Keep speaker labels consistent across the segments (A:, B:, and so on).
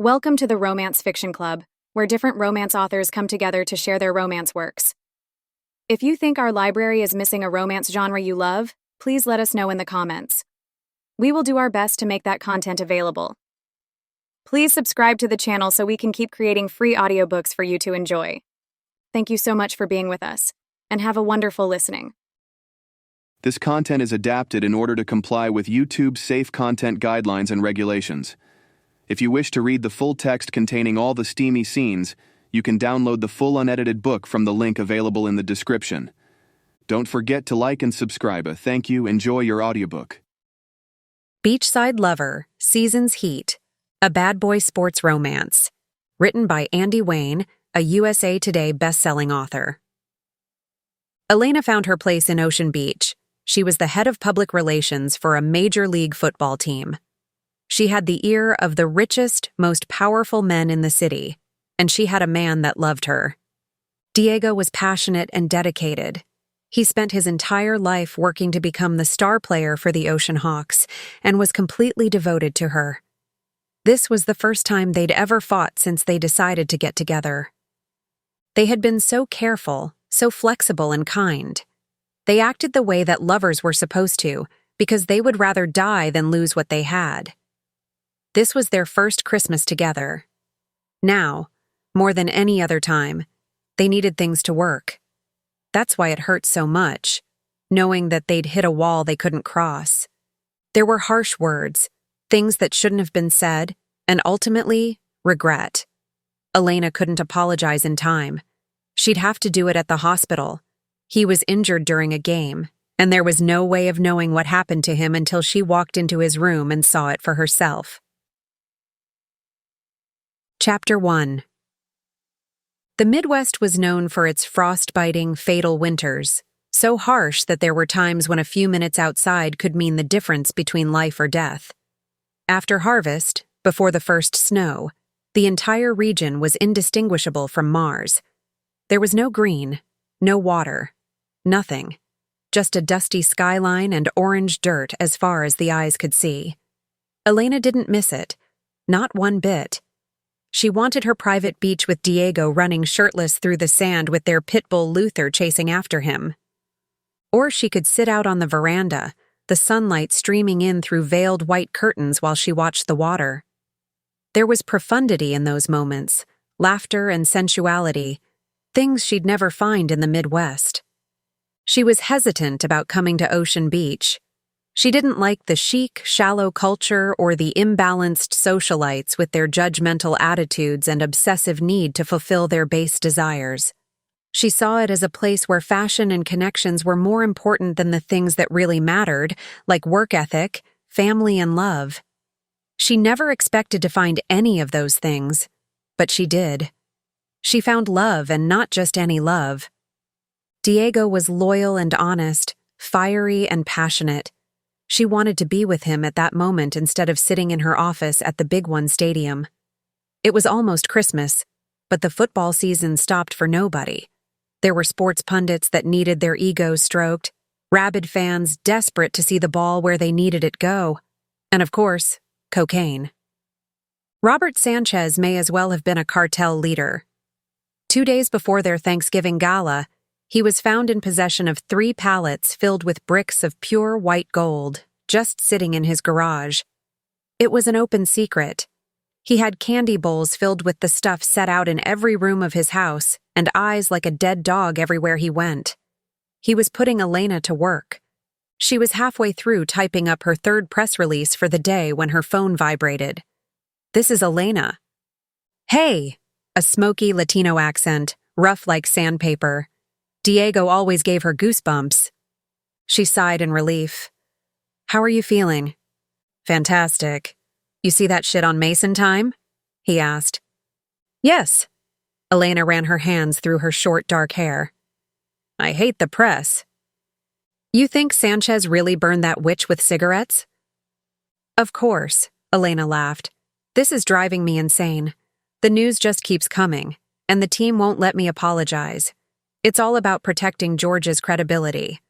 A: Welcome to the Romance Fiction Club, where different romance authors come together to share their romance works. If you think our library is missing a romance genre you love, please let us know in the comments. We will do our best to make that content available. Please subscribe to the channel so we can keep creating free audiobooks for you to enjoy. Thank you so much for being with us, and have a wonderful listening.
B: This content is adapted in order to comply with YouTube's safe content guidelines and regulations. If you wish to read the full text containing all the steamy scenes, you can download the full unedited book from the link available in the description. Don't forget to like and subscribe. Thank you. Enjoy your audiobook.
C: Beachside Lover, Seasons Heat, a bad boy sports romance. Written by Andy Wayne, a USA Today bestselling author. Elena found her place in Ocean Beach. She was the head of public relations for a major league football team. She had the ear of the richest, most powerful men in the city, and she had a man that loved her. Diego was passionate and dedicated. He spent his entire life working to become the star player for the Ocean Hawks and was completely devoted to her. This was the first time they'd ever fought since they decided to get together. They had been so careful, so flexible and kind. They acted the way that lovers were supposed to, because they would rather die than lose what they had. This was their first Christmas together. Now, more than any other time, they needed things to work. That's why it hurt so much, knowing that they'd hit a wall they couldn't cross. There were harsh words, things that shouldn't have been said, and ultimately, regret. Elena couldn't apologize in time. She'd have to do it at the hospital. He was injured during a game, and there was no way of knowing what happened to him until she walked into his room and saw it for herself. Chapter 1. The Midwest was known for its frost-biting, fatal winters, so harsh that there were times when a few minutes outside could mean the difference between life or death. After harvest, before the first snow, the entire region was indistinguishable from Mars. There was no green, no water, nothing, just a dusty skyline and orange dirt as far as the eyes could see. Elena didn't miss it, not one bit. She wanted her private beach with Diego running shirtless through the sand with their pit bull Luther chasing after him. Or she could sit out on the veranda, the sunlight streaming in through veiled white curtains while she watched the water. There was profundity in those moments, laughter and sensuality, things she'd never find in the Midwest. She was hesitant about coming to Ocean Beach. She didn't like the chic, shallow culture or the imbalanced socialites with their judgmental attitudes and obsessive need to fulfill their base desires. She saw it as a place where fashion and connections were more important than the things that really mattered, like work ethic, family, and love. She never expected to find any of those things, but she did. She found love, and not just any love. Diego was loyal and honest, fiery and passionate. She wanted to be with him at that moment instead of sitting in her office at the Big One Stadium. It was almost Christmas, but the football season stopped for nobody. There were sports pundits that needed their egos stroked, rabid fans desperate to see the ball where they needed it go, and of course, cocaine. Robert Sanchez may as well have been a cartel leader. 2 days before their Thanksgiving gala, he was found in possession of 3 pallets filled with bricks of pure white gold, just sitting in his garage. It was an open secret. He had candy bowls filled with the stuff set out in every room of his house, and eyes like a dead dog everywhere he went. He was putting Elena to work. She was halfway through typing up her 3rd press release for the day when her phone vibrated. "This is Elena." "Hey!" A smoky Latino accent, rough like sandpaper. Diego always gave her goosebumps. She sighed in relief. "How are you feeling?" "Fantastic. You see that shit on Mason time?" he asked. "Yes." Elena ran her hands through her short, dark hair. "I hate the press." "You think Sanchez really burned that witch with cigarettes?" "Of course," Elena laughed. "This is driving me insane. The news just keeps coming, and the team won't let me apologize. It's all about protecting George's credibility."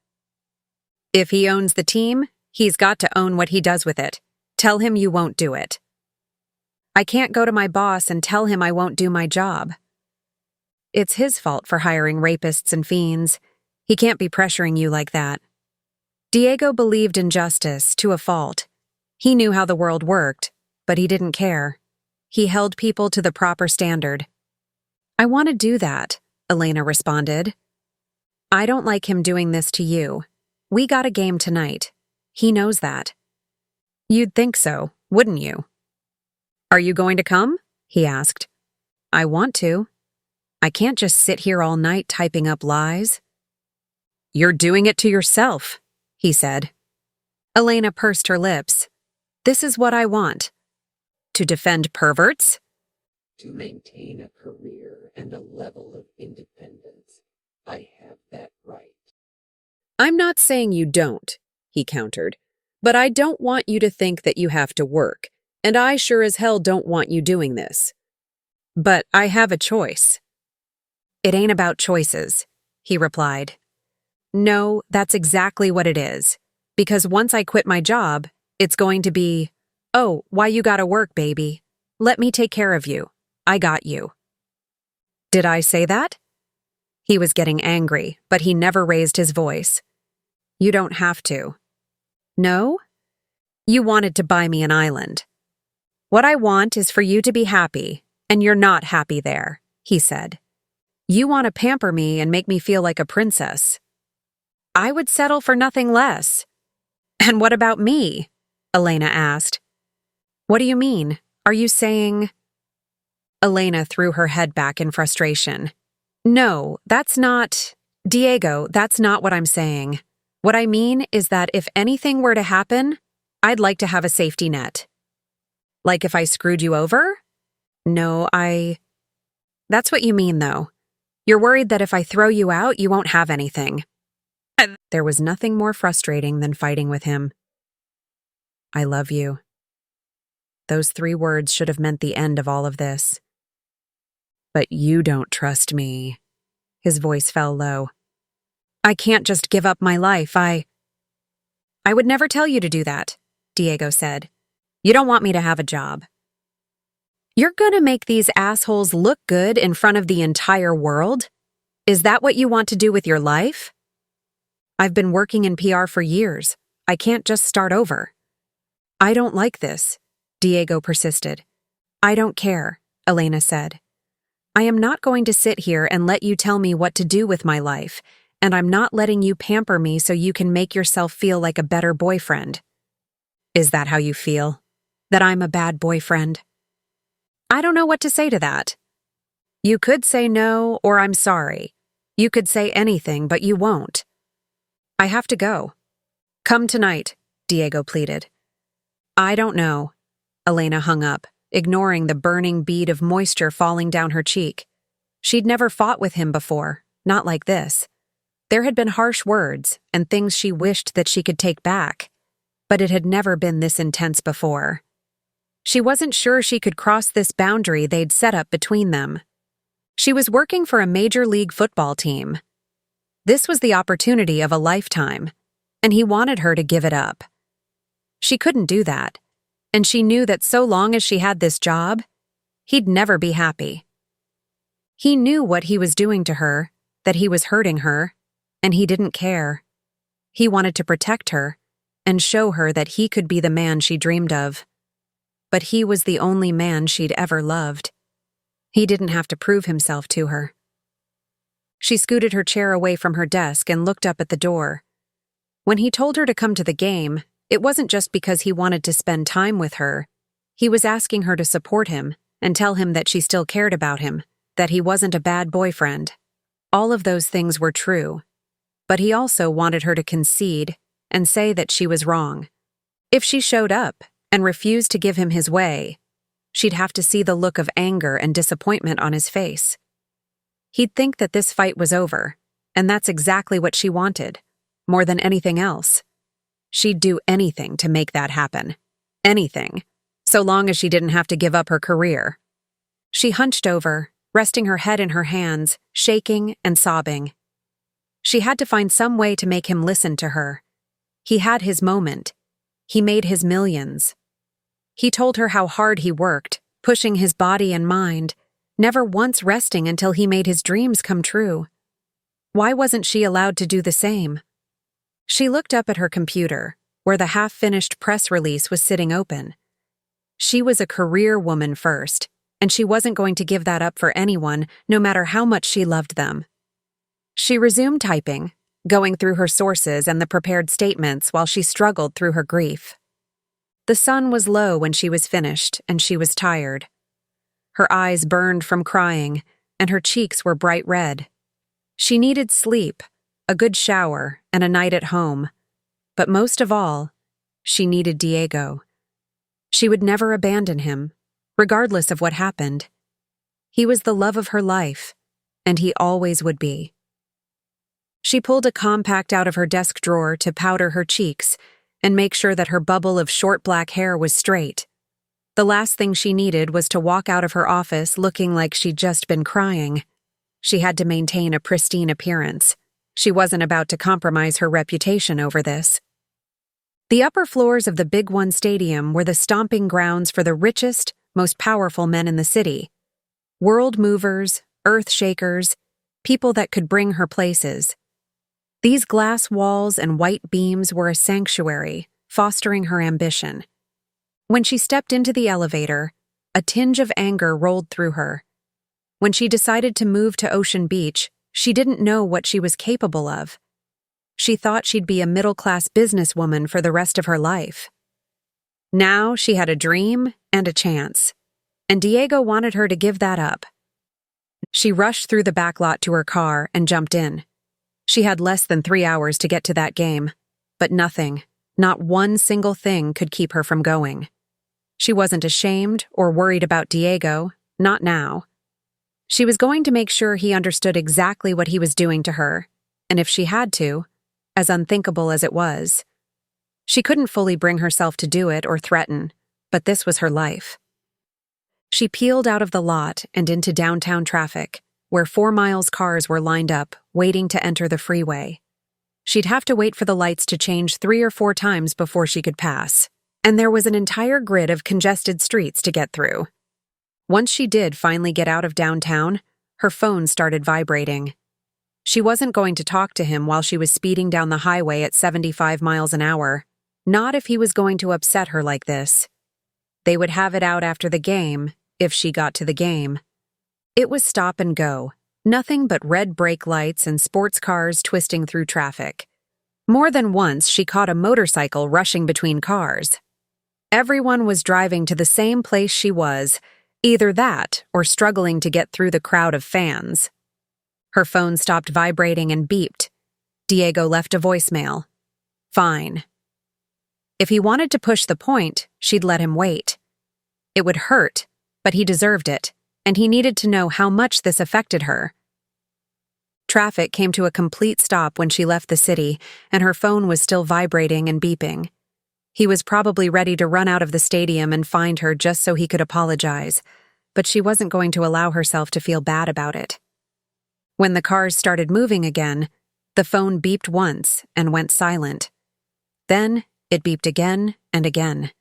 C: "If he owns the team, he's got to own what he does with it. Tell him you won't do it." I can't go to my boss and tell him I won't do my job. It's his fault for hiring rapists and fiends. He can't be pressuring you like that. Diego believed in justice to a fault. He knew how the world worked, but he didn't care. He held people to the proper standard. I want to do that, Elena responded. I don't like him doing this to you. We got a game tonight. He knows that. You'd think so, wouldn't you? Are you going to come? He asked. I want to. I can't just sit here all night typing up lies. You're doing it to yourself, he said. Elena pursed her lips. This is what I want. To defend perverts?
D: To maintain a career and a level of independence. I have that right.
C: I'm not saying you don't, he countered, but I don't want you to think that you have to work, and I sure as hell don't want you doing this. But I have a choice. It ain't about choices, he replied. No, that's exactly what it is. Because once I quit my job, it's going to be, oh, why you gotta work, baby? Let me take care of you. I got you. Did I say that? He was getting angry, but he never raised his voice. You don't have to. No? You wanted to buy me an island. What I want is for you to be happy, and you're not happy there, he said. You want to pamper me and make me feel like a princess. I would settle for nothing less. And what about me? Elena asked. What do you mean? Are you saying... Elena threw her head back in frustration. No, that's not... Diego, that's not what I'm saying. What I mean is that if anything were to happen, I'd like to have a safety net. Like if I screwed you over? No, That's what you mean, though. You're worried that if I throw you out, you won't have anything. There was nothing more frustrating than fighting with him. I love you. Those 3 words should have meant the end of all of this. But you don't trust me. His voice fell low. I can't just give up my life. I would never tell you to do that, Diego said. You don't want me to have a job. You're gonna make these assholes look good in front of the entire world? Is that what you want to do with your life? I've been working in PR for years. I can't just start over. I don't like this, Diego persisted. I don't care, Elena said. I am not going to sit here and let you tell me what to do with my life, and I'm not letting you pamper me so you can make yourself feel like a better boyfriend. Is that how you feel? That I'm a bad boyfriend? I don't know what to say to that. You could say no or I'm sorry. You could say anything, but you won't. I have to go. Come tonight, Diego pleaded. I don't know. Elena hung up, ignoring the burning bead of moisture falling down her cheek. She'd never fought with him before, not like this. There had been harsh words and things she wished that she could take back, but it had never been this intense before. She wasn't sure she could cross this boundary they'd set up between them. She was working for a major league football team. This was the opportunity of a lifetime, and he wanted her to give it up. She couldn't do that, and she knew that so long as she had this job, he'd never be happy. He knew what he was doing to her, that he was hurting her, and he didn't care. He wanted to protect her and show her that he could be the man she dreamed of. But he was the only man she'd ever loved. He didn't have to prove himself to her. She scooted her chair away from her desk and looked up at the door. When he told her to come to the game, it wasn't just because he wanted to spend time with her. He was asking her to support him and tell him that she still cared about him, that he wasn't a bad boyfriend. All of those things were true. But he also wanted her to concede and say that she was wrong. If she showed up and refused to give him his way, she'd have to see the look of anger and disappointment on his face. He'd think that this fight was over, and that's exactly what she wanted, more than anything else. She'd do anything to make that happen. Anything, so long as she didn't have to give up her career. She hunched over, resting her head in her hands, shaking and sobbing. She had to find some way to make him listen to her. He had his moment. He made his millions. He told her how hard he worked, pushing his body and mind, never once resting until he made his dreams come true. Why wasn't she allowed to do the same? She looked up at her computer, where the half-finished press release was sitting open. She was a career woman first, and she wasn't going to give that up for anyone, no matter how much she loved them. She resumed typing, going through her sources and the prepared statements while she struggled through her grief. The sun was low when she was finished, and she was tired. Her eyes burned from crying, and her cheeks were bright red. She needed sleep, a good shower, and a night at home. But most of all, she needed Diego. She would never abandon him, regardless of what happened. He was the love of her life, and he always would be. She pulled a compact out of her desk drawer to powder her cheeks and make sure that her bubble of short black hair was straight. The last thing she needed was to walk out of her office looking like she'd just been crying. She had to maintain a pristine appearance. She wasn't about to compromise her reputation over this. The upper floors of the Big One Stadium were the stomping grounds for the richest, most powerful men in the city. World movers, earth shakers, people that could bring her places. These glass walls and white beams were a sanctuary, fostering her ambition. When she stepped into the elevator, a tinge of anger rolled through her. When she decided to move to Ocean Beach, she didn't know what she was capable of. She thought she'd be a middle-class businesswoman for the rest of her life. Now she had a dream and a chance, and Diego wanted her to give that up. She rushed through the back lot to her car and jumped in. She had less than 3 hours to get to that game, but nothing, not one single thing could keep her from going. She wasn't ashamed or worried about Diego, not now. She was going to make sure he understood exactly what he was doing to her, and if she had to, as unthinkable as it was. She couldn't fully bring herself to do it or threaten, but this was her life. She peeled out of the lot and into downtown traffic, where 4 miles cars were lined up, waiting to enter the freeway. She'd have to wait for the lights to change 3 or 4 times before she could pass, and there was an entire grid of congested streets to get through. Once she did finally get out of downtown, her phone started vibrating. She wasn't going to talk to him while she was speeding down the highway at 75 miles an hour, not if he was going to upset her like this. They would have it out after the game, if she got to the game. It was stop and go, nothing but red brake lights and sports cars twisting through traffic. More than once, she caught a motorcycle rushing between cars. Everyone was driving to the same place she was, either that or struggling to get through the crowd of fans. Her phone stopped vibrating and beeped. Diego left a voicemail. Fine. If he wanted to push the point, she'd let him wait. It would hurt, but he deserved it, and he needed to know how much this affected her. Traffic came to a complete stop when she left the city, and her phone was still vibrating and beeping. He was probably ready to run out of the stadium and find her just so he could apologize, but she wasn't going to allow herself to feel bad about it. When the cars started moving again, the phone beeped once and went silent. Then it beeped again and again.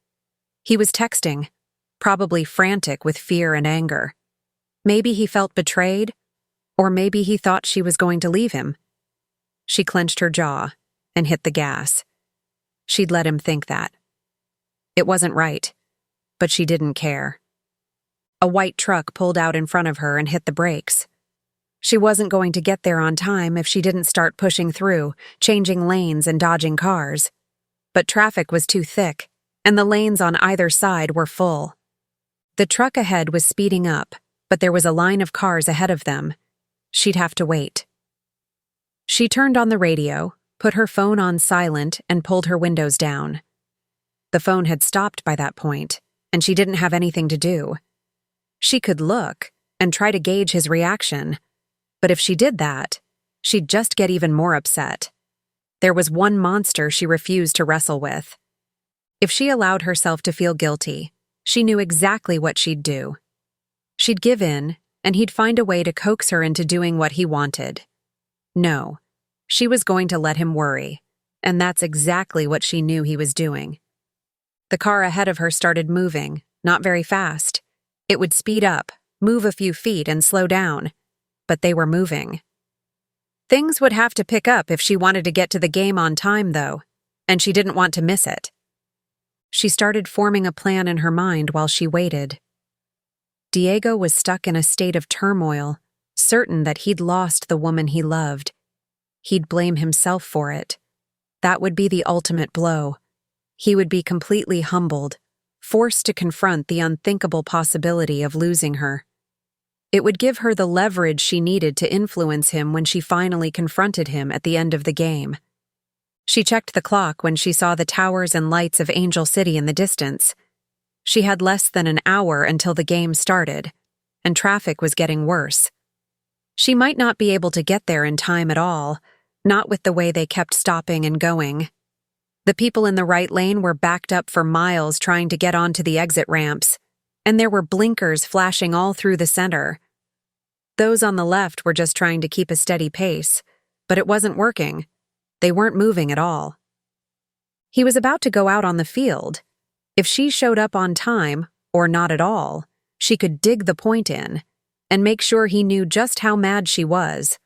C: He was texting, probably frantic with fear and anger. Maybe he felt betrayed, or maybe he thought she was going to leave him. She clenched her jaw and hit the gas. She'd let him think that. It wasn't right, but she didn't care. A white truck pulled out in front of her and hit the brakes. She wasn't going to get there on time if she didn't start pushing through, changing lanes and dodging cars. But traffic was too thick, and the lanes on either side were full. The truck ahead was speeding up, but there was a line of cars ahead of them. She'd have to wait. She turned on the radio, put her phone on silent, and pulled her windows down. The phone had stopped by that point, and she didn't have anything to do. She could look and try to gauge his reaction, but if she did that, she'd just get even more upset. There was one monster she refused to wrestle with. If she allowed herself to feel guilty, she knew exactly what she'd do. She'd give in, and he'd find a way to coax her into doing what he wanted. No, she was going to let him worry, and that's exactly what she knew he was doing. The car ahead of her started moving, not very fast. It would speed up, move a few feet, and slow down. But they were moving. Things would have to pick up if she wanted to get to the game on time, though, and she didn't want to miss it. She started forming a plan in her mind while she waited. Diego was stuck in a state of turmoil, certain that he'd lost the woman he loved. He'd blame himself for it. That would be the ultimate blow. He would be completely humbled, forced to confront the unthinkable possibility of losing her. It would give her the leverage she needed to influence him when she finally confronted him at the end of the game. She checked the clock when she saw the towers and lights of Angel City in the distance. She had less than an hour until the game started, and traffic was getting worse. She might not be able to get there in time at all, not with the way they kept stopping and going. The people in the right lane were backed up for miles trying to get onto the exit ramps, and there were blinkers flashing all through the center. Those on the left were just trying to keep a steady pace, but it wasn't working. They weren't moving at all. He was about to go out on the field. If she showed up on time, or not at all, she could dig the point in and make sure he knew just how mad she was.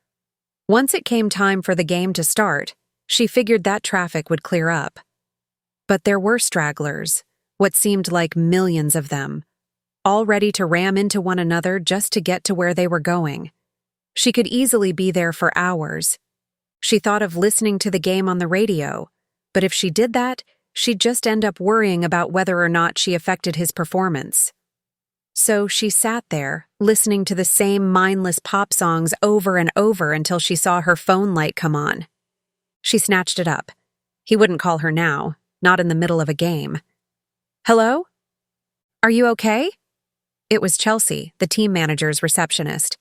C: Once it came time for the game to start, she figured that traffic would clear up. But there were stragglers, what seemed like millions of them, all ready to ram into one another just to get to where they were going. She could easily be there for hours. She thought of listening to the game on the radio, but if she did that, she'd just end up worrying about whether or not she affected his performance. So she sat there, listening to the same mindless pop songs over and over until she saw her phone light come on. She snatched it up. He wouldn't call her now, not in the middle of a game. "Hello? Are you okay?" It was Chelsea, the team manager's receptionist.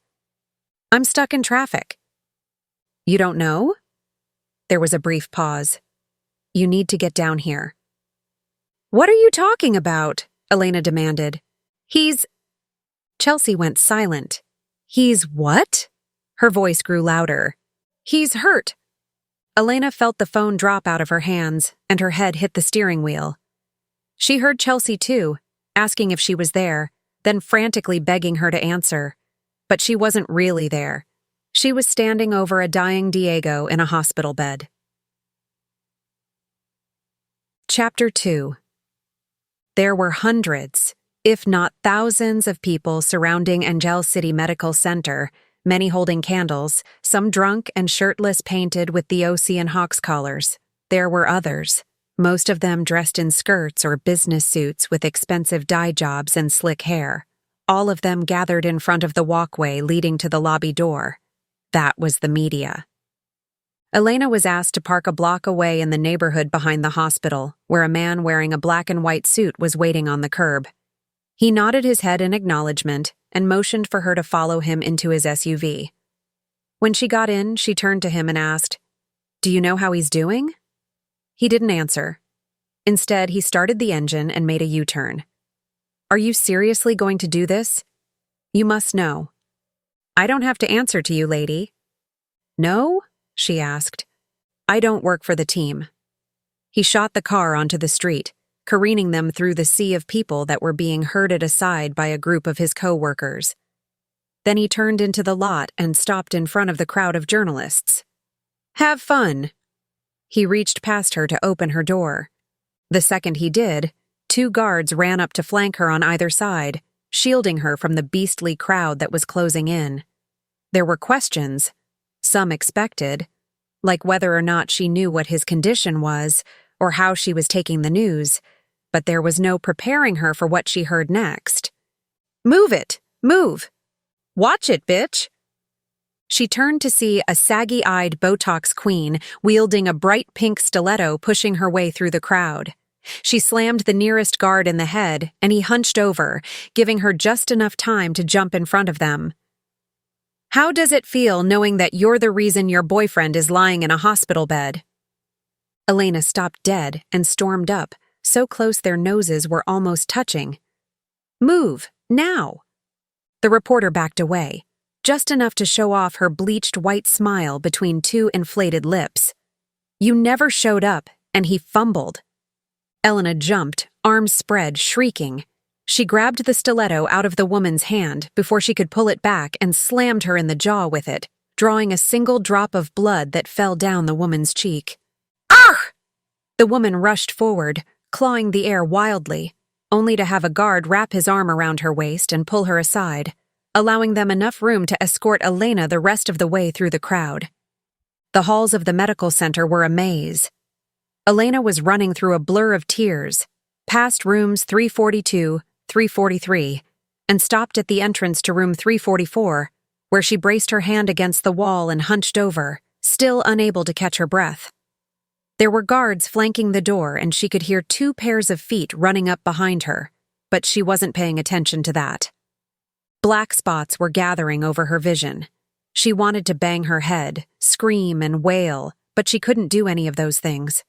C: "I'm stuck in traffic." "You don't know?" There was a brief pause. "You need to get down here." "What are you talking about?" Elena demanded. Chelsea went silent. "He's what?" Her voice grew louder. "He's hurt." Elena felt the phone drop out of her hands, and her head hit the steering wheel. She heard Chelsea too, asking if she was there, then frantically begging her to answer. But she wasn't really there. She was standing over a dying Diego in a hospital bed. Chapter 2. There were hundreds, if not thousands, of people surrounding Angel City Medical Center, many holding candles, some drunk and shirtless, painted with the OC and Hawks collars. There were others, most of them dressed in skirts or business suits with expensive dye jobs and slick hair. All of them gathered in front of the walkway leading to the lobby door. That was the media. Elena was asked to park a block away in the neighborhood behind the hospital, where a man wearing a black and white suit was waiting on the curb. He nodded his head in acknowledgement and motioned for her to follow him into his SUV. When she got in, she turned to him and asked, "Do you know how he's doing?" He didn't answer. Instead, he started the engine and made a U-turn. "Are you seriously going to do this? You must know." "I don't have to answer to you, lady." "No?" she asked. "I don't work for the team." He shot the car onto the street, careening them through the sea of people that were being herded aside by a group of his co-workers. Then he turned into the lot and stopped in front of the crowd of journalists. "Have fun." He reached past her to open her door. The second he did, 2 guards ran up to flank her on either side, shielding her from the beastly crowd that was closing in. There were questions, some expected, like whether or not she knew what his condition was or how she was taking the news, but there was no preparing her for what she heard next. "Move it! Move! Watch it, bitch!" She turned to see a saggy-eyed Botox queen wielding a bright pink stiletto pushing her way through the crowd. She slammed the nearest guard in the head, and he hunched over, giving her just enough time to jump in front of them. "How does it feel knowing that you're the reason your boyfriend is lying in a hospital bed?" Elena stopped dead and stormed up, so close their noses were almost touching. "Move, now!" The reporter backed away, just enough to show off her bleached white smile between 2 inflated lips. "You never showed up," and he fumbled. Elena jumped, arms spread, shrieking. She grabbed the stiletto out of the woman's hand before she could pull it back and slammed her in the jaw with it, drawing a single drop of blood that fell down the woman's cheek. "Ah!" The woman rushed forward, clawing the air wildly, only to have a guard wrap his arm around her waist and pull her aside, allowing them enough room to escort Elena the rest of the way through the crowd. The halls of the medical center were a maze. Elena was running through a blur of tears, past rooms 342, 343, and stopped at the entrance to room 344, where she braced her hand against the wall and hunched over, still unable to catch her breath. There were guards flanking the door, and she could hear 2 pairs of feet running up behind her, but she wasn't paying attention to that. Black spots were gathering over her vision. She wanted to bang her head, scream, and wail, but she couldn't do any of those things.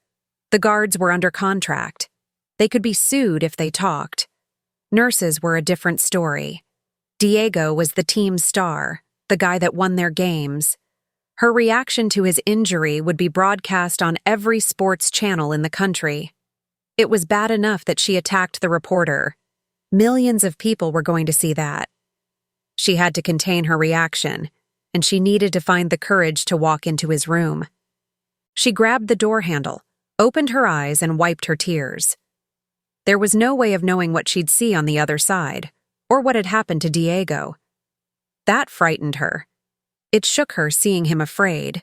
C: The guards were under contract. They could be sued if they talked. Nurses were a different story. Diego was the team's star, the guy that won their games. Her reaction to his injury would be broadcast on every sports channel in the country. It was bad enough that she attacked the reporter. Millions of people were going to see that. She had to contain her reaction, and she needed to find the courage to walk into his room. She grabbed the door handle, opened her eyes, and wiped her tears. There was no way of knowing what she'd see on the other side, or what had happened to Diego. That frightened her. It shook her seeing him afraid.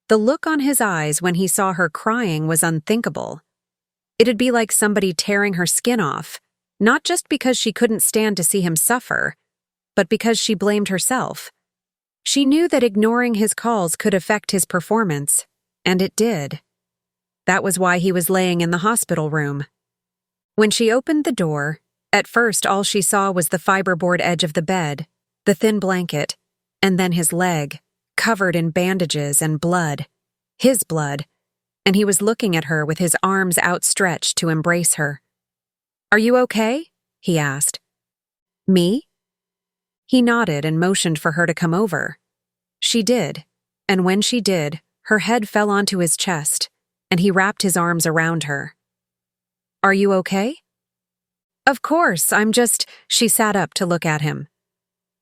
C: The look on his eyes when he saw her crying was unthinkable. It'd be like somebody tearing her skin off, not just because she couldn't stand to see him suffer, but because she blamed herself. She knew that ignoring his calls could affect his performance, and it did. That was why he was laying in the hospital room. When she opened the door, at first all she saw was the fiberboard edge of the bed, the thin blanket, and then his leg, covered in bandages and blood. His blood, and he was looking at her with his arms outstretched to embrace her. "Are you okay?" he asked. "Me?" He nodded and motioned for her to come over. She did, and when she did, her head fell onto his chest, and he wrapped his arms around her. "Are you okay?" "Of course, She sat up to look at him.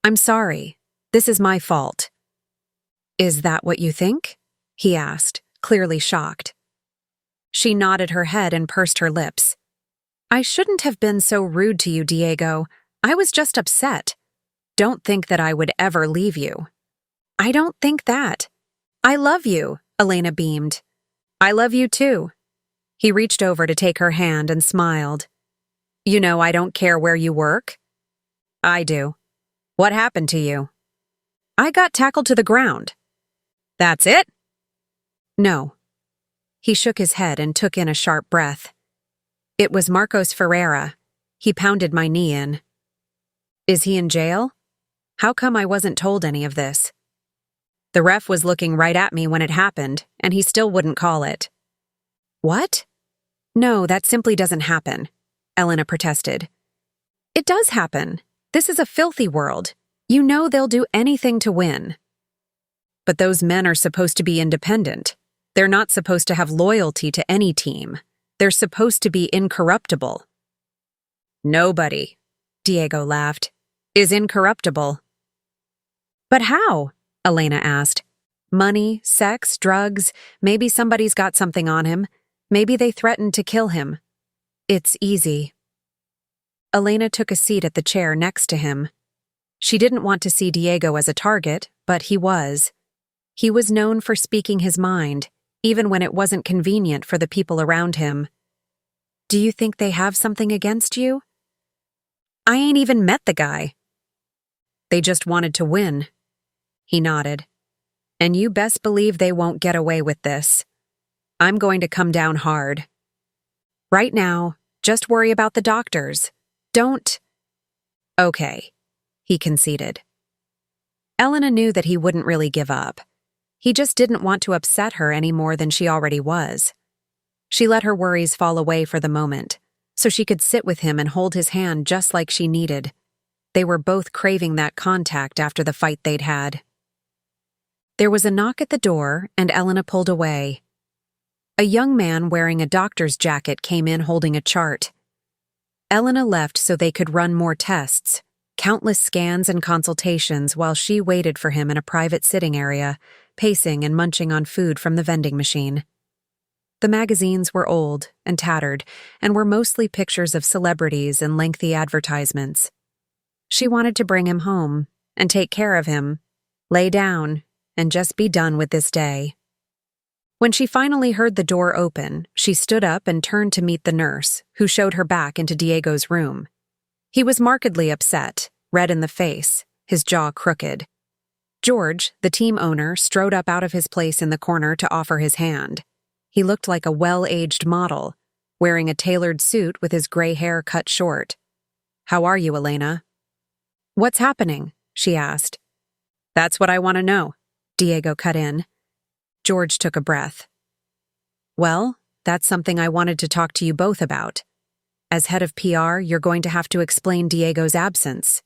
C: "I'm sorry. This is my fault." "Is that what you think?" he asked, clearly shocked. She nodded her head and pursed her lips. "I shouldn't have been so rude to you, Diego. I was just upset. Don't think that I would ever leave you." "I don't think that. I love you," Elena beamed. "I love you too." He reached over to take her hand and smiled. "You know I don't care where you work." "I do. What happened to you?" "I got tackled to the ground." "That's it?" "No." He shook his head and took in a sharp breath. "It was Marcos Ferreira. He pounded my knee in." "Is he in jail? How come I wasn't told any of this?" "The ref was looking right at me when it happened, and he still wouldn't call it." "What?" "No, that simply doesn't happen," Elena protested. "It does happen. This is a filthy world. You know they'll do anything to win." "But those men are supposed to be independent. They're not supposed to have loyalty to any team. They're supposed to be incorruptible." "Nobody," Diego laughed, "is incorruptible." "But how?" Elena asked. "Money, sex, drugs, maybe somebody's got something on him. Maybe they threatened to kill him. It's easy." Elena took a seat at the chair next to him. She didn't want to see Diego as a target, but he was. He was known for speaking his mind, even when it wasn't convenient for the people around him. "Do you think they have something against you?" "I ain't even met the guy." "They just wanted to win." He nodded. "And you best believe they won't get away with this. I'm going to come down hard. Right now, just worry about the doctors. Don't—" "Okay," he conceded. Elena knew that he wouldn't really give up. He just didn't want to upset her any more than she already was. She let her worries fall away for the moment, so she could sit with him and hold his hand just like she needed. They were both craving that contact after the fight they'd had. There was a knock at the door, and Elena pulled away. A young man wearing a doctor's jacket came in holding a chart. Elena left so they could run more tests, countless scans and consultations while she waited for him in a private sitting area, pacing and munching on food from the vending machine. The magazines were old and tattered and were mostly pictures of celebrities and lengthy advertisements. She wanted to bring him home and take care of him, lay down, and just be done with this day. When she finally heard the door open, she stood up and turned to meet the nurse, who showed her back into Diego's room. He was markedly upset, red in the face, his jaw crooked. George, the team owner, strode up out of his place in the corner to offer his hand. He looked like a well-aged model, wearing a tailored suit with his gray hair cut short. "How are you, Elena?" "What's happening?" she asked. "That's what I want to know," Diego cut in. George took a breath. "Well, that's something I wanted to talk to you both about. As head of PR, you're going to have to explain Diego's absence."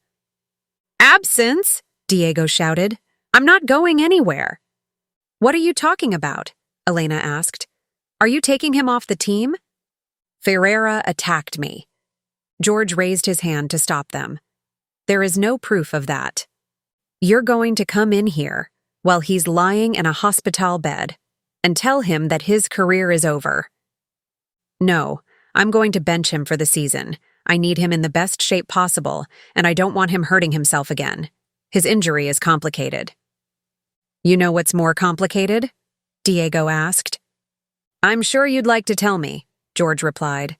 C: "Absence?" Diego shouted. "I'm not going anywhere." "What are you talking about?" Elena asked. "Are you taking him off the team?" "Ferreira attacked me." George raised his hand to stop them. "There is no proof of that. You're going to come in here while he's lying in a hospital bed and tell him that his career is over." "No, I'm going to bench him for the season. I need him in the best shape possible, and I don't want him hurting himself again. His injury is complicated." "You know what's more complicated?" Diego asked. "I'm sure you'd like to tell me," George replied.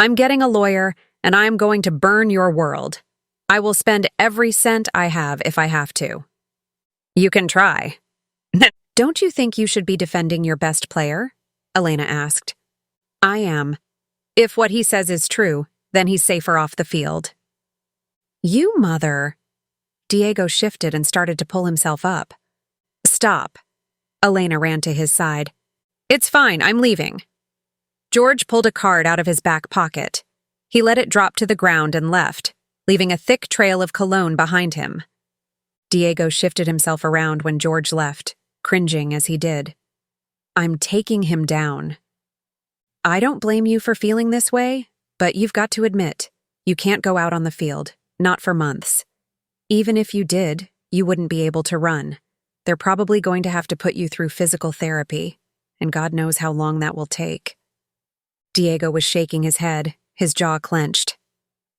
C: "I'm getting a lawyer, and I'm going to burn your world. I will spend every cent I have if I have to." "You can try." "Don't you think you should be defending your best player?" Elena asked. "I am. If what he says is true, then he's safer off the field." "You mother." Diego shifted and started to pull himself up. "Stop." Elena ran to his side. "It's fine, I'm leaving." George pulled a card out of his back pocket. He let it drop to the ground and left, leaving a thick trail of cologne behind him. Diego shifted himself around when George left, cringing as he did. "I'm taking him down." "I don't blame you for feeling this way, but you've got to admit, you can't go out on the field, not for months. Even if you did, you wouldn't be able to run. They're probably going to have to put you through physical therapy, and God knows how long that will take." Diego was shaking his head, his jaw clenched.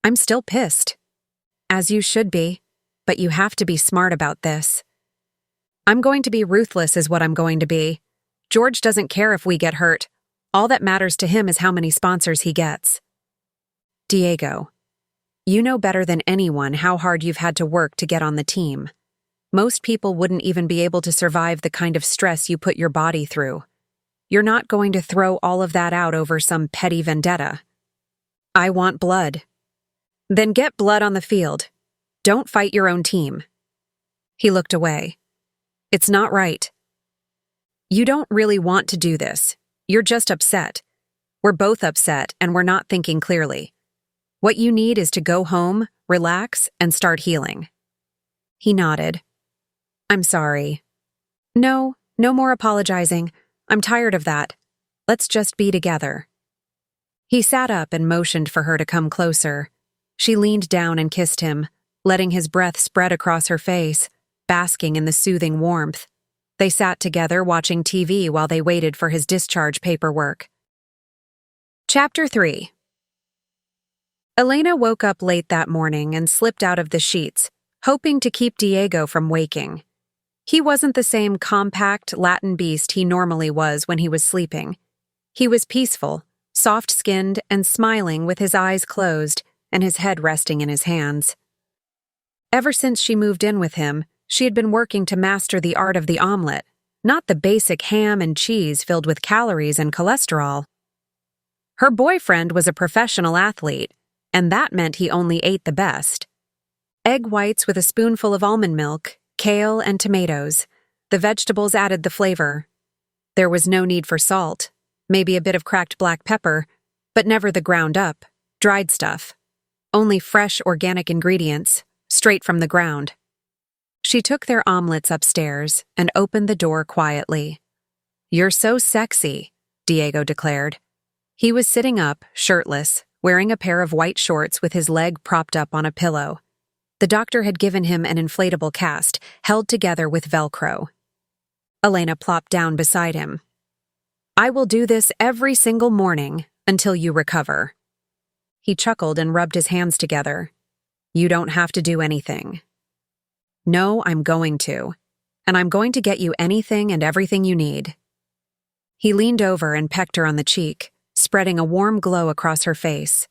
C: "I'm still pissed." "As you should be, but you have to be smart about this." "I'm going to be ruthless is what I'm going to be. George doesn't care if we get hurt. All that matters to him is how many sponsors he gets." "Diego, you know better than anyone how hard you've had to work to get on the team. Most people wouldn't even be able to survive the kind of stress you put your body through. You're not going to throw all of that out over some petty vendetta." "I want blood." "Then get blood on the field. Don't fight your own team." He looked away. "It's not right." "You don't really want to do this. You're just upset. We're both upset, and we're not thinking clearly. What you need is to go home, relax, and start healing." He nodded. "I'm sorry." "No, no more apologizing. I'm tired of that. Let's just be together." He sat up and motioned for her to come closer. She leaned down and kissed him, letting his breath spread across her face, basking in the soothing warmth. They sat together watching TV while they waited for his discharge paperwork. Chapter 3. Elena woke up late that morning and slipped out of the sheets, hoping to keep Diego from waking. He wasn't the same compact Latin beast he normally was when he was sleeping. He was peaceful, soft-skinned, and smiling with his eyes closed and his head resting in his hands. Ever since she moved in with him, she had been working to master the art of the omelet, not the basic ham and cheese filled with calories and cholesterol. Her boyfriend was a professional athlete, and that meant he only ate the best. Egg whites with a spoonful of almond milk, kale, and tomatoes. The vegetables added the flavor. There was no need for salt, maybe a bit of cracked black pepper, but never the ground up, dried stuff. Only fresh organic ingredients, straight from the ground. She took their omelets upstairs and opened the door quietly. "You're so sexy," Diego declared. He was sitting up, shirtless, wearing a pair of white shorts with his leg propped up on a pillow. The doctor had given him an inflatable cast, held together with Velcro. Elena plopped down beside him. "I will do this every single morning until you recover." He chuckled and rubbed his hands together. "You don't have to do anything." "No, I'm going to. And I'm going to get you anything and everything you need." He leaned over and pecked her on the cheek, spreading a warm glow across her face.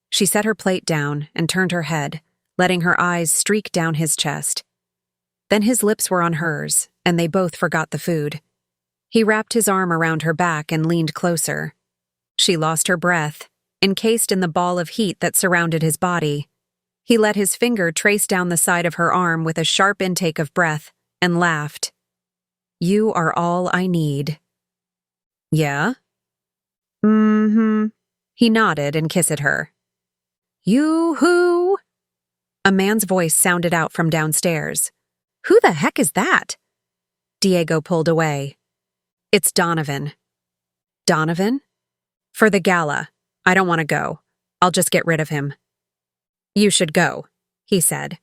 C: She set her plate down and turned her head, letting her eyes streak down his chest. Then his lips were on hers, and they both forgot the food. He wrapped his arm around her back and leaned closer. She lost her breath, encased in the ball of heat that surrounded his body. He let his finger trace down the side of her arm with a sharp intake of breath and laughed. "You are all I need." "Yeah?" "Mm-hmm." He nodded and kissed her. "Yoo-hoo!" A man's voice sounded out from downstairs. "Who the heck is that?" Diego pulled away. "It's Donovan." "Donovan?" "For the gala. I don't want to go. I'll just get rid of him." "You should go," he said.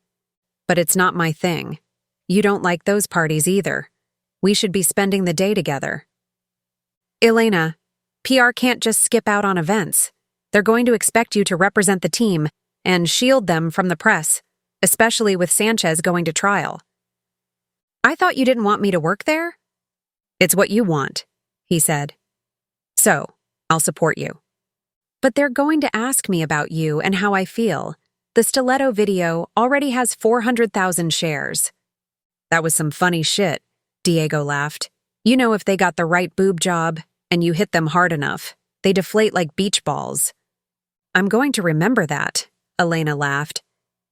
C: "But it's not my thing. You don't like those parties either. We should be spending the day together." "Elena, PR can't just skip out on events. They're going to expect you to represent the team and shield them from the press, especially with Sanchez going to trial." "I thought you didn't want me to work there?" "It's what you want," he said. "So, I'll support you." "But they're going to ask me about you and how I feel. The stiletto video already has 400,000 shares." "That was some funny shit," Diego laughed. "You know, if they got the right boob job and you hit them hard enough, they deflate like beach balls." "I'm going to remember that," Elena laughed.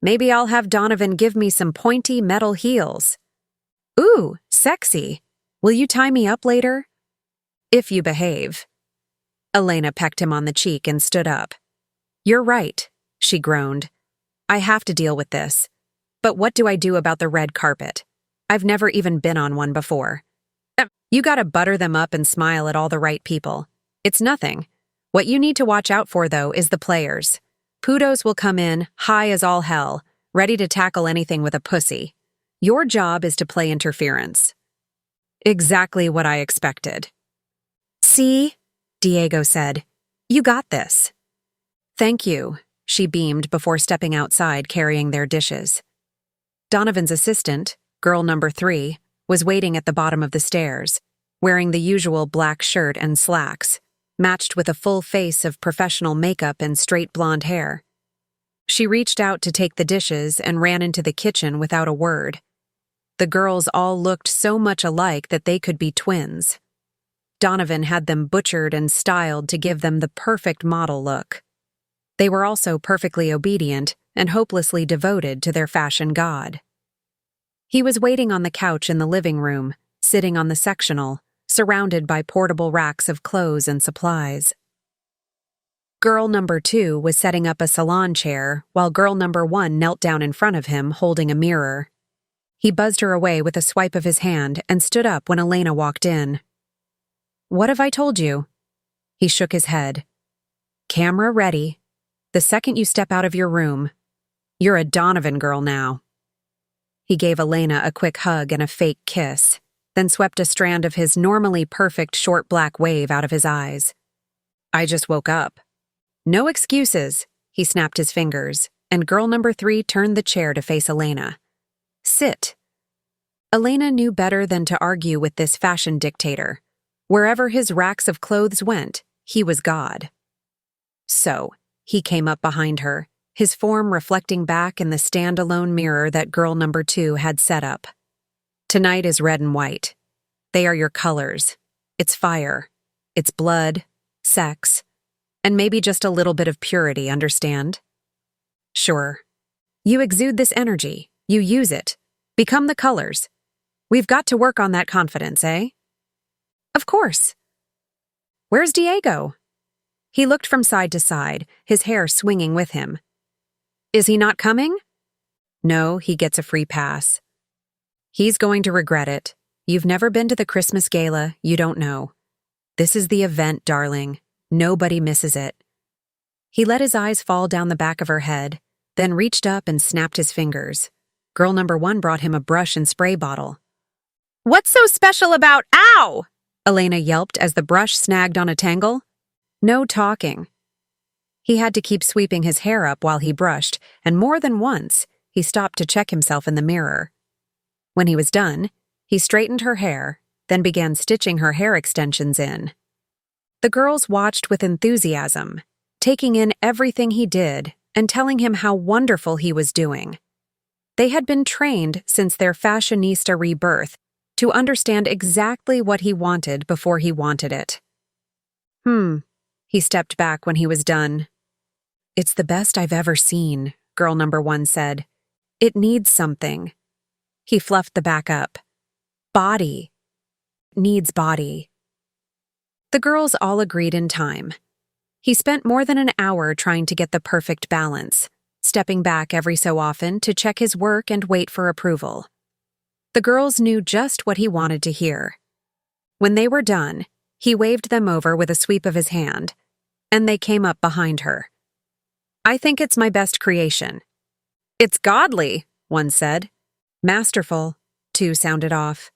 C: "Maybe I'll have Donovan give me some pointy metal heels." "Ooh, sexy. Will you tie me up later?" "If you behave." Elena pecked him on the cheek and stood up. "You're right," she groaned. "I have to deal with this. But what do I do about the red carpet? I've never even been on one before." "You gotta butter them up and smile at all the right people. It's nothing. What you need to watch out for, though, is the players. Putos will come in, high as all hell, ready to tackle anything with a pussy. Your job is to play interference." "Exactly what I expected." "See?" Diego said. "You got this." "Thank you," she beamed before stepping outside carrying their dishes. Donovan's assistant, girl number 3, was waiting at the bottom of the stairs, wearing the usual black shirt and slacks, matched with a full face of professional makeup and straight blonde hair. She reached out to take the dishes and ran into the kitchen without a word. The girls all looked so much alike that they could be twins. Donovan had them butchered and styled to give them the perfect model look. They were also perfectly obedient and hopelessly devoted to their fashion god. He was waiting on the couch in the living room, sitting on the sectional, surrounded by portable racks of clothes and supplies. Girl number 2 was setting up a salon chair while girl number 1 knelt down in front of him holding a mirror. He buzzed her away with a swipe of his hand and stood up when Elena walked in. "What have I told you?" He shook his head. "Camera ready. The second you step out of your room. You're a Donovan girl now." He gave Elena a quick hug and a fake kiss, then swept a strand of his normally perfect short black wave out of his eyes. "I just woke up." "No excuses," he snapped his fingers, and girl number 3 turned the chair to face Elena. "Sit." Elena knew better than to argue with this fashion dictator. Wherever his racks of clothes went, he was God. So, he came up behind her, his form reflecting back in the standalone mirror that girl number 2 had set up. "Tonight is red and white. They are your colors. It's fire. It's blood, sex, and maybe just a little bit of purity, understand?" "Sure. You exude this energy. You use it. Become the colors. We've got to work on that confidence, eh?" "Of course." "Where's Diego?" He looked from side to side, his hair swinging with him. "Is he not coming?" "No, he gets a free pass." "He's going to regret it. You've never been to the Christmas gala, you don't know. This is the event, darling. Nobody misses it." He let his eyes fall down the back of her head, then reached up and snapped his fingers. Girl number 1 brought him a brush and spray bottle. "What's so special about— Ow!" Elena yelped as the brush snagged on a tangle. No talking. He had to keep sweeping his hair up while he brushed, and more than once, he stopped to check himself in the mirror. When he was done, he straightened her hair, then began stitching her hair extensions in. The girls watched with enthusiasm, taking in everything he did and telling him how wonderful he was doing. They had been trained since their fashionista rebirth to understand exactly what he wanted before he wanted it. He stepped back when he was done. "It's the best I've ever seen," girl number 1 said. "It needs something." He fluffed the back up. "Body. Needs body." The girls all agreed in time. He spent more than an hour trying to get the perfect balance, stepping back every so often to check his work and wait for approval. The girls knew just what he wanted to hear. When they were done, he waved them over with a sweep of his hand, and they came up behind her. "I think it's my best creation." "It's godly," one said. "Masterful," 2 sounded off.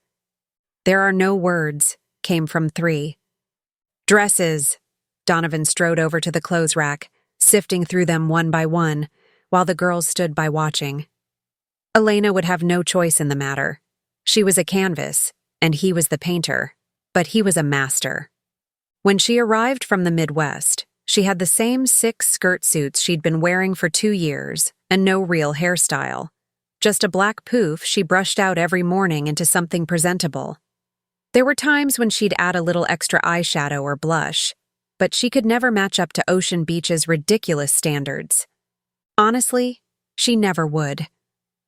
C: "There are no words," came from 3. "Dresses." Donovan strode over to the clothes rack, sifting through them one by one, while the girls stood by watching. Elena would have no choice in the matter. She was a canvas, and he was the painter, but he was a master. When she arrived from the Midwest, she had the same 6 skirt suits she'd been wearing for 2 years, and no real hairstyle. Just a black poof she brushed out every morning into something presentable. There were times when she'd add a little extra eyeshadow or blush, but she could never match up to Ocean Beach's ridiculous standards. Honestly, she never would.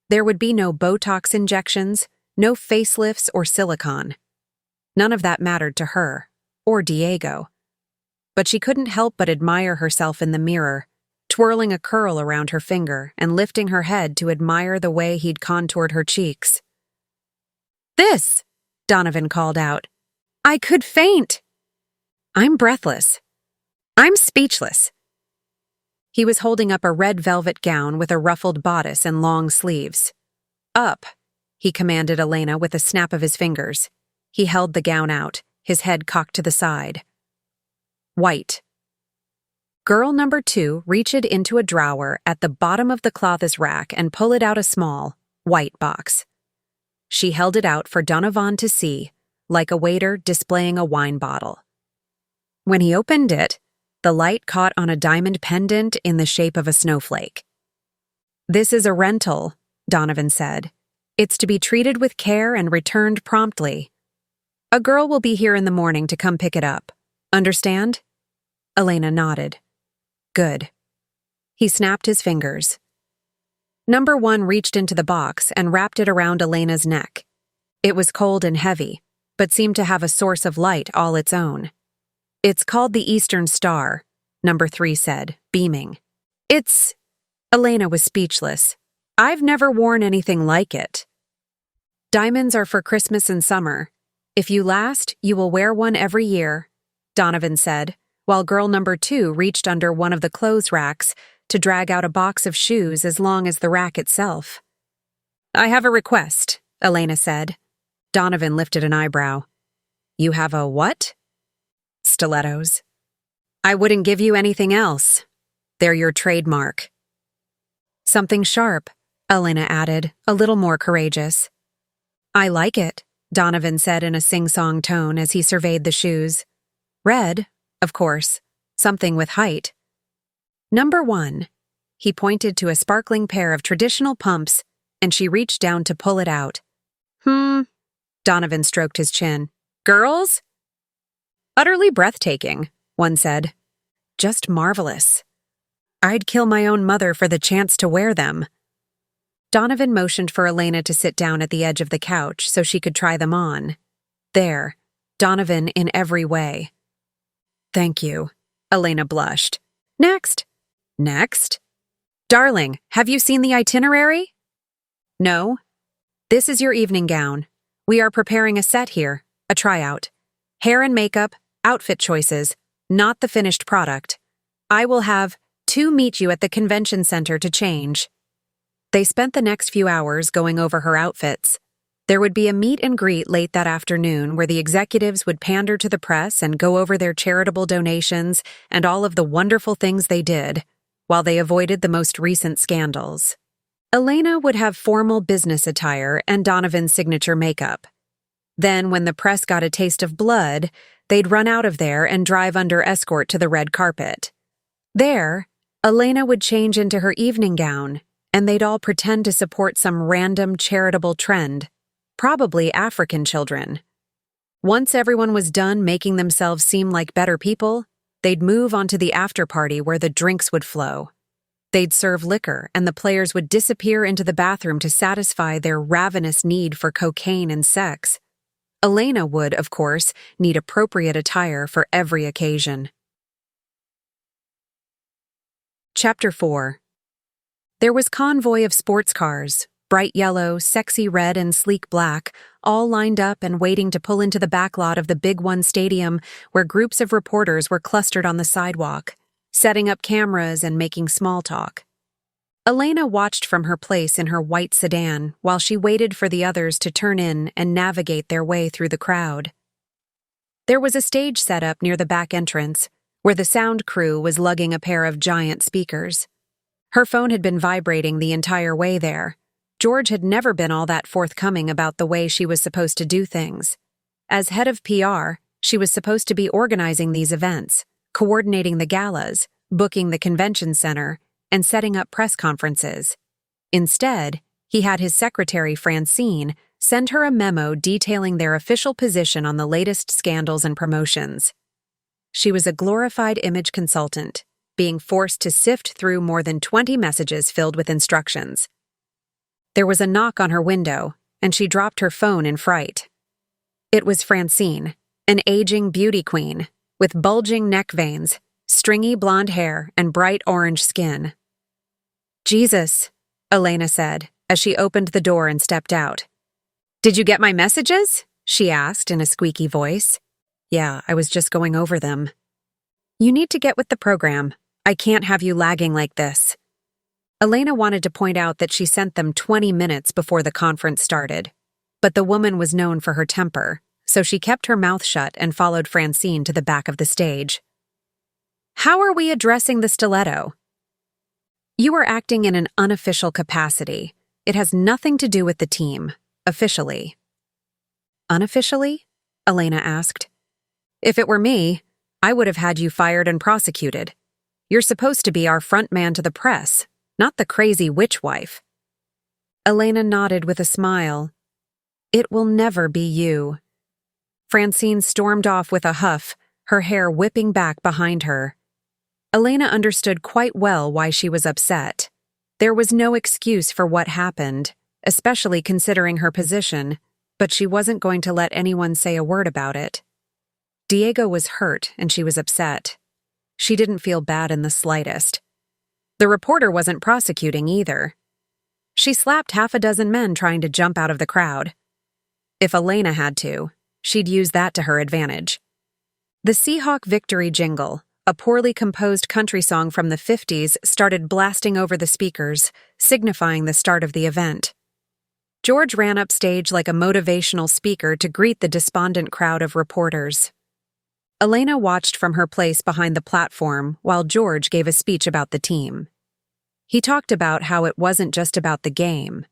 C: There would be no Botox injections, no facelifts or silicone. None of that mattered to her, or Diego. But she couldn't help but admire herself in the mirror, twirling a curl around her finger and lifting her head to admire the way he'd contoured her cheeks. "This!" Donovan called out. "I could faint!" "I'm breathless. I'm speechless." He was holding up a red velvet gown with a ruffled bodice and long sleeves. "Up," he commanded Elena with a snap of his fingers. He held the gown out, his head cocked to the side. "White." Girl number 2 reached into a drawer at the bottom of the clothes rack and pulled out a small, white box. She held it out for Donovan to see, like a waiter displaying a wine bottle. When he opened it, the light caught on a diamond pendant in the shape of a snowflake. "This is a rental," Donovan said. "It's to be treated with care and returned promptly. A girl will be here in the morning to come pick it up. Understand?" Elena nodded. "Good." He snapped his fingers. Number 1 reached into the box and wrapped it around Elena's neck. It was cold and heavy, but seemed to have a source of light all its own. "It's called the Eastern Star," Number 3 said, beaming. "It's—" Elena was speechless. "I've never worn anything like it." "Diamonds are for Christmas and summer. If you last, you will wear one every year," Donovan said, while girl number 2 reached under one of the clothes racks to drag out a box of shoes as long as the rack itself. "I have a request," Elena said. Donovan lifted an eyebrow. "You have a what?" "Stilettos. I wouldn't give you anything else. They're your trademark." "Something sharp," Elena added, a little more courageous. "I like it," Donovan said in a sing-song tone as he surveyed the shoes. "Red, of course, something with height." Number 1. He pointed to a sparkling pair of traditional pumps, and she reached down to pull it out. Donovan stroked his chin. "Girls?" "Utterly breathtaking," one said. "Just marvelous. I'd kill my own mother for the chance to wear them." Donovan motioned for Elena to sit down at the edge of the couch so she could try them on. There, Donovan in every way. "Thank you," Elena blushed. "Next." "Next?" "Darling, have you seen the itinerary?" "No." "This is your evening gown. We are preparing a set here, a tryout. Hair and makeup, outfit choices, not the finished product. I will have two meet you at the convention center to change." They spent the next few hours going over her outfits. There would be a meet and greet late that afternoon where the executives would pander to the press and go over their charitable donations and all of the wonderful things they did, while they avoided the most recent scandals. Elena would have formal business attire and Donovan's signature makeup. Then, when the press got a taste of blood, they'd run out of there and drive under escort to the red carpet. There, Elena would change into her evening gown, and they'd all pretend to support some random charitable trend, probably African children. Once everyone was done making themselves seem like better people, they'd move on to the after-party where the drinks would flow. They'd serve liquor, and the players would disappear into the bathroom to satisfy their ravenous need for cocaine and sex. Elena would, of course, need appropriate attire for every occasion. Chapter 4. There was convoy of sports cars, bright yellow, sexy red, and sleek black, all lined up and waiting to pull into the backlot of the Big One Stadium, where groups of reporters were clustered on the sidewalk, setting up cameras and making small talk. Elena watched from her place in her white sedan while she waited for the others to turn in and navigate their way through the crowd. There was a stage set up near the back entrance, where the sound crew was lugging a pair of giant speakers. Her phone had been vibrating the entire way there. George had never been all that forthcoming about the way she was supposed to do things. As head of PR, she was supposed to be organizing these events, coordinating the galas, booking the convention center, and setting up press conferences. Instead, he had his secretary, Francine, send her a memo detailing their official position on the latest scandals and promotions. She was a glorified image consultant, being forced to sift through more than 20 messages filled with instructions. There was a knock on her window, and she dropped her phone in fright. It was Francine, an aging beauty queen, with bulging neck veins, stringy blonde hair, and bright orange skin. "Jesus," Elena said, as she opened the door and stepped out. "Did you get my messages?" she asked in a squeaky voice. "Yeah, I was just going over them." "You need to get with the program. I can't have you lagging like this." Elena wanted to point out that she sent them 20 minutes before the conference started, but the woman was known for her temper, so she kept her mouth shut and followed Francine to the back of the stage. "How are we addressing the stiletto?" "You are acting in an unofficial capacity. It has nothing to do with the team, officially." "Unofficially?" Elena asked. "If it were me, I would have had you fired and prosecuted. You're supposed to be our front man to the press, not the crazy witch wife." Elena nodded with a smile. "It will never be you." Francine stormed off with a huff, her hair whipping back behind her. Elena understood quite well why she was upset. There was no excuse for what happened, especially considering her position, but she wasn't going to let anyone say a word about it. Diego was hurt and she was upset. She didn't feel bad in the slightest. The reporter wasn't prosecuting either. She slapped half a dozen men trying to jump out of the crowd. If Elena had to, she'd use that to her advantage. The Seahawk Victory Jingle, a poorly composed country song from the 50s, started blasting over the speakers, signifying the start of the event. George ran upstage like a motivational speaker to greet the despondent crowd of reporters. Elena watched from her place behind the platform while George gave a speech about the team. He talked about how it wasn't just about the game.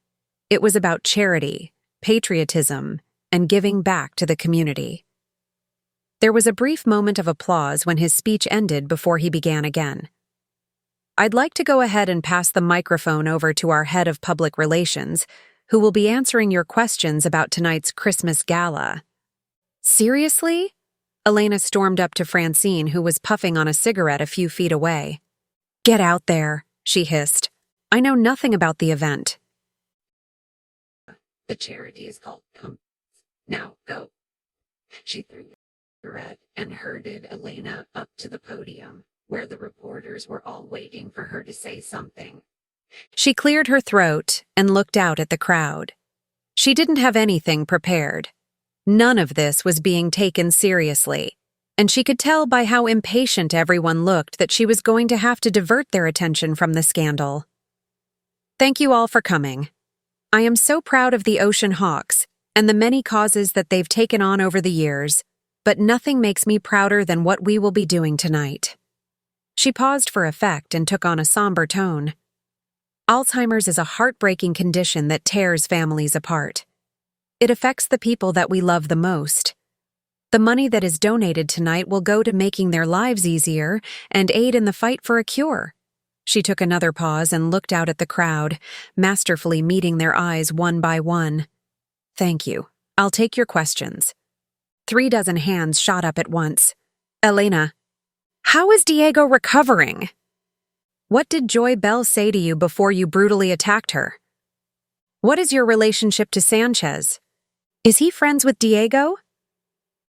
C: It was about charity, patriotism, and giving back to the community. There was a brief moment of applause when his speech ended before he began again. "I'd like to go ahead and pass the microphone over to our head of public relations, who will be answering your questions about tonight's Christmas gala." "Seriously?" Elena stormed up to Francine, who was puffing on a cigarette a few feet away. "Get out there," she hissed. "I know nothing about the event."
D: "The charity is called Pump. Now go." She threw the cigarette and herded Elena up to the podium, where the reporters were all waiting for her to say something.
C: She cleared her throat and looked out at the crowd. She didn't have anything prepared. None of this was being taken seriously. and she could tell by how impatient everyone looked that she was going to have to divert their attention from the scandal. Thank you all for coming. I am so proud of the Ocean Hawks and the many causes that they've taken on over the years, but nothing makes me prouder than what we will be doing tonight. She paused for effect and took on a somber tone. Alzheimer's is a heartbreaking condition that tears families apart. It affects the people that we love the most. The money that is donated tonight will go to making their lives easier and aid in the fight for a cure. She took another pause and looked out at the crowd, masterfully meeting their eyes one by one. Thank you. I'll take your questions. 36 hands shot up at once. Elena, how is Diego recovering? What did Joy Bell say to you before you brutally attacked her? What is your relationship to Sanchez? Is he friends with Diego?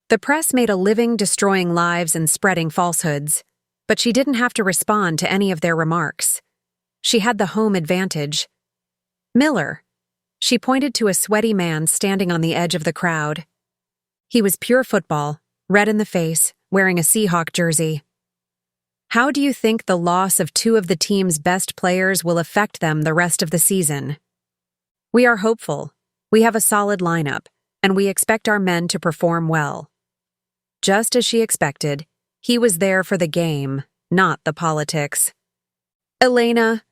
C: The press made a living destroying lives and spreading falsehoods, but she didn't have to respond to any of their remarks. She had the home advantage. Miller. She pointed to a sweaty man standing on the edge of the crowd. He was pure football, red in the face, wearing a Seahawk jersey. How do you think the loss of two of the team's best players will affect them the rest of the season? We are hopeful. We have a solid lineup, and we expect our men to perform well. Just as she expected, he was there for the game, not the politics. Elena.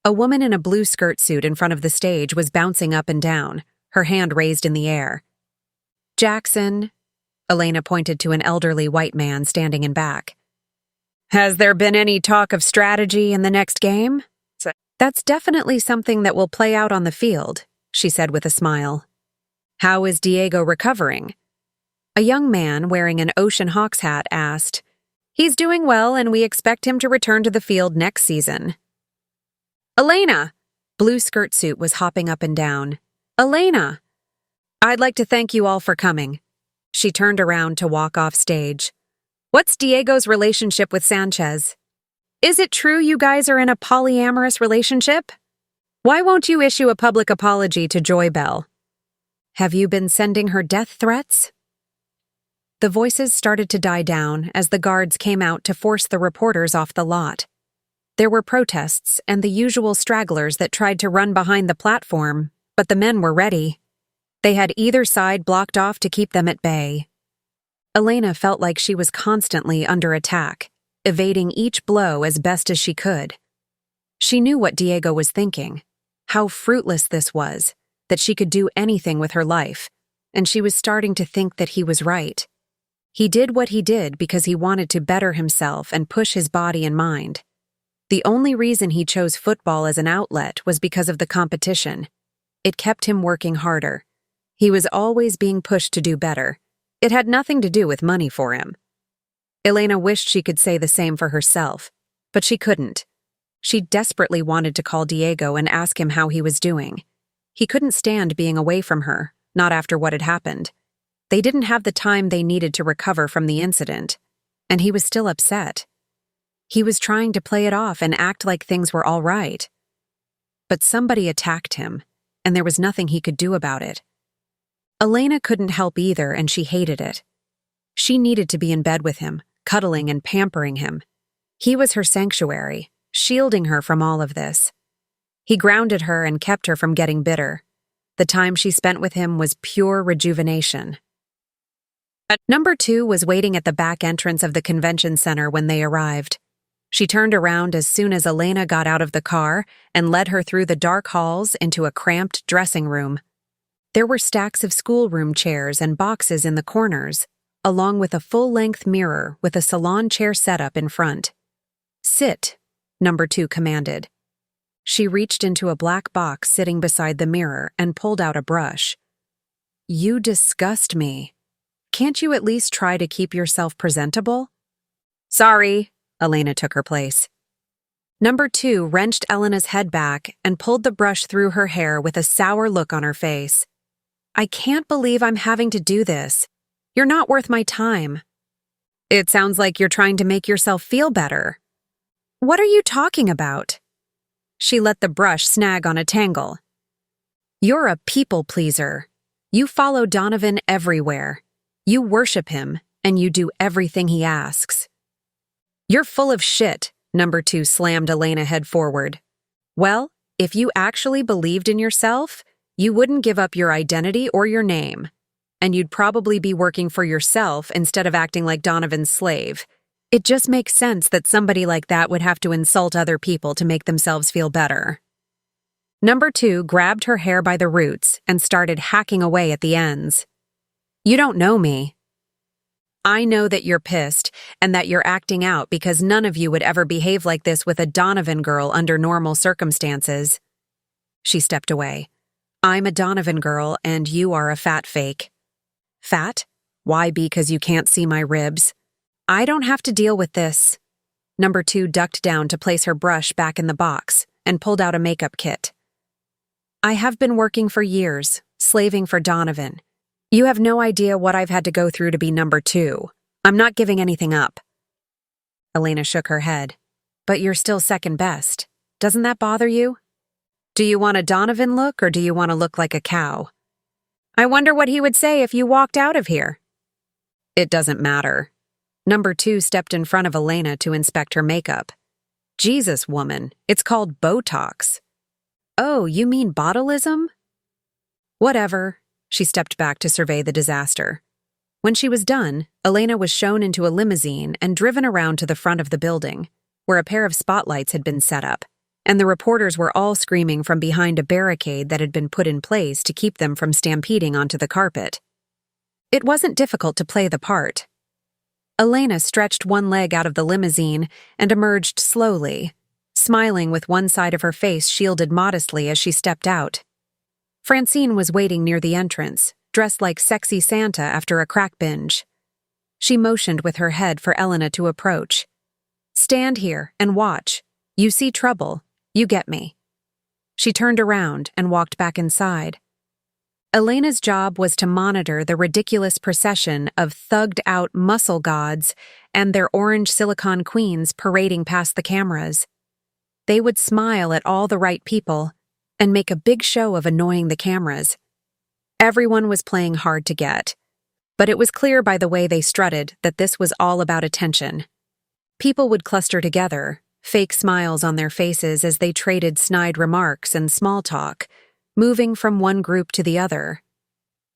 C: A woman in a blue skirt suit in front of the stage was bouncing up and down, her hand raised in the air. Jackson. Elena pointed to an elderly white man standing in back. Has there been any talk of strategy in the next game? That's definitely something that will play out on the field, she said with a smile. How is Diego recovering? A young man wearing an Ocean Hawks hat asked. He's doing well, and we expect him to return to the field next season. Elena! Blue skirt suit was hopping up and down. Elena! I'd like to thank you all for coming. She turned around to walk off stage. What's Diego's relationship with Sanchez? Is it true you guys are in a polyamorous relationship? Why won't you issue a public apology to Joy Bell? Have you been sending her death threats? The voices started to die down as the guards came out to force the reporters off the lot. There were protests and the usual stragglers that tried to run behind the platform, but the men were ready. They had either side blocked off to keep them at bay. Elena felt like she was constantly under attack, evading each blow as best as she could. She knew what Diego was thinking, how fruitless this was, that she could do anything with her life, and she was starting to think that he was right. He did what he did because he wanted to better himself and push his body and mind. The only reason he chose football as an outlet was because of the competition. It kept him working harder. He was always being pushed to do better. It had nothing to do with money for him. Elena wished she could say the same for herself, but she couldn't. She desperately wanted to call Diego and ask him how he was doing. He couldn't stand being away from her, not after what had happened. They didn't have the time they needed to recover from the incident, and he was still upset. He was trying to play it off and act like things were all right. But somebody attacked him, and there was nothing he could do about it. Elena couldn't help either, and she hated it. She needed to be in bed with him, cuddling and pampering him. He was her sanctuary, shielding her from all of this. He grounded her and kept her from getting bitter. The time she spent with him was pure rejuvenation. Number 2 was waiting at the back entrance of the convention center when they arrived. She turned around as soon as Elena got out of the car and led her through the dark halls into a cramped dressing room. There were stacks of schoolroom chairs and boxes in the corners, along with a full-length mirror with a salon chair setup in front. Sit, Number 2 commanded. She reached into a black box sitting beside the mirror and pulled out a brush. You disgust me. Can't you at least try to keep yourself presentable? Sorry, Elena took her place. Number 2 wrenched Elena's head back and pulled the brush through her hair with a sour look on her face. I can't believe I'm having to do this. You're not worth my time. It sounds like you're trying to make yourself feel better. What are you talking about? She let the brush snag on a tangle. You're a people pleaser. You follow Donovan everywhere. You worship him, and you do everything he asks. You're full of shit, number 2 slammed Elena head forward. Well, if you actually believed in yourself, you wouldn't give up your identity or your name. And you'd probably be working for yourself instead of acting like Donovan's slave. It just makes sense that somebody like that would have to insult other people to make themselves feel better. Number 2 grabbed her hair by the roots and started hacking away at the ends. You don't know me. I know that you're pissed and that you're acting out because none of you would ever behave like this with a Donovan girl under normal circumstances. She stepped away. I'm a Donovan girl and you are a fat fake. Fat? Why, because you can't see my ribs? I don't have to deal with this. Number 2 ducked down to place her brush back in the box and pulled out a makeup kit. I have been working for years, slaving for Donovan. You have no idea what I've had to go through to be number 2. I'm not giving anything up. Elena shook her head. But you're still second best. Doesn't that bother you? Do you want a Donovan look or do you want to look like a cow? I wonder what he would say if you walked out of here. It doesn't matter. Number 2 stepped in front of Elena to inspect her makeup. Jesus, woman, it's called Botox. Oh, you mean botulism? Whatever. She stepped back to survey the disaster. When she was done, Elena was shown into a limousine and driven around to the front of the building, where a pair of spotlights had been set up, and the reporters were all screaming from behind a barricade that had been put in place to keep them from stampeding onto the carpet. It wasn't difficult to play the part. Elena stretched one leg out of the limousine and emerged slowly, smiling with one side of her face shielded modestly as she stepped out. Francine was waiting near the entrance, dressed like sexy Santa after a crack binge. She motioned with her head for Elena to approach. Stand here and watch. You see trouble. You get me. She turned around and walked back inside. Elena's job was to monitor the ridiculous procession of thugged-out muscle gods and their orange silicone queens parading past the cameras. They would smile at all the right people and make a big show of annoying the cameras. Everyone was playing hard to get, but it was clear by the way they strutted that this was all about attention. People would cluster together, fake smiles on their faces as they traded snide remarks and small talk, moving from one group to the other.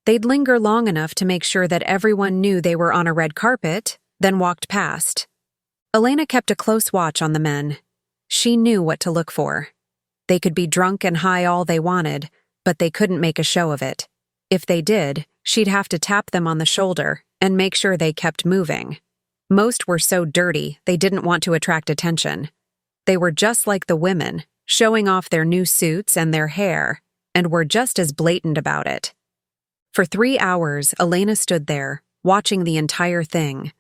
C: They'd linger long enough to make sure that everyone knew they were on a red carpet, then walked past. Elena kept a close watch on the men. She knew what to look for. They could be drunk and high all they wanted, but they couldn't make a show of it. If they did, she'd have to tap them on the shoulder and make sure they kept moving. Most were so dirty, they didn't want to attract attention. They were just like the women, showing off their new suits and their hair, and were just as blatant about it. For 3 hours, Elena stood there, watching the entire thing.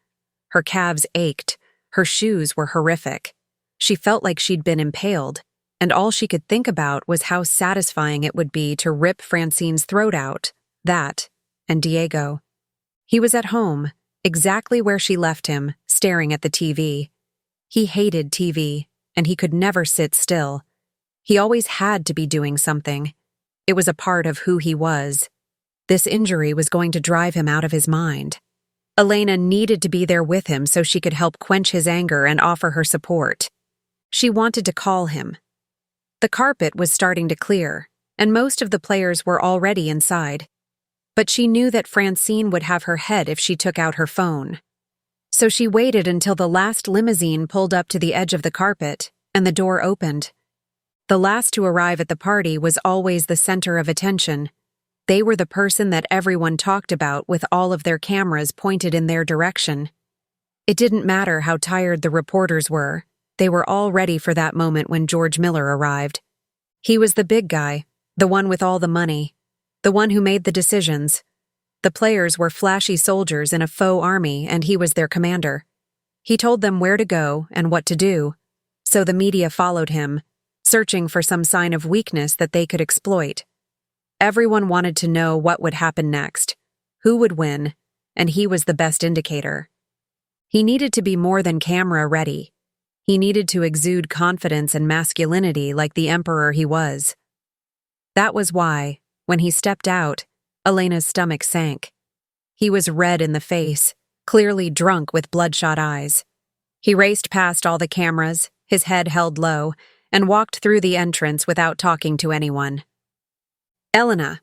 C: Her calves ached, her shoes were horrific. She felt like she'd been impaled, and all she could think about was how satisfying it would be to rip Francine's throat out, that, and Diego. He was at home, exactly where she left him, staring at the TV. He hated TV, and he could never sit still. He always had to be doing something. It was a part of who he was. This injury was going to drive him out of his mind. Elena needed to be there with him so she could help quench his anger and offer her support. She wanted to call him. The carpet was starting to clear, and most of the players were already inside. But she knew that Francine would have her head if she took out her phone. So she waited until the last limousine pulled up to the edge of the carpet, and the door opened. The last to arrive at the party was always the center of attention. They were the person that everyone talked about with all of their cameras pointed in their direction. It didn't matter how tired the reporters were. They were all ready for that moment when George Miller arrived. He was the big guy, the one with all the money, the one who made the decisions. The players were flashy soldiers in a faux army, and he was their commander. He told them where to go and what to do, so the media followed him, searching for some sign of weakness that they could exploit. Everyone wanted to know what would happen next, who would win, and he was the best indicator. He needed to be more than camera ready. He needed to exude confidence and masculinity like the emperor he was. That was why, when he stepped out, Elena's stomach sank. He was red in the face, clearly drunk with bloodshot eyes. He raced past all the cameras, his head held low, and walked through the entrance without talking to anyone. Elena.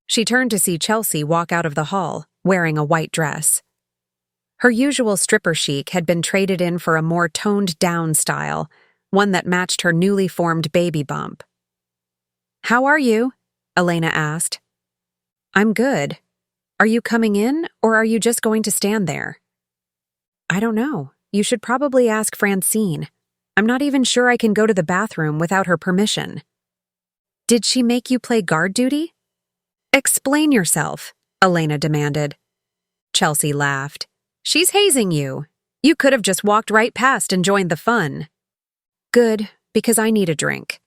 C: She turned to see Chelsea walk out of the hall, wearing a white dress. Her usual stripper chic had been traded in for a more toned-down style, one that matched her newly formed baby bump. "How are you?" Elena asked. "I'm good. Are you coming in, or are you just going to stand there?" "I don't know. You should probably ask Francine. I'm not even sure I can go to the bathroom without her permission." "Did she make you play guard duty?" "Explain yourself," Elena demanded. Chelsea laughed. "She's hazing you. You could have just walked right past and joined the fun." "Good, because I need a drink."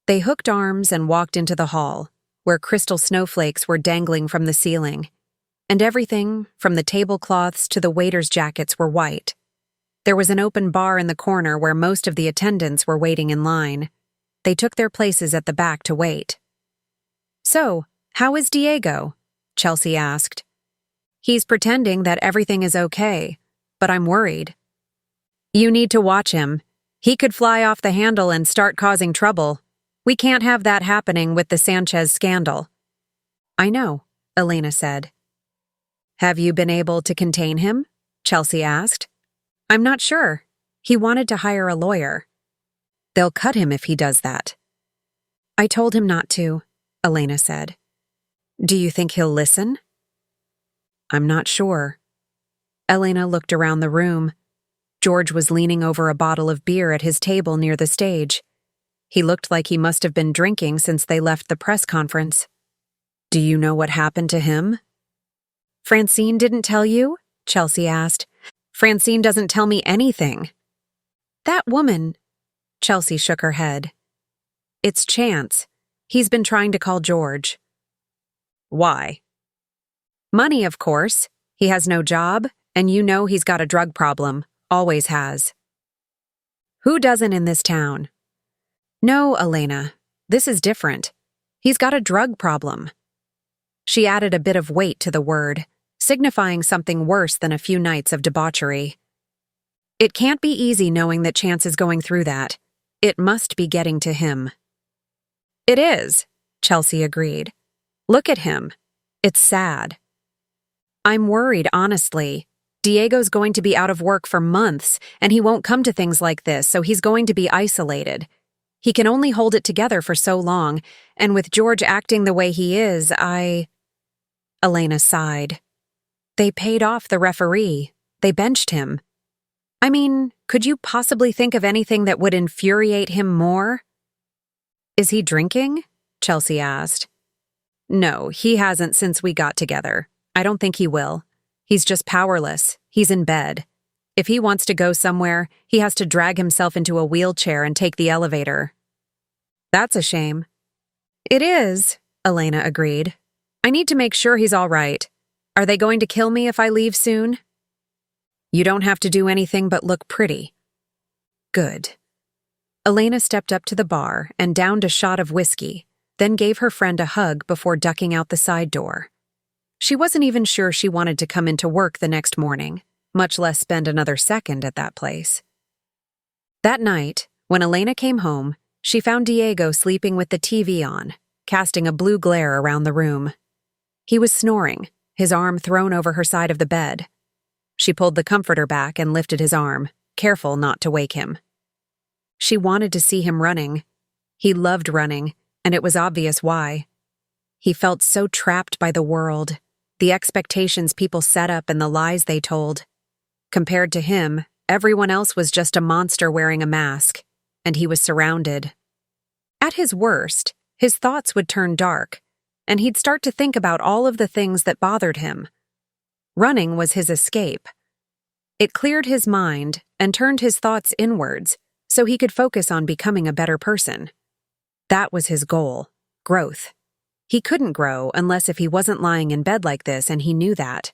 C: They hooked arms and walked into the hall, where crystal snowflakes were dangling from the ceiling, and everything, from the tablecloths to the waiters' jackets, were white. There was an open bar in the corner where most of the attendants were waiting in line. They took their places at the back to wait. "So, how is Diego?" Chelsea asked. "He's pretending that everything is okay, but I'm worried." "You need to watch him. He could fly off the handle and start causing trouble. We can't have that happening with the Sanchez scandal." "I know," Elena said. "Have you been able to contain him?" Chelsea asked. "I'm not sure. He wanted to hire a lawyer." "They'll cut him if he does that." "I told him not to," Elena said. "Do you think he'll listen?" "I'm not sure." Elena looked around the room. George was leaning over a bottle of beer at his table near the stage. He looked like he must have been drinking since they left the press conference. "Do you know what happened to him?" "Francine didn't tell you?" Chelsea asked. "Francine doesn't tell me anything." "That woman—" Chelsea shook her head. "It's Chance. He's been trying to call George." "Why?" "Money, of course. He has no job, and you know he's got a drug problem. Always has." "Who doesn't in this town?" "No, Elena. This is different. He's got a drug problem." She added a bit of weight to the word, signifying something worse than a few nights of debauchery. "It can't be easy knowing that Chance is going through that. It must be getting to him." "It is," Chelsea agreed. "Look at him. It's sad." "I'm worried, honestly. Diego's going to be out of work for months, and he won't come to things like this, so he's going to be isolated. He can only hold it together for so long, and with George acting the way he is, Elena sighed. "They paid off the referee. They benched him. I mean, could you possibly think of anything that would infuriate him more?" "Is he drinking?" Chelsea asked. "No, he hasn't since we got together. I don't think he will. He's just powerless. He's in bed. If he wants to go somewhere, he has to drag himself into a wheelchair and take the elevator." "That's a shame." "It is," Elena agreed. "I need to make sure he's all right. Are they going to kill me if I leave soon?" "You don't have to do anything but look pretty." "Good." Elena stepped up to the bar and downed a shot of whiskey, then gave her friend a hug before ducking out the side door. She wasn't even sure she wanted to come into work the next morning, much less spend another second at that place. That night, when Elena came home, she found Diego sleeping with the TV on, casting a blue glare around the room. He was snoring, his arm thrown over her side of the bed. She pulled the comforter back and lifted his arm, careful not to wake him. She wanted to see him running. He loved running, and it was obvious why. He felt so trapped by the world, the expectations people set up and the lies they told. Compared to him, everyone else was just a monster wearing a mask, and he was surrounded. At his worst, his thoughts would turn dark, and he'd start to think about all of the things that bothered him. Running was his escape. It cleared his mind and turned his thoughts inwards so he could focus on becoming a better person. That was his goal, growth. He couldn't grow unless if he wasn't lying in bed like this, and he knew that.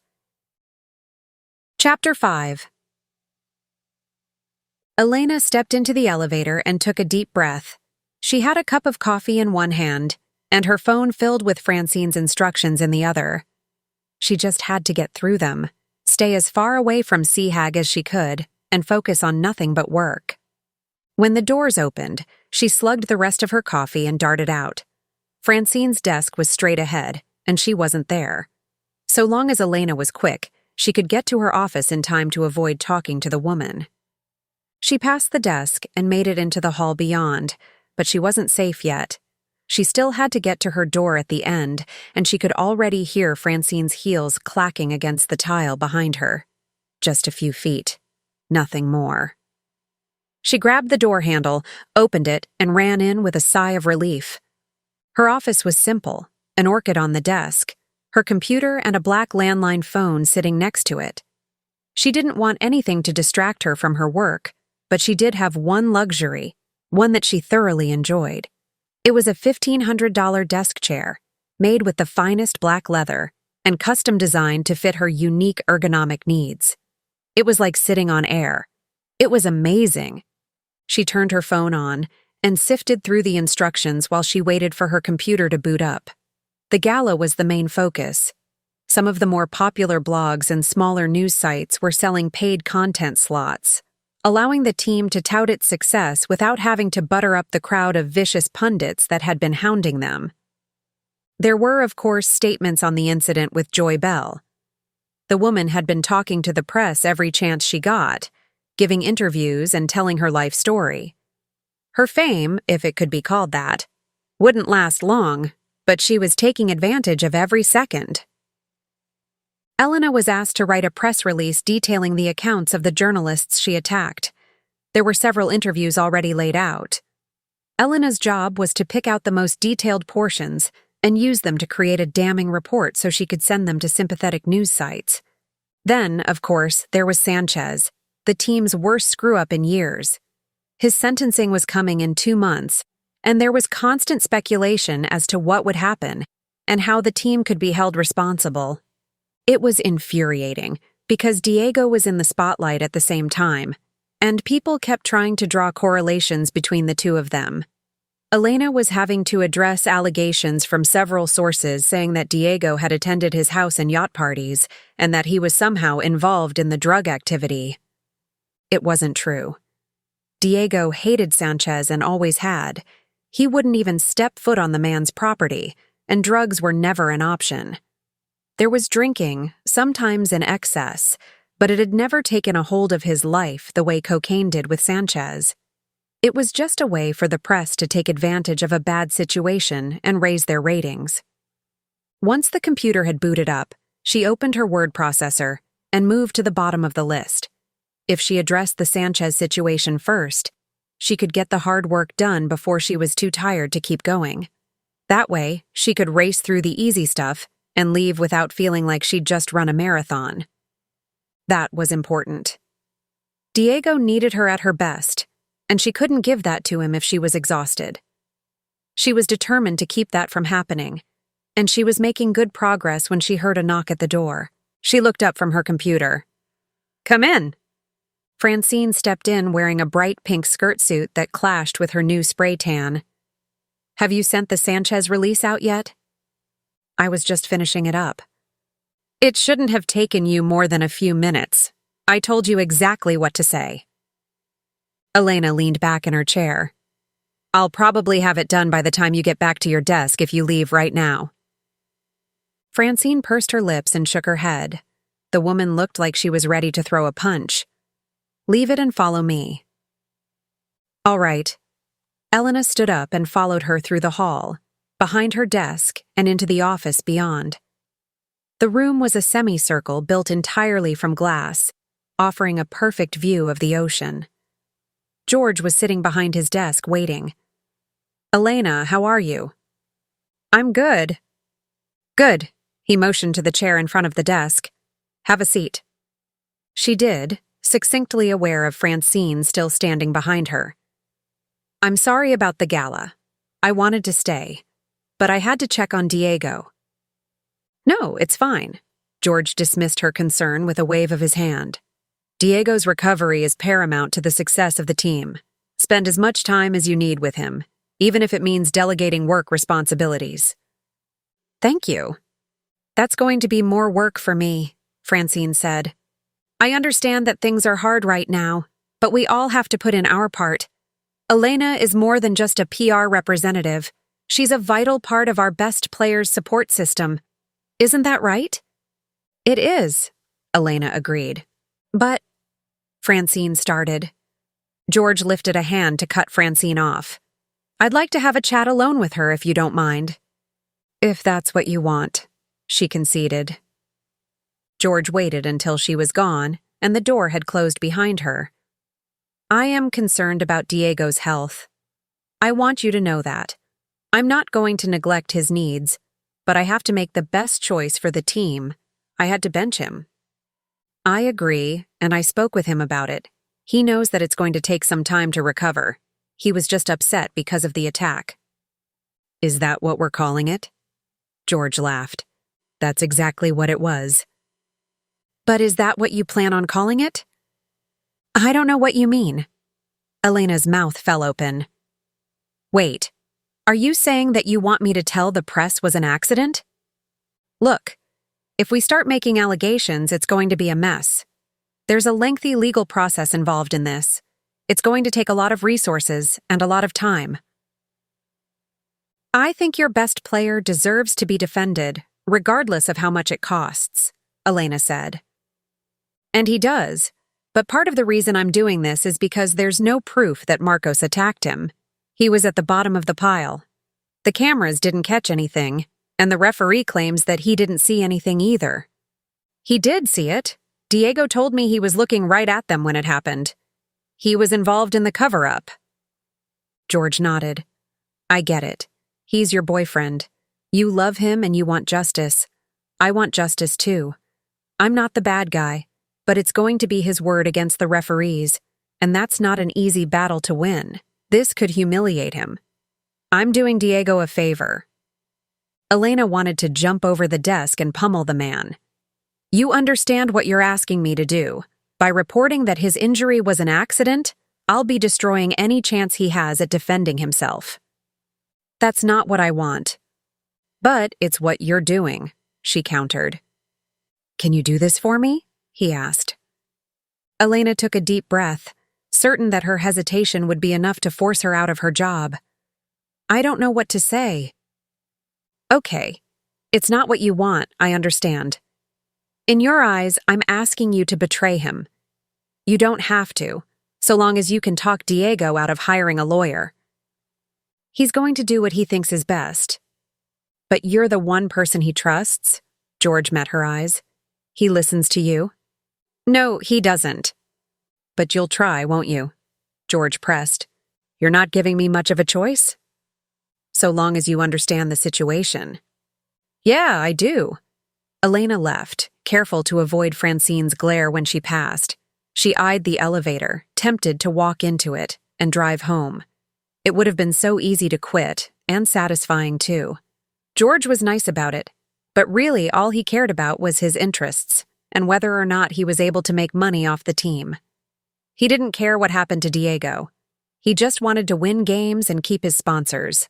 C: Chapter 5. Elena stepped into the elevator and took a deep breath. She had a cup of coffee in one hand, and her phone filled with Francine's instructions in the other. She just had to get through them, stay as far away from Seahag as she could and focus on nothing but work. When the doors opened, she slugged the rest of her coffee and darted out. Francine's desk was straight ahead, and she wasn't there. So long as Elena was quick, she could get to her office in time to avoid talking to the woman. She passed the desk and made it into the hall beyond, but she wasn't safe yet. She still had to get to her door at the end, and she could already hear Francine's heels clacking against the tile behind her. Just a few feet. Nothing more. She grabbed the door handle, opened it, and ran in with a sigh of relief. Her office was simple, an orchid on the desk, her computer and a black landline phone sitting next to it. She didn't want anything to distract her from her work, but she did have one luxury, one that she thoroughly enjoyed. It was a $1,500 desk chair, made with the finest black leather and custom designed to fit her unique ergonomic needs. It was like sitting on air. It was amazing. She turned her phone on and sifted through the instructions while she waited for her computer to boot up. The gala was the main focus. Some of the more popular blogs and smaller news sites were selling paid content slots, allowing the team to tout its success without having to butter up the crowd of vicious pundits that had been hounding them. There were, of course, statements on the incident with Joy Bell. The woman had been talking to the press every chance she got, giving interviews and telling her life story. Her fame, if it could be called that, wouldn't last long, but she was taking advantage of every second. Elena was asked to write a press release detailing the accounts of the journalists she attacked. There were several interviews already laid out. Elena's job was to pick out the most detailed portions and use them to create a damning report so she could send them to sympathetic news sites. Then, of course, there was Sanchez, the team's worst screw-up in years. His sentencing was coming in 2 months, and there was constant speculation as to what would happen and how the team could be held responsible. It was infuriating, because Diego was in the spotlight at the same time, and people kept trying to draw correlations between the two of them. Elena was having to address allegations from several sources saying that Diego had attended his house and yacht parties, and that he was somehow involved in the drug activity. It wasn't true. Diego hated Sanchez and always had. He wouldn't even step foot on the man's property, and drugs were never an option. There was drinking, sometimes in excess, but it had never taken a hold of his life the way cocaine did with Sanchez. It was just a way for the press to take advantage of a bad situation and raise their ratings. Once the computer had booted up, she opened her word processor and moved to the bottom of the list. If she addressed the Sanchez situation first, she could get the hard work done before she was too tired to keep going. That way, she could race through the easy stuff and leave without feeling like she'd just run a marathon. That was important. Diego needed her at her best, and she couldn't give that to him if she was exhausted. She was determined to keep that from happening, and she was making good progress when she heard a knock at the door. She looked up from her computer. "Come in." Francine stepped in wearing a bright pink skirt suit that clashed with her new spray tan. "Have you sent the Sanchez release out yet?" "I was just finishing it up." "It shouldn't have taken you more than a few minutes. I told you exactly what to say." Elena leaned back in her chair. "I'll probably have it done by the time you get back to your desk if you leave right now." Francine pursed her lips and shook her head. The woman looked like she was ready to throw a punch. "Leave it and follow me." "All right." Elena stood up and followed her through the hall, behind her desk and into the office beyond. The room was a semicircle built entirely from glass, offering a perfect view of the ocean. George was sitting behind his desk waiting. "Elena, how are you?" "I'm good." "Good." He motioned to the chair in front of the desk. "Have a seat." She did, succinctly aware of Francine still standing behind her. "I'm sorry about the gala. I wanted to stay, but I had to check on Diego." "No, it's fine." George dismissed her concern with a wave of his hand. "Diego's recovery is paramount to the success of the team. Spend as much time as you need with him, even if it means delegating work responsibilities." "Thank you." "That's going to be more work for me," Francine said, I understand that things are hard right now, but we all have to put in our part. Elena is more than just a PR representative. She's a vital part of our best players' support system. Isn't that right? It is, Elena agreed. But, Francine started. George lifted a hand to cut Francine off. I'd like to have a chat alone with her if you don't mind. If that's what you want, she conceded. George waited until she was gone and the door had closed behind her. I am concerned about Diego's health. I want you to know that. I'm not going to neglect his needs, but I have to make the best choice for the team. I had to bench him. I agree, and I spoke with him about it. He knows that it's going to take some time to recover. He was just upset because of the attack. Is that what we're calling it? George laughed. That's exactly what it was. But is that what you plan on calling it? I don't know what you mean. Elena's mouth fell open. Wait, are you saying that you want me to tell the press was an accident? Look, if we start making allegations, it's going to be a mess. There's a lengthy legal process involved in this. It's going to take a lot of resources and a lot of time. I think your best player deserves to be defended, regardless of how much it costs, Elena said. And he does, but part of the reason I'm doing this is because there's no proof that Marcos attacked him. He was at the bottom of the pile. The cameras didn't catch anything, and the referee claims that he didn't see anything either. He did see it. Diego told me he was looking right at them when it happened. He was involved in the cover-up. George nodded. I get it. He's your boyfriend. You love him and you want justice. I want justice too. I'm not the bad guy, but it's going to be his word against the referees, and that's not an easy battle to win. This could humiliate him. I'm doing Diego a favor. Elena wanted to jump over the desk and pummel the man. You understand what you're asking me to do. By reporting that his injury was an accident, I'll be destroying any chance he has at defending himself. That's not what I want. But it's what you're doing, she countered. Can you do this for me? He asked. Elena took a deep breath, certain that her hesitation would be enough to force her out of her job. I don't know what to say. Okay, it's not what you want, I understand. In your eyes, I'm asking you to betray him. You don't have to, so long as you can talk Diego out of hiring a lawyer. He's going to do what he thinks is best. But you're the one person he trusts? George met her eyes. He listens to you? No, he doesn't. But you'll try, won't you? George pressed. You're not giving me much of a choice? So long as you understand the situation. Yeah, I do. Elena left, careful to avoid Francine's glare when she passed. She eyed the elevator, tempted to walk into it and drive home. It would have been so easy to quit, and satisfying too. George was nice about it, but really all he cared about was his interests and whether or not he was able to make money off the team. He didn't care what happened to Diego. He just wanted to win games and keep his sponsors.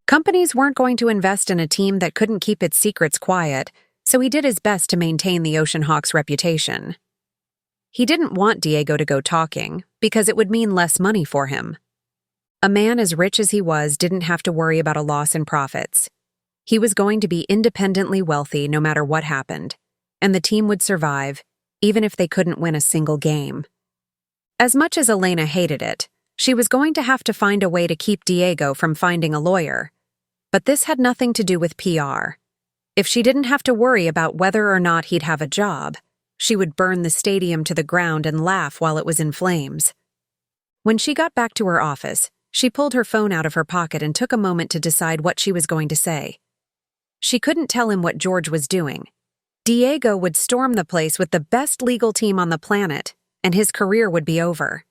C: Companies weren't going to invest in a team that couldn't keep its secrets quiet, so he did his best to maintain the Ocean Hawks' reputation. He didn't want Diego to go talking, because it would mean less money for him. A man as rich as he was didn't have to worry about a loss in profits. He was going to be independently wealthy no matter what happened, and the team would survive, even if they couldn't win a single game. As much as Elena hated it, she was going to have to find a way to keep Diego from finding a lawyer. But this had nothing to do with PR. If she didn't have to worry about whether or not he'd have a job, she would burn the stadium to the ground and laugh while it was in flames. When she got back to her office, she pulled her phone out of her pocket and took a moment to decide what she was going to say. She couldn't tell him what George was doing. Diego would storm the place with the best legal team on the planet, and his career would be over.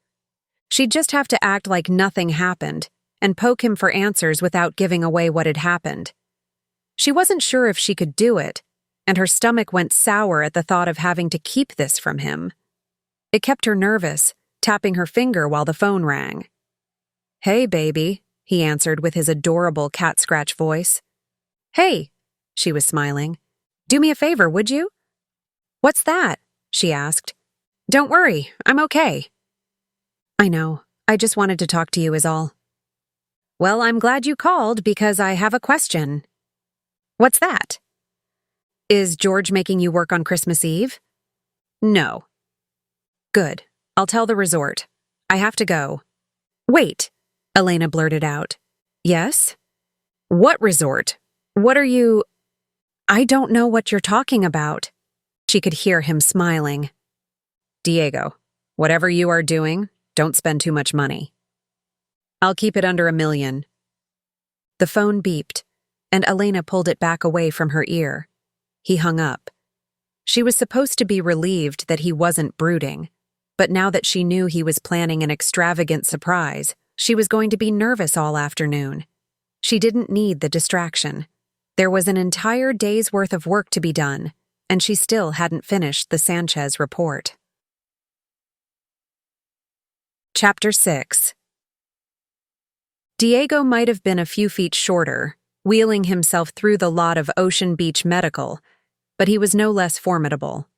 C: She'd just have to act like nothing happened and poke him for answers without giving away what had happened. She wasn't sure if she could do it, and her stomach went sour at the thought of having to keep this from him. It kept her nervous, tapping her finger while the phone rang. Hey, baby, he answered with his adorable cat-scratch voice. Hey, she was smiling. Do me a favor, would you? What's that? She asked. Don't worry, I'm okay. I know, I just wanted to talk to you is all. Well, I'm glad you called because I have a question. What's that? Is George making you work on Christmas Eve? No. Good. I'll tell the resort. I have to go. Wait, Elena blurted out. Yes? What resort? What are you… I don't know what you're talking about. She could hear him smiling. Diego, whatever you are doing, don't spend too much money. I'll keep it under $1 million. The phone beeped, and Elena pulled it back away from her ear. He hung up. She was supposed to be relieved that he wasn't brooding, but now that she knew he was planning an extravagant surprise, she was going to be nervous all afternoon. She didn't need the distraction. There was an entire day's worth of work to be done, and she still hadn't finished the Sanchez report. Chapter 6. Diego might have been a few feet shorter, wheeling himself through the lot of Ocean Beach Medical, but he was no less formidable.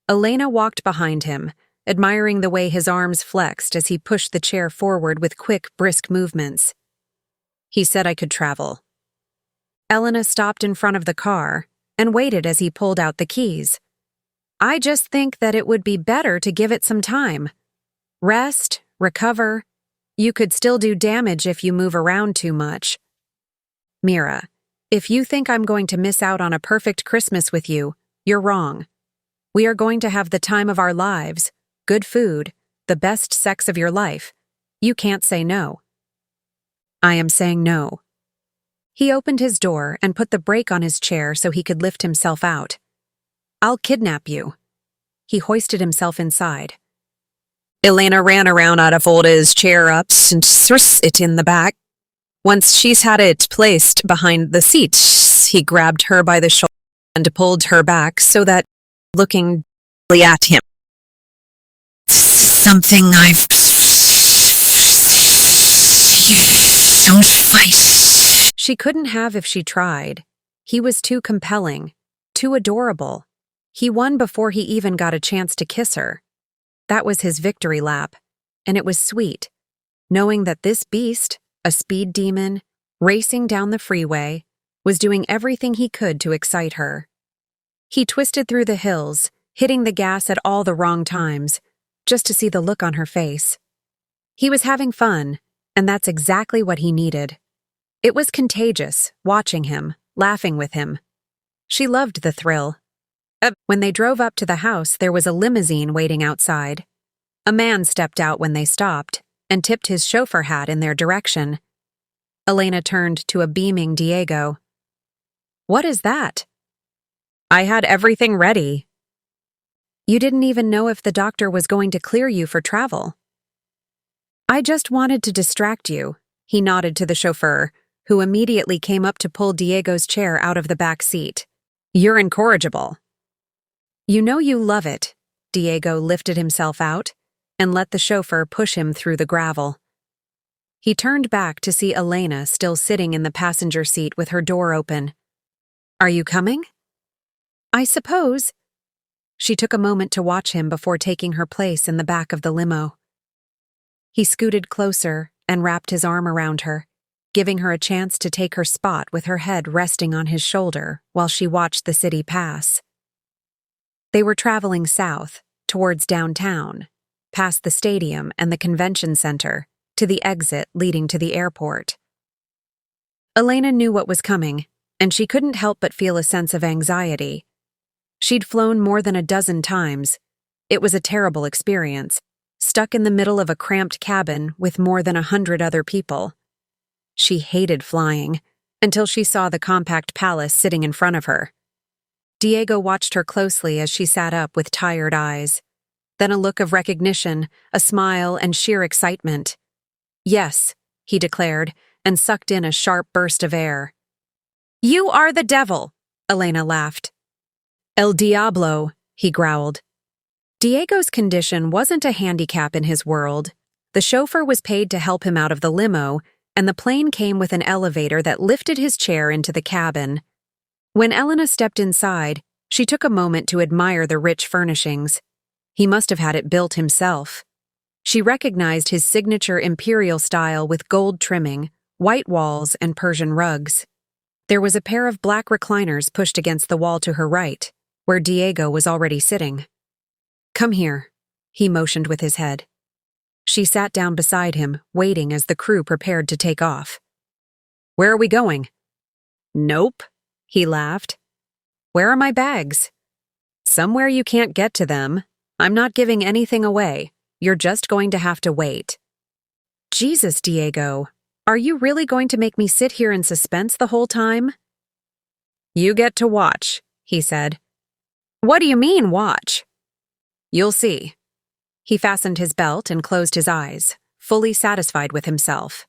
C: Elena walked behind him, admiring the way his arms flexed as he pushed the chair forward with quick, brisk movements. He said I could travel. Elena stopped in front of the car and waited as he pulled out the keys. I just think that it would be better to give it some time. Rest, recover. You could still do damage if you move around too much. Mira, if you think I'm going to miss out on a perfect Christmas with you, you're wrong. We are going to have the time of our lives, good food, the best sex of your life. You can't say no. I am saying no. He opened his door and put the brake on his chair so he could lift himself out. I'll kidnap you. He hoisted himself inside. Elena ran around out of Olda's chair up and thrust it in the back. Once she's had it placed behind the seat, he grabbed her by the shoulder and pulled her back so that, looking at him, something I've… Don't fight. She couldn't have if she tried. He was too compelling, too adorable. He won before he even got a chance to kiss her. That was his victory lap, and it was sweet, knowing that this beast, a speed demon, racing down the freeway, was doing everything he could to excite her. He twisted through the hills, hitting the gas at all the wrong times, just to see the look on her face. He was having fun, and that's exactly what he needed. It was contagious, watching him, laughing with him. She loved the thrill. When they drove up to the house, there was a limousine waiting outside. A man stepped out when they stopped and tipped his chauffeur hat in their direction. Elena turned to a beaming Diego. What is that? I had everything ready. You didn't even know if the doctor was going to clear you for travel. I just wanted to distract you, he nodded to the chauffeur, who immediately came up to pull Diego's chair out of the back seat. You're incorrigible. You know you love it. Diego lifted himself out and let the chauffeur push him through the gravel. He turned back to see Elena still sitting in the passenger seat with her door open. Are you coming? I suppose. She took a moment to watch him before taking her place in the back of the limo. He scooted closer and wrapped his arm around her, giving her a chance to take her spot with her head resting on his shoulder while she watched the city pass. They were traveling south, towards downtown, past the stadium and the convention center, to the exit leading to the airport. Elena knew what was coming, and she couldn't help but feel a sense of anxiety. She'd flown more than a dozen times. It was a terrible experience, stuck in the middle of a cramped cabin with more than 100 other people. She hated flying, until she saw the compact palace sitting in front of her. Diego watched her closely as she sat up with tired eyes. Then a look of recognition, a smile, and sheer excitement. Yes, he declared, and sucked in a sharp burst of air. You are the devil, Elena laughed. El Diablo, he growled. Diego's condition wasn't a handicap in his world. The chauffeur was paid to help him out of the limo, and the plane came with an elevator that lifted his chair into the cabin. When Elena stepped inside, she took a moment to admire the rich furnishings. He must have had it built himself. She recognized his signature imperial style with gold trimming, white walls, and Persian rugs. There was a pair of black recliners pushed against the wall to her right, where Diego was already sitting. "Come here," he motioned with his head. She sat down beside him, waiting as the crew prepared to take off. "Where are we going?" "Nope," he laughed. "Where are my bags?" "Somewhere you can't get to them. I'm not giving anything away. You're just going to have to wait." "Jesus, Diego, are you really going to make me sit here in suspense the whole time?" "You get to watch," he said. "What do you mean, watch?" "You'll see." He fastened his belt and closed his eyes, fully satisfied with himself.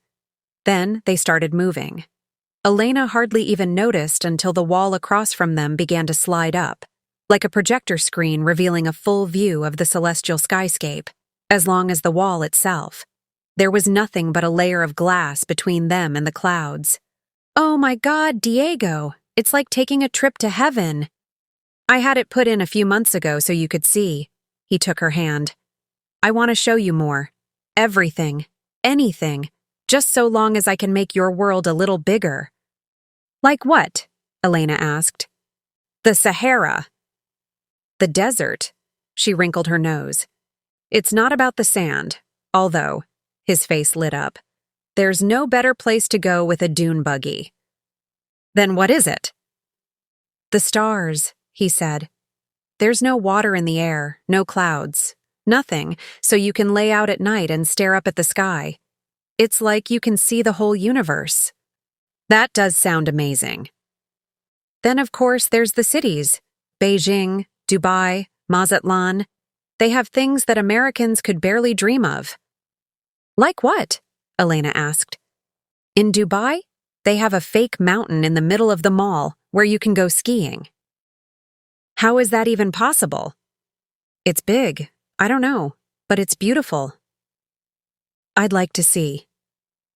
C: Then they started moving. Elena hardly even noticed until the wall across from them began to slide up, like a projector screen revealing a full view of the celestial skyscape, as long as the wall itself. There was nothing but a layer of glass between them and the clouds. "Oh my God, Diego, it's like taking a trip to heaven." "I had it put in a few months ago so you could see." He took her hand. "I want to show you more. Everything. Anything. Just so long as I can make your world a little bigger." "Like what?" Elena asked. "The Sahara." "The desert." She wrinkled her nose. "It's not about the sand, although," his face lit up, "there's no better place to go with a dune buggy." "Then what is it?" "The stars," he said. "There's no water in the air, no clouds, nothing, so you can lay out at night and stare up at the sky. It's like you can see the whole universe." "That does sound amazing." "Then, of course, there's the cities. Beijing, Dubai, Mazatlan. They have things that Americans could barely dream of." "Like what?" Elena asked. "In Dubai, they have a fake mountain in the middle of the mall where you can go skiing." "How is that even possible?" "It's big. I don't know, but it's beautiful." "I'd like to see."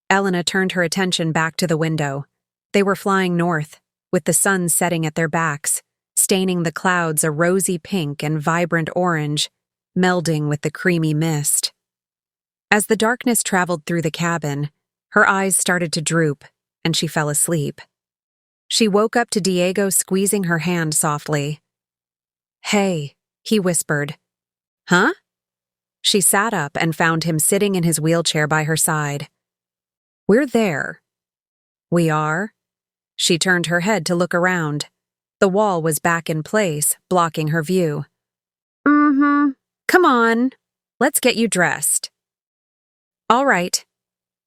C: Elena turned her attention back to the window. They were flying north, with the sun setting at their backs, staining the clouds a rosy pink and vibrant orange, melding with the creamy mist. As the darkness traveled through the cabin, her eyes started to droop, and she fell asleep. She woke up to Diego squeezing her hand softly. "Hey," he whispered. "Huh?" She sat up and found him sitting in his wheelchair by her side. "We're there." "We are?" She turned her head to look around. The wall was back in place, blocking her view. "Mm-hmm. Come on. Let's get you dressed." "All right."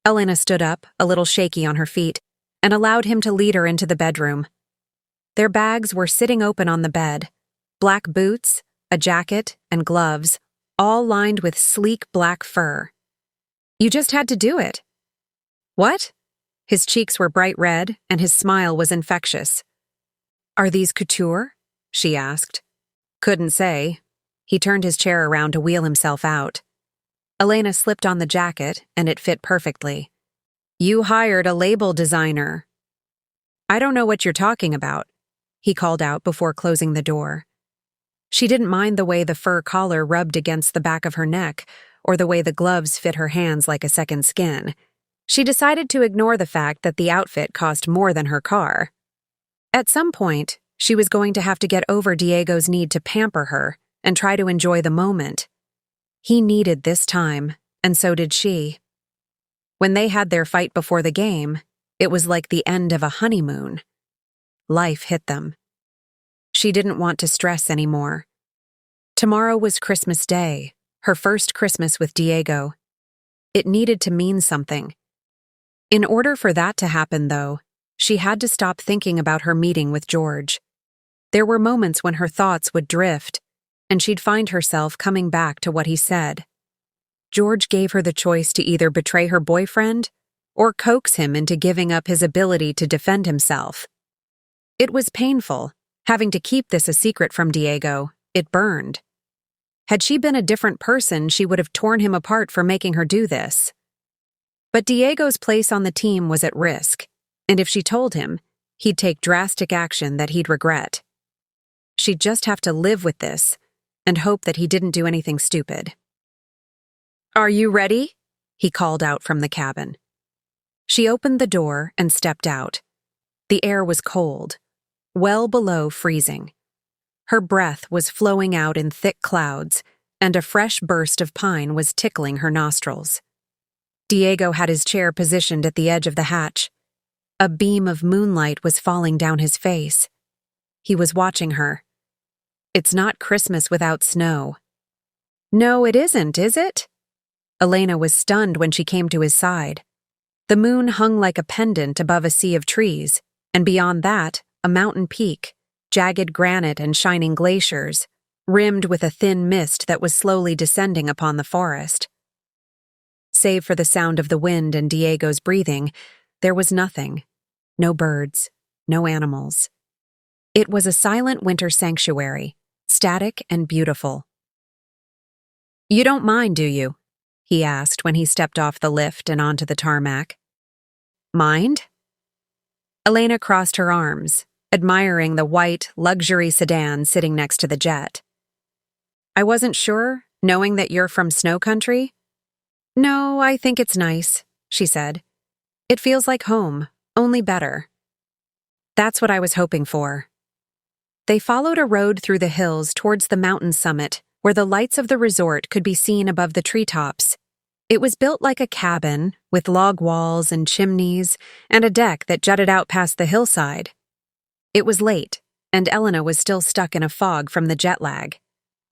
C: Elena stood up, a little shaky on her feet, and allowed him to lead her into the bedroom. Their bags were sitting open on the bed. Black boots, a jacket, and gloves, all lined with sleek black fur. "You just had to do it." "What?" His cheeks were bright red, and his smile was infectious. "Are these couture?" she asked. "Couldn't say." He turned his chair around to wheel himself out. Elena slipped on the jacket, and it fit perfectly. "You hired a label designer." "I don't know what you're talking about," he called out before closing the door. She didn't mind the way the fur collar rubbed against the back of her neck, or the way the gloves fit her hands like a second skin. She decided to ignore the fact that the outfit cost more than her car. At some point, she was going to have to get over Diego's need to pamper her and try to enjoy the moment. He needed this time, and so did she. When they had their fight before the game, it was like the end of a honeymoon. Life hit them. She didn't want to stress anymore. Tomorrow was Christmas Day, her first Christmas with Diego. It needed to mean something. In order for that to happen, though, she had to stop thinking about her meeting with George. There were moments when her thoughts would drift, and she'd find herself coming back to what he said. George gave her the choice to either betray her boyfriend or coax him into giving up his ability to defend himself. It was painful, having to keep this a secret from Diego. It burned. Had she been a different person, she would have torn him apart for making her do this. But Diego's place on the team was at risk, and if she told him, he'd take drastic action that he'd regret. She'd just have to live with this, and hope that he didn't do anything stupid. "Are you ready?" he called out from the cabin. She opened the door and stepped out. The air was cold, well below freezing. Her breath was flowing out in thick clouds, and a fresh burst of pine was tickling her nostrils. Diego had his chair positioned at the edge of the hatch. A beam of moonlight was falling down his face. He was watching her. "It's not Christmas without snow." "No, it isn't, is it?" Elena was stunned when she came to his side. The moon hung like a pendant above a sea of trees, and beyond that, a mountain peak, jagged granite and shining glaciers, rimmed with a thin mist that was slowly descending upon the forest. Save for the sound of the wind and Diego's breathing, there was nothing. No birds, no animals. It was a silent winter sanctuary, static and beautiful. "You don't mind, do you?" he asked when he stepped off the lift and onto the tarmac. "Mind?" Elena crossed her arms, admiring the white, luxury sedan sitting next to the jet. "I wasn't sure, knowing that you're from snow country." "No, I think it's nice," she said. "It feels like home, only better." "That's what I was hoping for." They followed a road through the hills towards the mountain summit, where the lights of the resort could be seen above the treetops. It was built like a cabin, with log walls and chimneys, and a deck that jutted out past the hillside. It was late, and Elena was still stuck in a fog from the jet lag.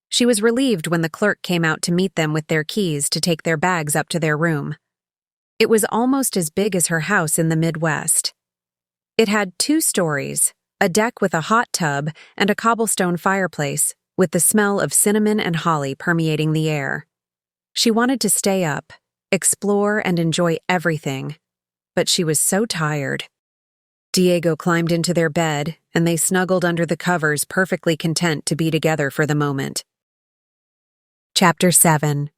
C: She was relieved when the clerk came out to meet them with their keys to take their bags up to their room. It was almost as big as her house in the Midwest. It had 2 stories, a deck with a hot tub, and a cobblestone fireplace, with the smell of cinnamon and holly permeating the air. She wanted to stay up, explore and enjoy everything, but she was so tired. Diego climbed into their bed, and they snuggled under the covers, perfectly content to be together for the moment. Chapter 7.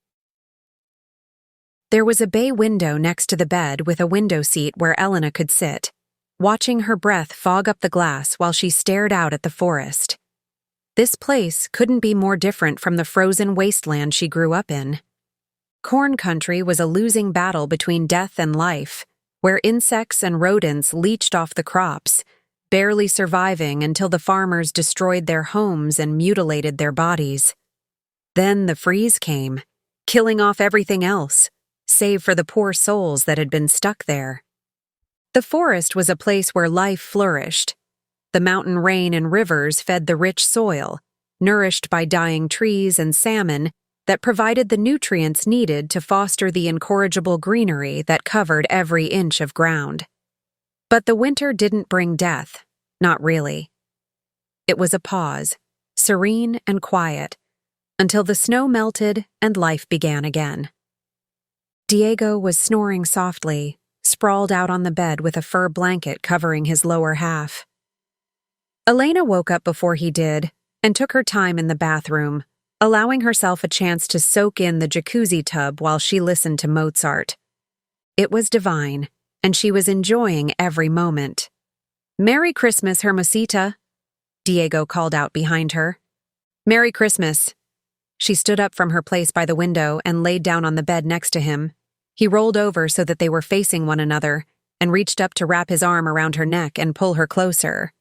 C: There was a bay window next to the bed with a window seat where Elena could sit, watching her breath fog up the glass while she stared out at the forest. This place couldn't be more different from the frozen wasteland she grew up in. Corn country was a losing battle between death and life, where insects and rodents leached off the crops, barely surviving until the farmers destroyed their homes and mutilated their bodies. Then the freeze came, killing off everything else, save for the poor souls that had been stuck there. The forest was a place where life flourished. The mountain rain and rivers fed the rich soil, nourished by dying trees and salmon that provided the nutrients needed to foster the incorrigible greenery that covered every inch of ground. But the winter didn't bring death, not really. It was a pause, serene and quiet, until the snow melted and life began again. Diego was snoring softly, sprawled out on the bed with a fur blanket covering his lower half. Elena woke up before he did and took her time in the bathroom, allowing herself a chance to soak in the jacuzzi tub while she listened to Mozart. It was divine, and she was enjoying every moment. "Merry Christmas, Hermosita," Diego called out behind her. "Merry Christmas." She stood up from her place by the window and laid down on the bed next to him. He rolled over so that they were facing one another and reached up to wrap his arm around her neck and pull her closer.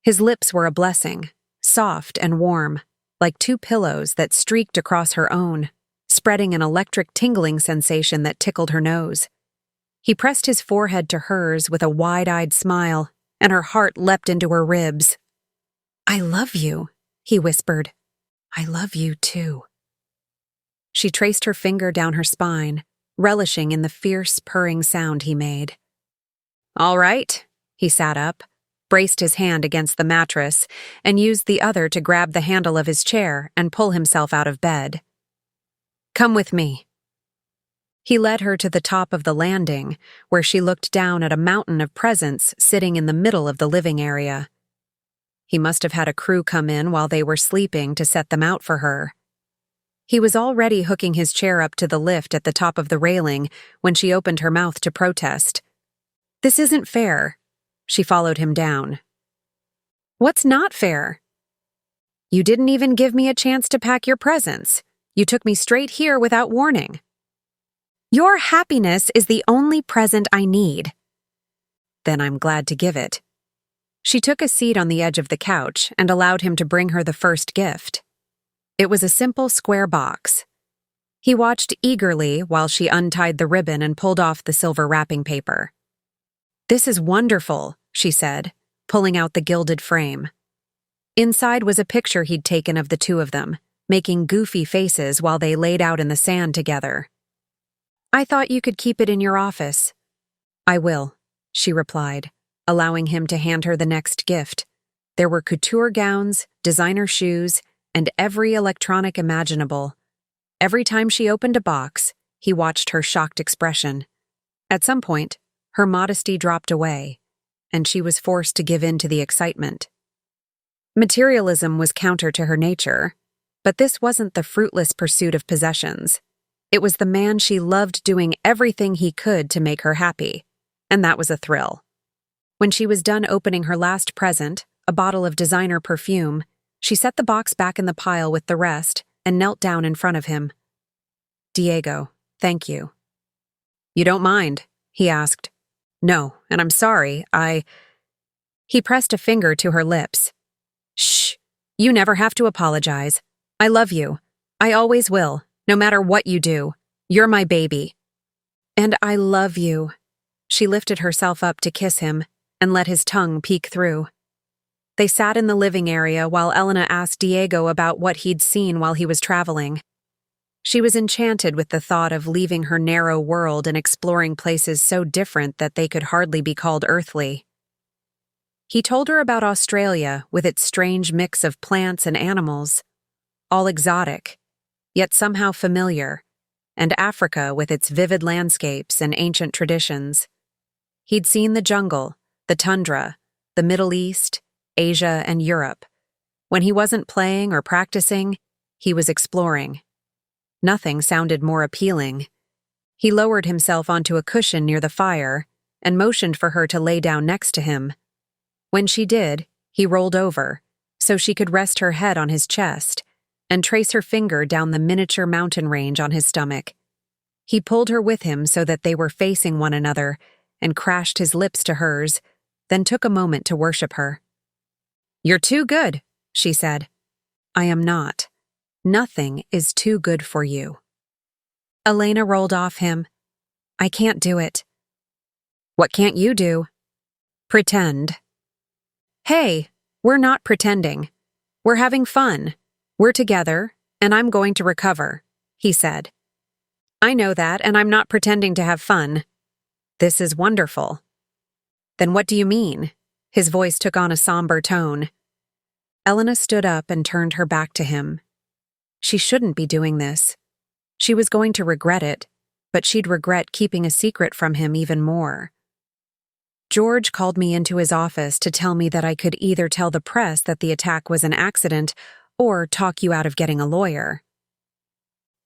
C: His lips were a blessing, soft and warm, like 2 pillows that streaked across her own, spreading an electric tingling sensation that tickled her nose. He pressed his forehead to hers with a wide-eyed smile, and her heart leapt into her ribs. "I love you," he whispered. "I love you too." She traced her finger down her spine, relishing in the fierce, purring sound he made. "All right," he sat up, braced his hand against the mattress, and used the other to grab the handle of his chair and pull himself out of bed. "Come with me." He led her to the top of the landing, where she looked down at a mountain of presents sitting in the middle of the living area. He must have had a crew come in while they were sleeping to set them out for her. He was already hooking his chair up to the lift at the top of the railing when she opened her mouth to protest. "This isn't fair." She followed him down. "What's not fair?" You didn't even give me a chance to pack your presents. You took me straight here without warning. Your happiness is the only present I need. Then I'm glad to give it. She took a seat on the edge of the couch and allowed him to bring her the first gift. It was a simple square box. He watched eagerly while she untied the ribbon and pulled off the silver wrapping paper. This is wonderful, she said, pulling out the gilded frame. Inside was a picture he'd taken of the two of them, making goofy faces while they laid out in the sand together. I thought you could keep it in your office. I will, she replied, allowing him to hand her the next gift. There were couture gowns, designer shoes, and every electronic imaginable. Every time she opened a box, he watched her shocked expression. At some point, her modesty dropped away, and she was forced to give in to the excitement. Materialism was counter to her nature, but this wasn't the fruitless pursuit of possessions. It was the man she loved doing everything he could to make her happy, and that was a thrill. When she was done opening her last present, a bottle of designer perfume, she set the box back in the pile with the rest and knelt down in front of him. Diego, thank you. You don't mind? He asked. No, and I'm sorry, He pressed a finger to her lips. Shh, you never have to apologize. I love you. I always will, no matter what you do. You're my baby. And I love you. She lifted herself up to kiss him and let his tongue peek through. They sat in the living area while Elena asked Diego about what he'd seen while he was traveling. She was enchanted with the thought of leaving her narrow world and exploring places so different that they could hardly be called earthly. He told her about Australia with its strange mix of plants and animals, all exotic, yet somehow familiar, and Africa with its vivid landscapes and ancient traditions. He'd seen the jungle, the tundra, the Middle East, Asia, and Europe. When he wasn't playing or practicing, he was exploring. Nothing sounded more appealing. He lowered himself onto a cushion near the fire and motioned for her to lay down next to him. When she did, he rolled over, so she could rest her head on his chest and trace her finger down the miniature mountain range on his stomach. He pulled her with him so that they were facing one another and crashed his lips to hers, then took a moment to worship her. You're too good, she said. I am not. Nothing is too good for you. Elena rolled off him. I can't do it. What can't you do? Pretend. Hey, we're not pretending. We're having fun. We're together, and I'm going to recover, he said. I know that, and I'm not pretending to have fun. This is wonderful. Then what do you mean? His voice took on a somber tone. Elena stood up and turned her back to him. She shouldn't be doing this. She was going to regret it, but she'd regret keeping a secret from him even more. George called me into his office to tell me that I could either tell the press that the attack was an accident or talk you out of getting a lawyer.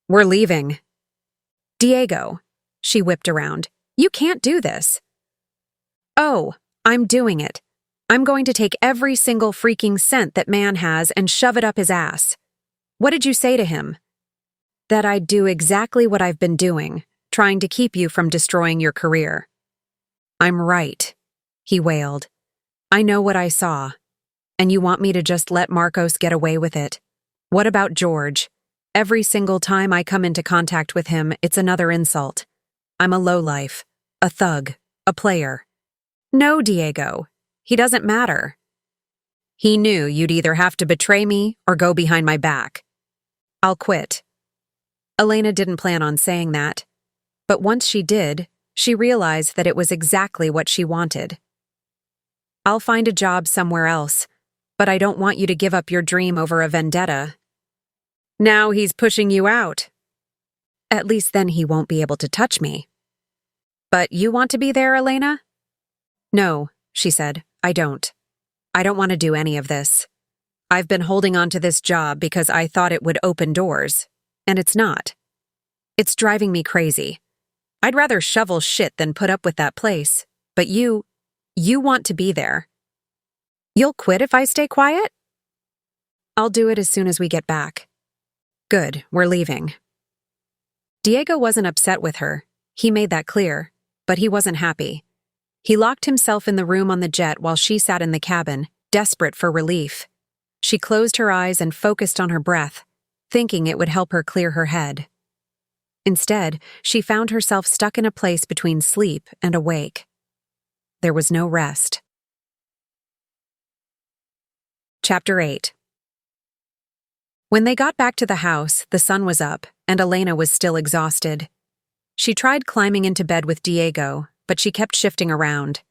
C: We're leaving. Diego, she whipped around. You can't do this. Oh, I'm doing it. I'm going to take every single freaking cent that man has and shove it up his ass. What did you say to him? That I'd do exactly what I've been doing, trying to keep you from destroying your career. I'm right, he wailed. I know what I saw. And you want me to just let Marcos get away with it? What about George? Every single time I come into contact with him, it's another insult. I'm a lowlife, a thug, a player. No, Diego, he doesn't matter. He knew you'd either have to betray me or go behind my back. I'll quit. Elena didn't plan on saying that, but once she did, she realized that it was exactly what she wanted. I'll find a job somewhere else, but I don't want you to give up your dream over a vendetta. Now he's pushing you out. At least then he won't be able to touch me. But you want to be there, Elena? No, she said, I don't. I don't want to do any of this. I've been holding on to this job because I thought it would open doors, and it's not. It's driving me crazy. I'd rather shovel shit than put up with that place, but you want to be there. You'll quit if I stay quiet? I'll do it as soon as we get back. Good, we're leaving. Diego wasn't upset with her. He made that clear, but he wasn't happy. He locked himself in the room on the jet while she sat in the cabin, desperate for relief. She closed her eyes and focused on her breath, thinking it would help her clear her head. Instead, she found herself stuck in a place between sleep and awake. There was no rest. Chapter 8. When they got back to the house, the sun was up, and Elena was still exhausted. She tried climbing into bed with Diego, but she kept shifting around.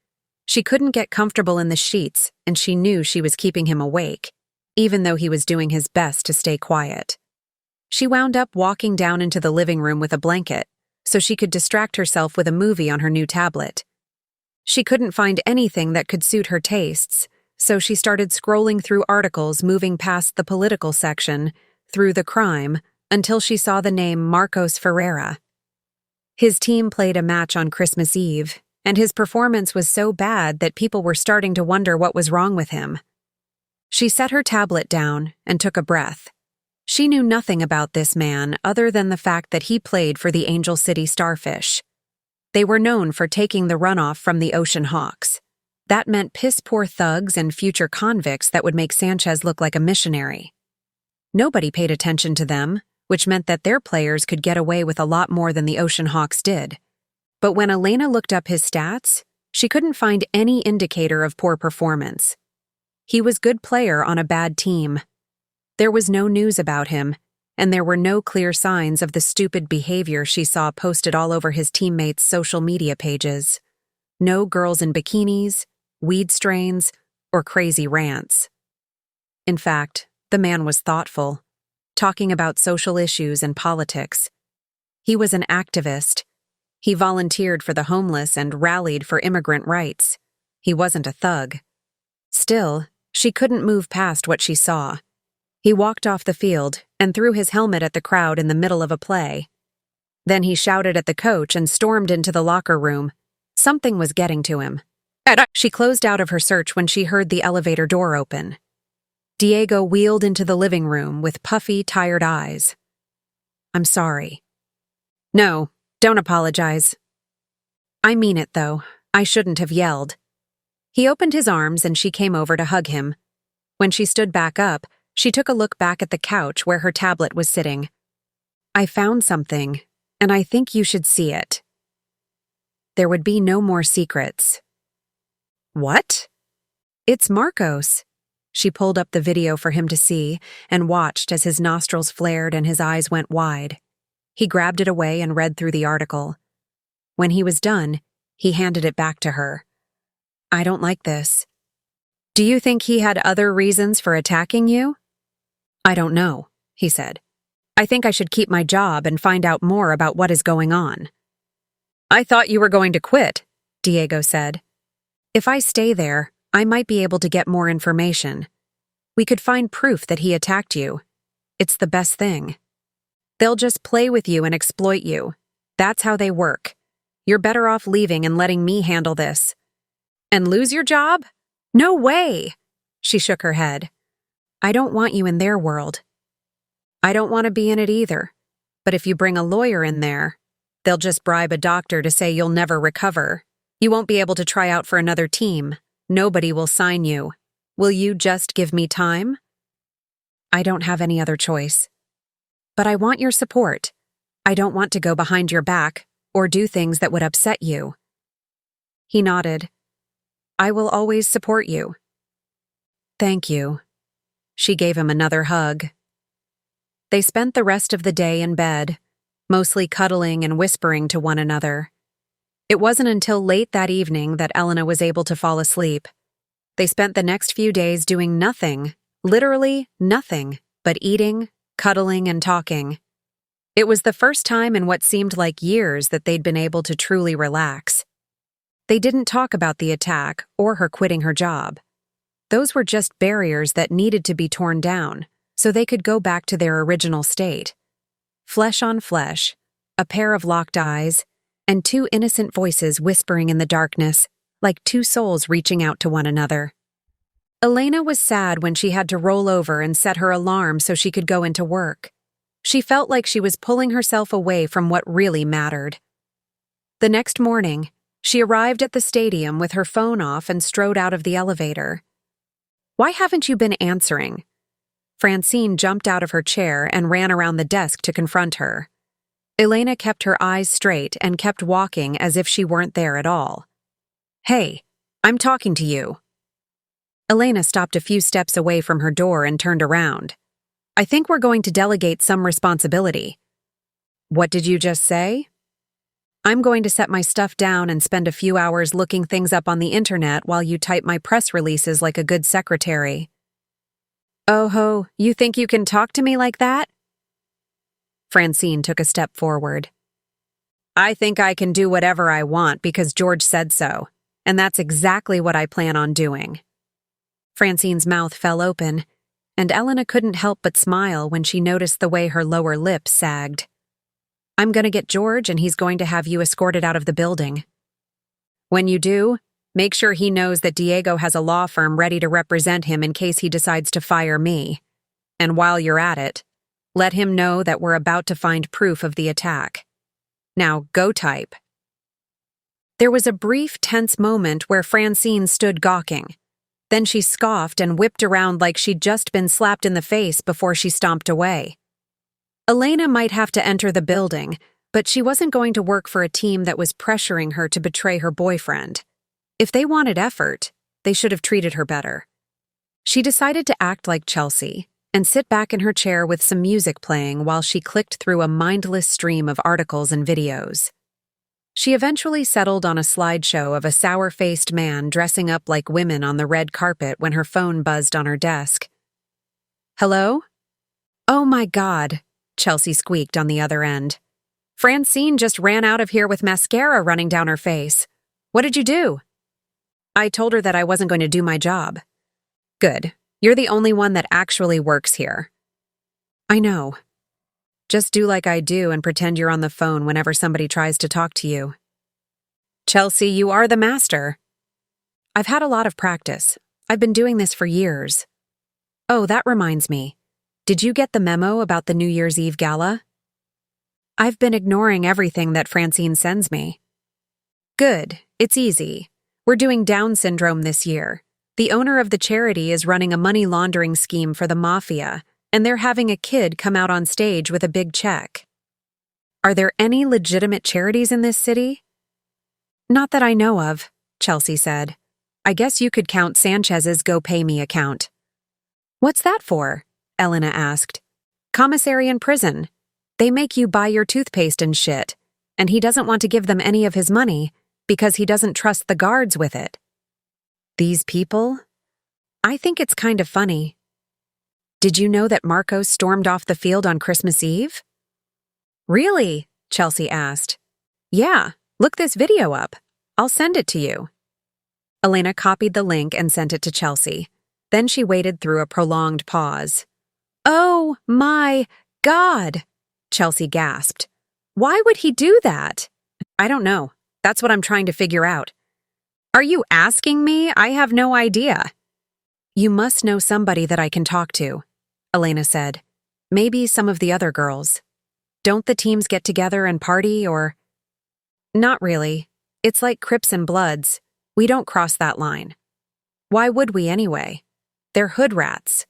C: She couldn't get comfortable in the sheets, and she knew she was keeping him awake, even though he was doing his best to stay quiet. She wound up walking down into the living room with a blanket, so she could distract herself with a movie on her new tablet. She couldn't find anything that could suit her tastes, so she started scrolling through articles, moving past the political section, through the crime, until she saw the name Marcos Ferreira. His team played a match on Christmas Eve, and his performance was so bad that people were starting to wonder what was wrong with him. She set her tablet down and took a breath. She knew nothing about this man other than the fact that he played for the Angel City Starfish. They were known for taking the runoff from the Ocean Hawks. That meant piss-poor thugs and future convicts that would make Sanchez look like a missionary. Nobody paid attention to them, which meant that their players could get away with a lot more than the Ocean Hawks did. But when Elena looked up his stats, she couldn't find any indicator of poor performance. He was a good player on a bad team. There was no news about him, and there were no clear signs of the stupid behavior she saw posted all over his teammates' social media pages. No girls in bikinis, weed strains, or crazy rants. In fact, the man was thoughtful, talking about social issues and politics. He was an activist. He volunteered for the homeless and rallied for immigrant rights. He wasn't a thug. Still, she couldn't move past what she saw. He walked off the field and threw his helmet at the crowd in the middle of a play. Then he shouted at the coach and stormed into the locker room. Something was getting to him. She closed out of her search when she heard the elevator door open. Diego wheeled into the living room with puffy, tired eyes. "I'm sorry." "No, don't apologize." "I mean it, though. I shouldn't have yelled." He opened his arms and she came over to hug him. When she stood back up, she took a look back at the couch where her tablet was sitting. "I found something, and I think you should see it." There would be no more secrets. "What?" "It's Marcos." She pulled up the video for him to see and watched as his nostrils flared and his eyes went wide. He grabbed it away and read through the article. When he was done, he handed it back to her. "I don't like this." "Do you think he had other reasons for attacking you?" "I don't know," he said. "I think I should keep my job and find out more about what is going on." "I thought you were going to quit," Diego said. "If I stay there, I might be able to get more information. We could find proof that he attacked you. It's the best thing. They'll just play with you and exploit you. That's how they work. You're better off leaving and letting me handle this." "And lose your job? No way!" She shook her head. "I don't want you in their world." "I don't want to be in it either. But if you bring a lawyer in there, they'll just bribe a doctor to say you'll never recover. You won't be able to try out for another team. Nobody will sign you. Will you just give me time?" "I don't have any other choice. But I want your support. I don't want to go behind your back or do things that would upset you." He nodded. "I will always support you." "Thank you." She gave him another hug. They spent the rest of the day in bed, mostly cuddling and whispering to one another. It wasn't until late that evening that Elena was able to fall asleep. They spent the next few days doing nothing, literally nothing, but eating, cuddling, and talking. It was the first time in what seemed like years that they'd been able to truly relax. They didn't talk about the attack or her quitting her job. Those were just barriers that needed to be torn down so they could go back to their original state. Flesh on flesh, a pair of locked eyes, and two innocent voices whispering in the darkness, like two souls reaching out to one another. Elena was sad when she had to roll over and set her alarm so she could go into work. She felt like she was pulling herself away from what really mattered. The next morning, she arrived at the stadium with her phone off and strode out of the elevator. "Why haven't you been answering?" Francine jumped out of her chair and ran around the desk to confront her. Elena kept her eyes straight and kept walking as if she weren't there at all. "Hey, I'm talking to you." Elena stopped a few steps away from her door and turned around. "I think we're going to delegate some responsibility." "What did you just say?" "I'm going to set my stuff down and spend a few hours looking things up on the internet while you type my press releases like a good secretary." "Oh ho, you think you can talk to me like that?" Francine took a step forward. "I think I can do whatever I want because George said so, and that's exactly what I plan on doing." Francine's mouth fell open, and Elena couldn't help but smile when she noticed the way her lower lip sagged. "I'm going to get George and he's going to have you escorted out of the building. When you do, make sure he knows that Diego has a law firm ready to represent him in case he decides to fire me. And while you're at it, let him know that we're about to find proof of the attack. Now go type." There was a brief, tense moment where Francine stood gawking. Then she scoffed and whipped around like she'd just been slapped in the face before she stomped away. Elena might have to enter the building, but she wasn't going to work for a team that was pressuring her to betray her boyfriend. If they wanted effort, they should have treated her better. She decided to act like Chelsea and sit back in her chair with some music playing while she clicked through a mindless stream of articles and videos. She eventually settled on a slideshow of a sour-faced man dressing up like women on the red carpet when her phone buzzed on her desk. "Hello?" "Oh my God," Chelsea squeaked on the other end. "Francine just ran out of here with mascara running down her face. What did you do?" "I told her that I wasn't going to do my job." "Good. You're the only one that actually works here." "I know. Just do like I do and pretend you're on the phone whenever somebody tries to talk to you." "Chelsea, you are the master." "I've had a lot of practice. I've been doing this for years." "Oh, that reminds me. Did you get the memo about the New Year's Eve gala?" "I've been ignoring everything that Francine sends me." "Good. It's easy. We're doing Down syndrome this year. The owner of the charity is running a money laundering scheme for the mafia, and they're having a kid come out on stage with a big check." "Are there any legitimate charities in this city?" "Not that I know of," Chelsea said. "I guess you could count Sanchez's GoPayMe account." "What's that for?" Elena asked. "Commissary in prison. They make you buy your toothpaste and shit, and he doesn't want to give them any of his money because he doesn't trust the guards with it." "These people? I think it's kind of funny." "Did you know that Marcos stormed off the field on Christmas Eve?" "Really?" Chelsea asked. "Yeah, look this video up. I'll send it to you." Elena copied the link and sent it to Chelsea. Then she waited through a prolonged pause. "Oh my God!" Chelsea gasped. "Why would he do that?" "I don't know. That's what I'm trying to figure out." "Are you asking me? I have no idea." "You must know somebody that I can talk to," Elena said. "Maybe some of the other girls. Don't the teams get together and party or—" "Not really. It's like Crips and Bloods. We don't cross that line." "Why would we anyway? They're hood rats.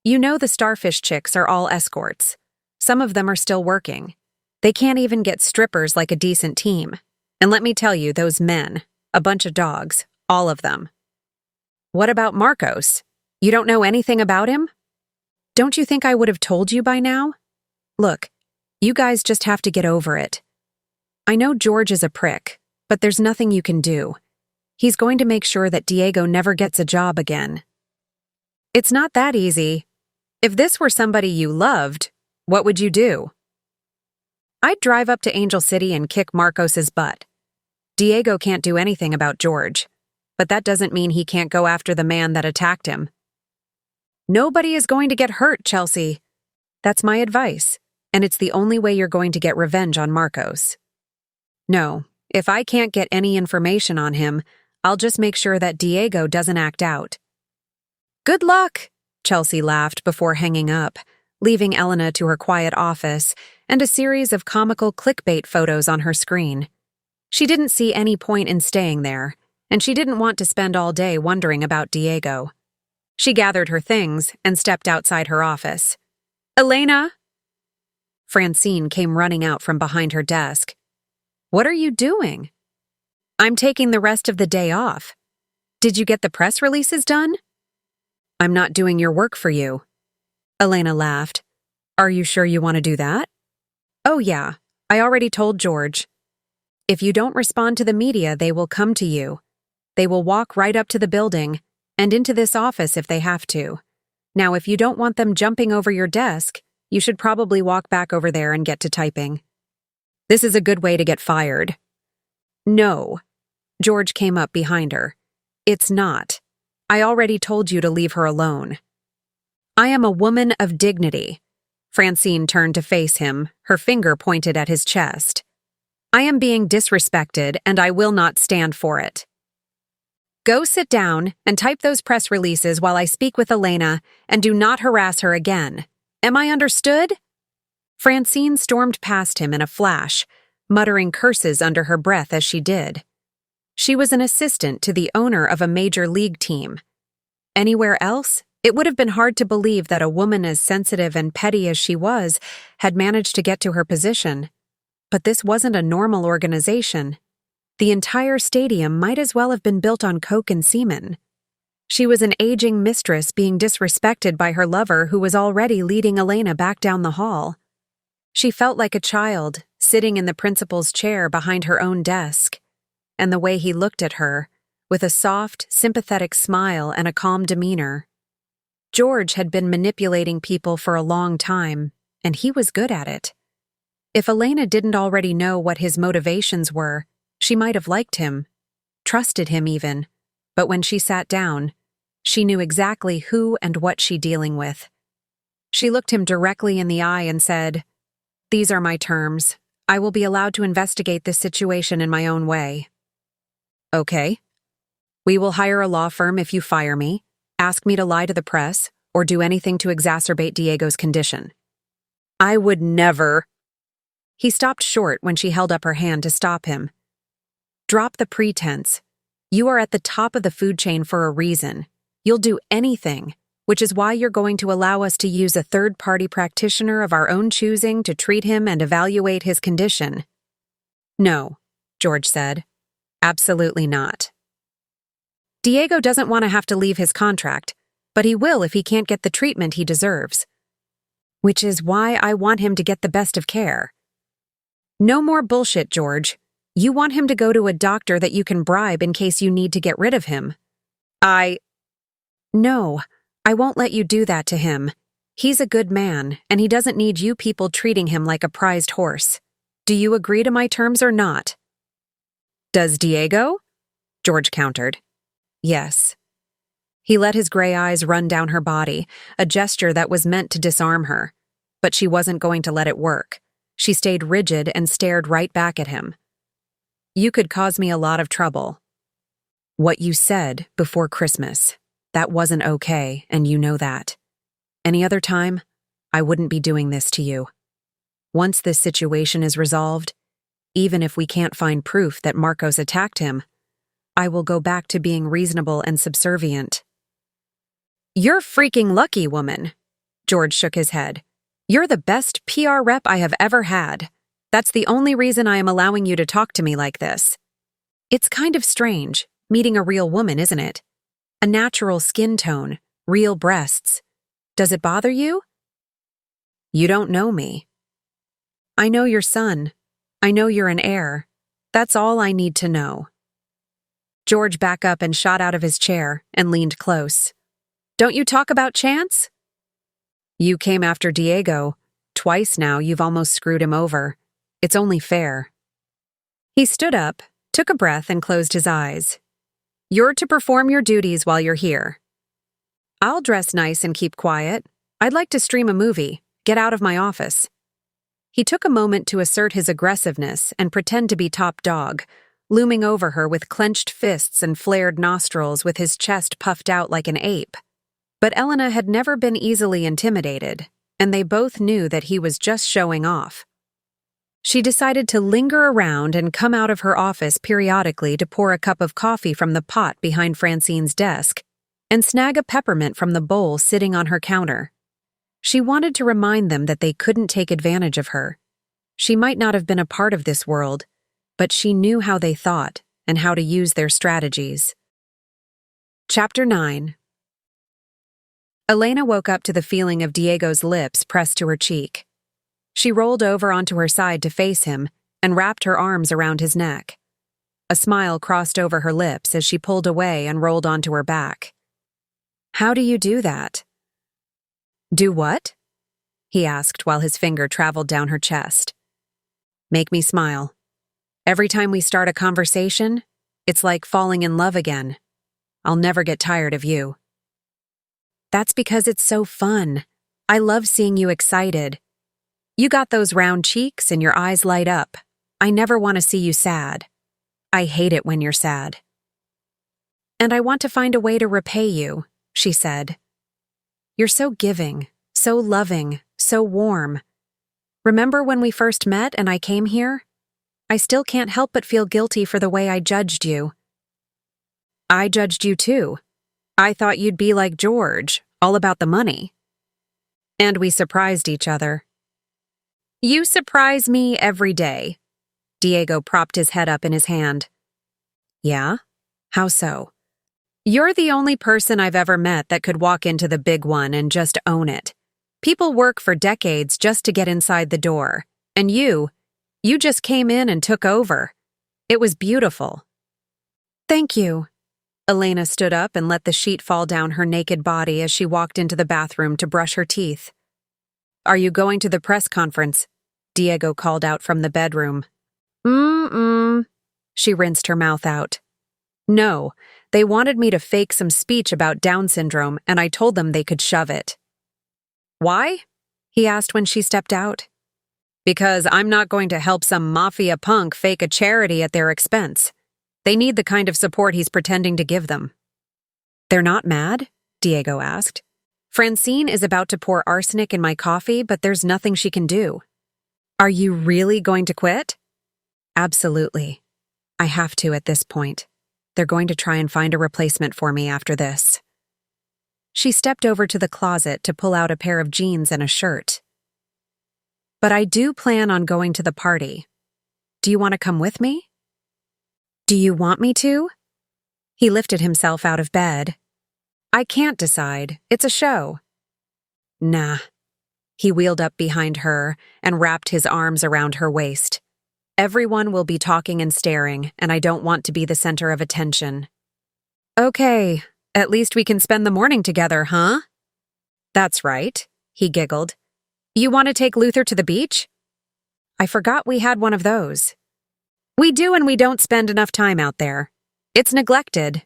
C: You know the Starfish chicks are all escorts. Some of them are still working. They can't even get strippers like a decent team. And let me tell you, those men, a bunch of dogs, all of them." "What about Marcos? You don't know anything about him?" "Don't you think I would have told you by now? Look, you guys just have to get over it. I know George is a prick, but there's nothing you can do. He's going to make sure that Diego never gets a job again." "It's not that easy. If this were somebody you loved, what would you do?" "I'd drive up to Angel City and kick Marcos's butt. Diego can't do anything about George, but that doesn't mean he can't go after the man that attacked him." "Nobody is going to get hurt, Chelsea. That's my advice, and it's the only way you're going to get revenge on Marcos. No, if I can't get any information on him, I'll just make sure that Diego doesn't act out." Good luck, Chelsea laughed before hanging up, leaving Elena to her quiet office and a series of comical clickbait photos on her screen. She didn't see any point in staying there, and she didn't want to spend all day wondering about Diego. She gathered her things and stepped outside her office. Elena! Francine came running out from behind her desk. What are you doing? I'm taking the rest of the day off. Did you get the press releases done? I'm not doing your work for you. Elena laughed. Are you sure you want to do that? Oh yeah, I already told George. If you don't respond to the media, they will come to you. They will walk right up to the building and into this office if they have to. Now, if you don't want them jumping over your desk, you should probably walk back over there and get to typing. This is a good way to get fired. No. George came up behind her. It's not. I already told you to leave her alone. I am a woman of dignity. Francine turned to face him, her finger pointed at his chest. I am being disrespected, and I will not stand for it. Go sit down and type those press releases while I speak with Elena, and do not harass her again. Am I understood? Francine stormed past him in a flash, muttering curses under her breath as she did. She was an assistant to the owner of a major league team. Anywhere else, it would have been hard to believe that a woman as sensitive and petty as she was had managed to get to her position. But this wasn't a normal organization. The entire stadium might as well have been built on coke and semen. She was an aging mistress being disrespected by her lover who was already leading Elena back down the hall. She felt like a child, sitting in the principal's chair behind her own desk. And the way he looked at her, with a soft, sympathetic smile and a calm demeanor. George had been manipulating people for a long time, and he was good at it. If Elena didn't already know what his motivations were, she might have liked him, trusted him even, but when she sat down, she knew exactly who and what she's dealing with. She looked him directly in the eye and said, "These are my terms. I will be allowed to investigate this situation in my own way." Okay. We will hire a law firm if you fire me, ask me to lie to the press, or do anything to exacerbate Diego's condition. I would never. He stopped short when she held up her hand to stop him. Drop the pretense. You are at the top of the food chain for a reason. You'll do anything, which is why you're going to allow us to use a third-party practitioner of our own choosing to treat him and evaluate his condition. No, George said. Absolutely not. Diego doesn't want to have to leave his contract, but he will if he can't get the treatment he deserves. Which is why I want him to get the best of care. No more bullshit, George. You want him to go to a doctor that you can bribe in case you need to get rid of him. No, I won't let you do that to him. He's a good man, and he doesn't need you people treating him like a prized horse. Do you agree to my terms or not? Does Diego? George countered. Yes. He let his gray eyes run down her body, a gesture that was meant to disarm her. But she wasn't going to let it work. She stayed rigid and stared right back at him. You could cause me a lot of trouble. What you said before Christmas, that wasn't okay, and you know that. Any other time, I wouldn't be doing this to you. Once this situation is resolved, even if we can't find proof that Marcos attacked him, I will go back to being reasonable and subservient. You're freaking lucky, woman. George shook his head. You're the best PR rep I have ever had. That's the only reason I am allowing you to talk to me like this. It's kind of strange, meeting a real woman, isn't it? A natural skin tone, real breasts. Does it bother you? You don't know me. I know your son. I know you're an heir. That's all I need to know. George backed up and shot out of his chair and leaned close. Don't you talk about chance? You came after Diego. Twice now you've almost screwed him over. It's only fair. He stood up, took a breath, and closed his eyes. You're to perform your duties while you're here. I'll dress nice and keep quiet. I'd like to stream a movie. Get out of my office. He took a moment to assert his aggressiveness and pretend to be top dog, looming over her with clenched fists and flared nostrils with his chest puffed out like an ape. But Elena had never been easily intimidated, and they both knew that he was just showing off. She decided to linger around and come out of her office periodically to pour a cup of coffee from the pot behind Francine's desk and snag a peppermint from the bowl sitting on her counter. She wanted to remind them that they couldn't take advantage of her. She might not have been a part of this world, but she knew how they thought and how to use their strategies. Chapter 9. Elena woke up to the feeling of Diego's lips pressed to her cheek. She rolled over onto her side to face him and wrapped her arms around his neck. A smile crossed over her lips as she pulled away and rolled onto her back. "How do you do that?" "Do what?" he asked while his finger traveled down her chest. "Make me smile. Every time we start a conversation, it's like falling in love again. I'll never get tired of you." "That's because it's so fun. I love seeing you excited. You got those round cheeks and your eyes light up. I never want to see you sad. I hate it when you're sad." "And I want to find a way to repay you," she said. "You're so giving, so loving, so warm. Remember when we first met and I came here? I still can't help but feel guilty for the way I judged you." "I judged you too. I thought you'd be like George, all about the money." "And we surprised each other." "You surprise me every day." Diego propped his head up in his hand. "Yeah? How so?" "You're the only person I've ever met that could walk into the big one and just own it. People work for decades just to get inside the door. And you just came in and took over. It was beautiful." "Thank you." Elena stood up and let the sheet fall down her naked body as she walked into the bathroom to brush her teeth. "Are you going to the press conference?" Diego called out from the bedroom. She rinsed her mouth out. "No, they wanted me to fake some speech about Down syndrome, and I told them they could shove it." "Why?" he asked when she stepped out. "Because I'm not going to help some mafia punk fake a charity at their expense. They need the kind of support he's pretending to give them." "They're not mad?" Diego asked. "Francine is about to pour arsenic in my coffee, but there's nothing she can do." "Are you really going to quit?" "Absolutely. I have to at this point. They're going to try and find a replacement for me after this." She stepped over to the closet to pull out a pair of jeans and a shirt. "But I do plan on going to the party. Do you want to come with me?" "Do you want me to?" He lifted himself out of bed. "I can't decide. It's a show." "Nah." He wheeled up behind her and wrapped his arms around her waist. "Everyone will be talking and staring, and I don't want to be the center of attention." "Okay, at least we can spend the morning together, huh?" "That's right," he giggled. "You want to take Luther to the beach?" "I forgot we had one of those." "We do, and we don't spend enough time out there. It's neglected."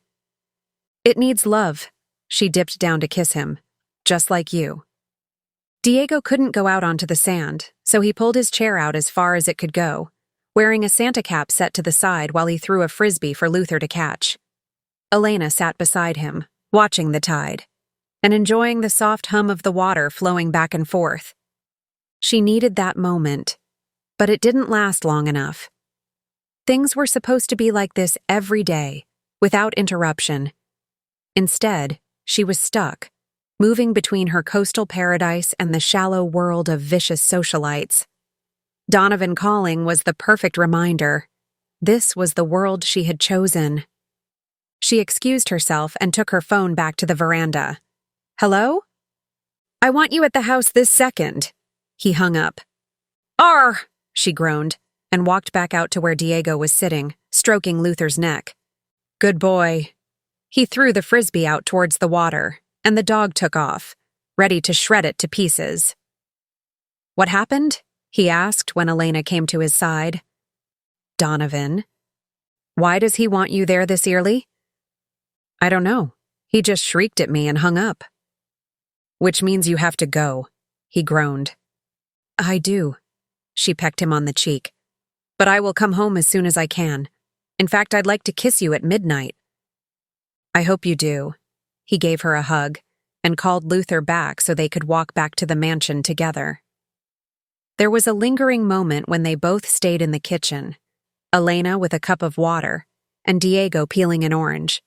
C: "It needs love." She dipped down to kiss him. "Just like you." Diego couldn't go out onto the sand, so he pulled his chair out as far as it could go, wearing a Santa cap set to the side while he threw a frisbee for Luther to catch. Elena sat beside him, watching the tide, and enjoying the soft hum of the water flowing back and forth. She needed that moment, but it didn't last long enough. Things were supposed to be like this every day, without interruption. Instead, she was stuck, moving between her coastal paradise and the shallow world of vicious socialites. Donovan calling was the perfect reminder. This was the world she had chosen. She excused herself and took her phone back to the veranda. "Hello?" "I want you at the house this second." He hung up. "Arr!" she groaned, and walked back out to where Diego was sitting, stroking Luther's neck. "Good boy." He threw the frisbee out towards the water, and the dog took off, ready to shred it to pieces. "What happened?" he asked when Elena came to his side. "Donovan." "Why does he want you there this early?" "I don't know. He just shrieked at me and hung up." "Which means you have to go," he groaned. "I do." She pecked him on the cheek. "But I will come home as soon as I can. In fact, I'd like to kiss you at midnight." "I hope you do." He gave her a hug, and called Luther back so they could walk back to the mansion together. There was a lingering moment when they both stayed in the kitchen, Elena with a cup of water, and Diego peeling an orange.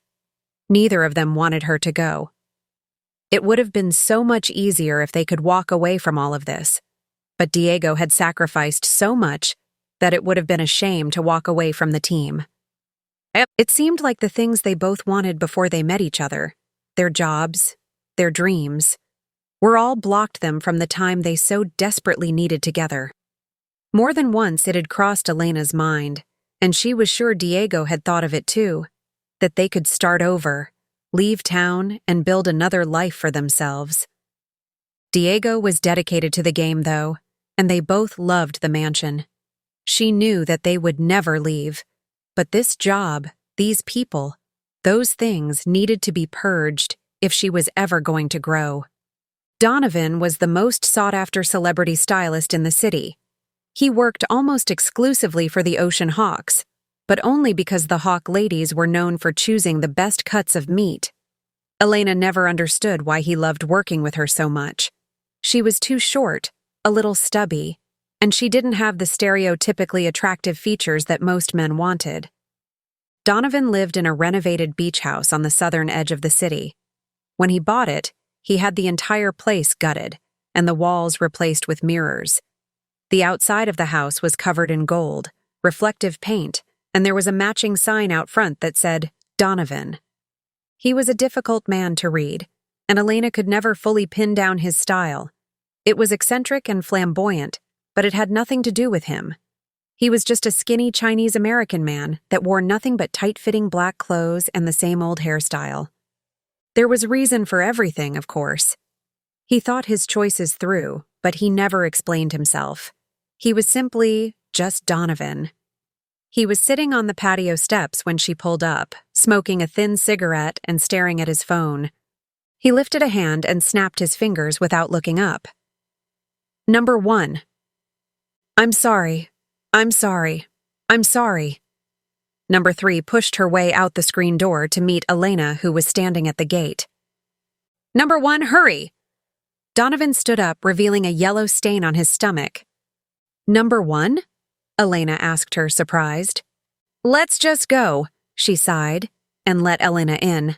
C: Neither of them wanted her to go. It would have been so much easier if they could walk away from all of this, but Diego had sacrificed so much that it would have been a shame to walk away from the team. It seemed like the things they both wanted before they met each other, their jobs, their dreams, were all blocked them from the time they so desperately needed together. More than once it had crossed Elena's mind, and she was sure Diego had thought of it too, that they could start over, leave town, and build another life for themselves. Diego was dedicated to the game, though, and they both loved the mansion. She knew that they would never leave, but this job, these people, those things needed to be purged if she was ever going to grow. Donovan was the most sought-after celebrity stylist in the city. He worked almost exclusively for the Ocean Hawks, but only because the Hawk ladies were known for choosing the best cuts of meat. Elena never understood why he loved working with her so much. She was too short, a little stubby, and she didn't have the stereotypically attractive features that most men wanted. Donovan lived in a renovated beach house on the southern edge of the city. When he bought it, he had the entire place gutted, and the walls replaced with mirrors. The outside of the house was covered in gold, reflective paint, and there was a matching sign out front that said, Donovan. He was a difficult man to read, and Elena could never fully pin down his style. It was eccentric and flamboyant, but it had nothing to do with him. He was just a skinny Chinese-American man that wore nothing but tight-fitting black clothes and the same old hairstyle. There was reason for everything, of course. He thought his choices through, but he never explained himself. He was simply just Donovan. He was sitting on the patio steps when she pulled up, smoking a thin cigarette and staring at his phone. He lifted a hand and snapped his fingers without looking up. Number 1. I'm sorry. I'm sorry. I'm sorry. Number 3 pushed her way out the screen door to meet Elena, who was standing at the gate. Number 1, hurry! Donovan stood up, revealing a yellow stain on his stomach. Number 1? Elena asked her, surprised. Let's just go, she sighed, and let Elena in.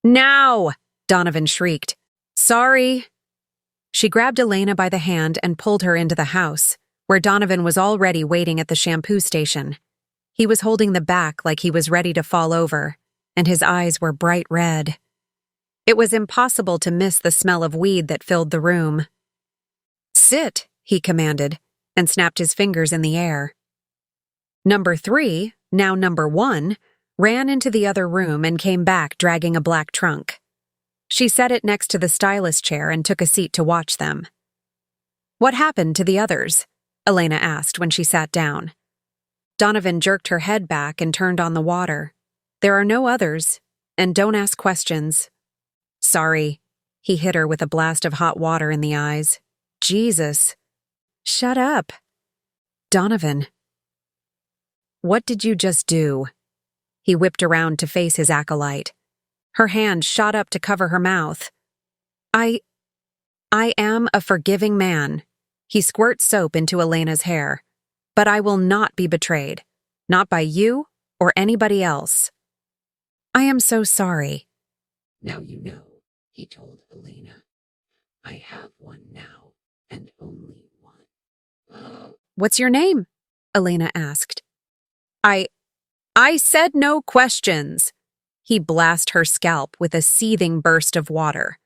C: Now! Donovan shrieked. Sorry. She grabbed Elena by the hand and pulled her into the house, where Donovan was already waiting at the shampoo station. He was holding the back like he was ready to fall over, and his eyes were bright red. It was impossible to miss the smell of weed that filled the room. Sit, he commanded, and snapped his fingers in the air. Number 3, now number 1, ran into the other room and came back dragging a black trunk. She set it next to the stylist chair and took a seat to watch them. What happened to the others? Elena asked when she sat down. Donovan jerked her head back and turned on the water. There are no others, and don't ask questions. Sorry, he hit her with a blast of hot water in the eyes. Jesus. Shut up. Donovan. What did you just do? He whipped around to face his acolyte. Her hand shot up to cover her mouth. I am a forgiving man. He squirted soap into Elena's hair. But I will not be betrayed. Not by you or anybody else. I am so sorry.
D: Now you know, he told Elena. I have one now, and only one.
C: What's your name? Elena asked. I said no questions. He blasted her scalp with a seething burst of water.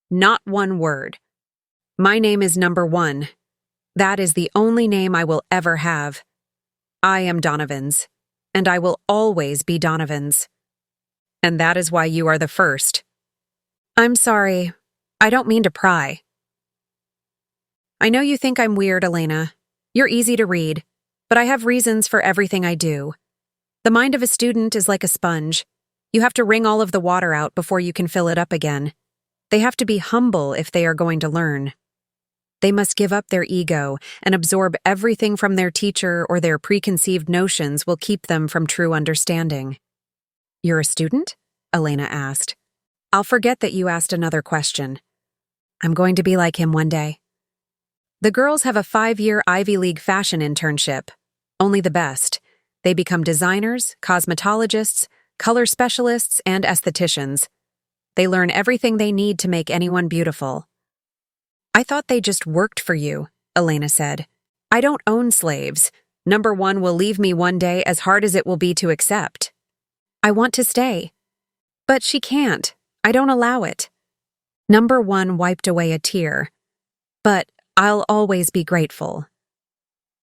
C: Not one word. My name is Number 1. That is the only name I will ever have. I am Donovan's, and I will always be Donovan's. And that is why you are the first. I'm sorry. I don't mean to pry. I know you think I'm weird, Elena. You're easy to read, but I have reasons for everything I do. The mind of a student is like a sponge. You have to wring all of the water out before you can fill it up again. They have to be humble if they are going to learn. They must give up their ego and absorb everything from their teacher, or their preconceived notions will keep them from true understanding. You're a student? Elena asked. I'll forget that you asked another question. I'm going to be like him one day. The girls have a 5-year Ivy League fashion internship. Only the best. They become designers, cosmetologists, color specialists, and estheticians. They learn everything they need to make anyone beautiful. I thought they just worked for you, Elena said. I don't own slaves. Number 1 will leave me one day as hard as it will be to accept. I want to stay. But she can't. I don't allow it. Number 1 wiped away a tear. But I'll always be grateful.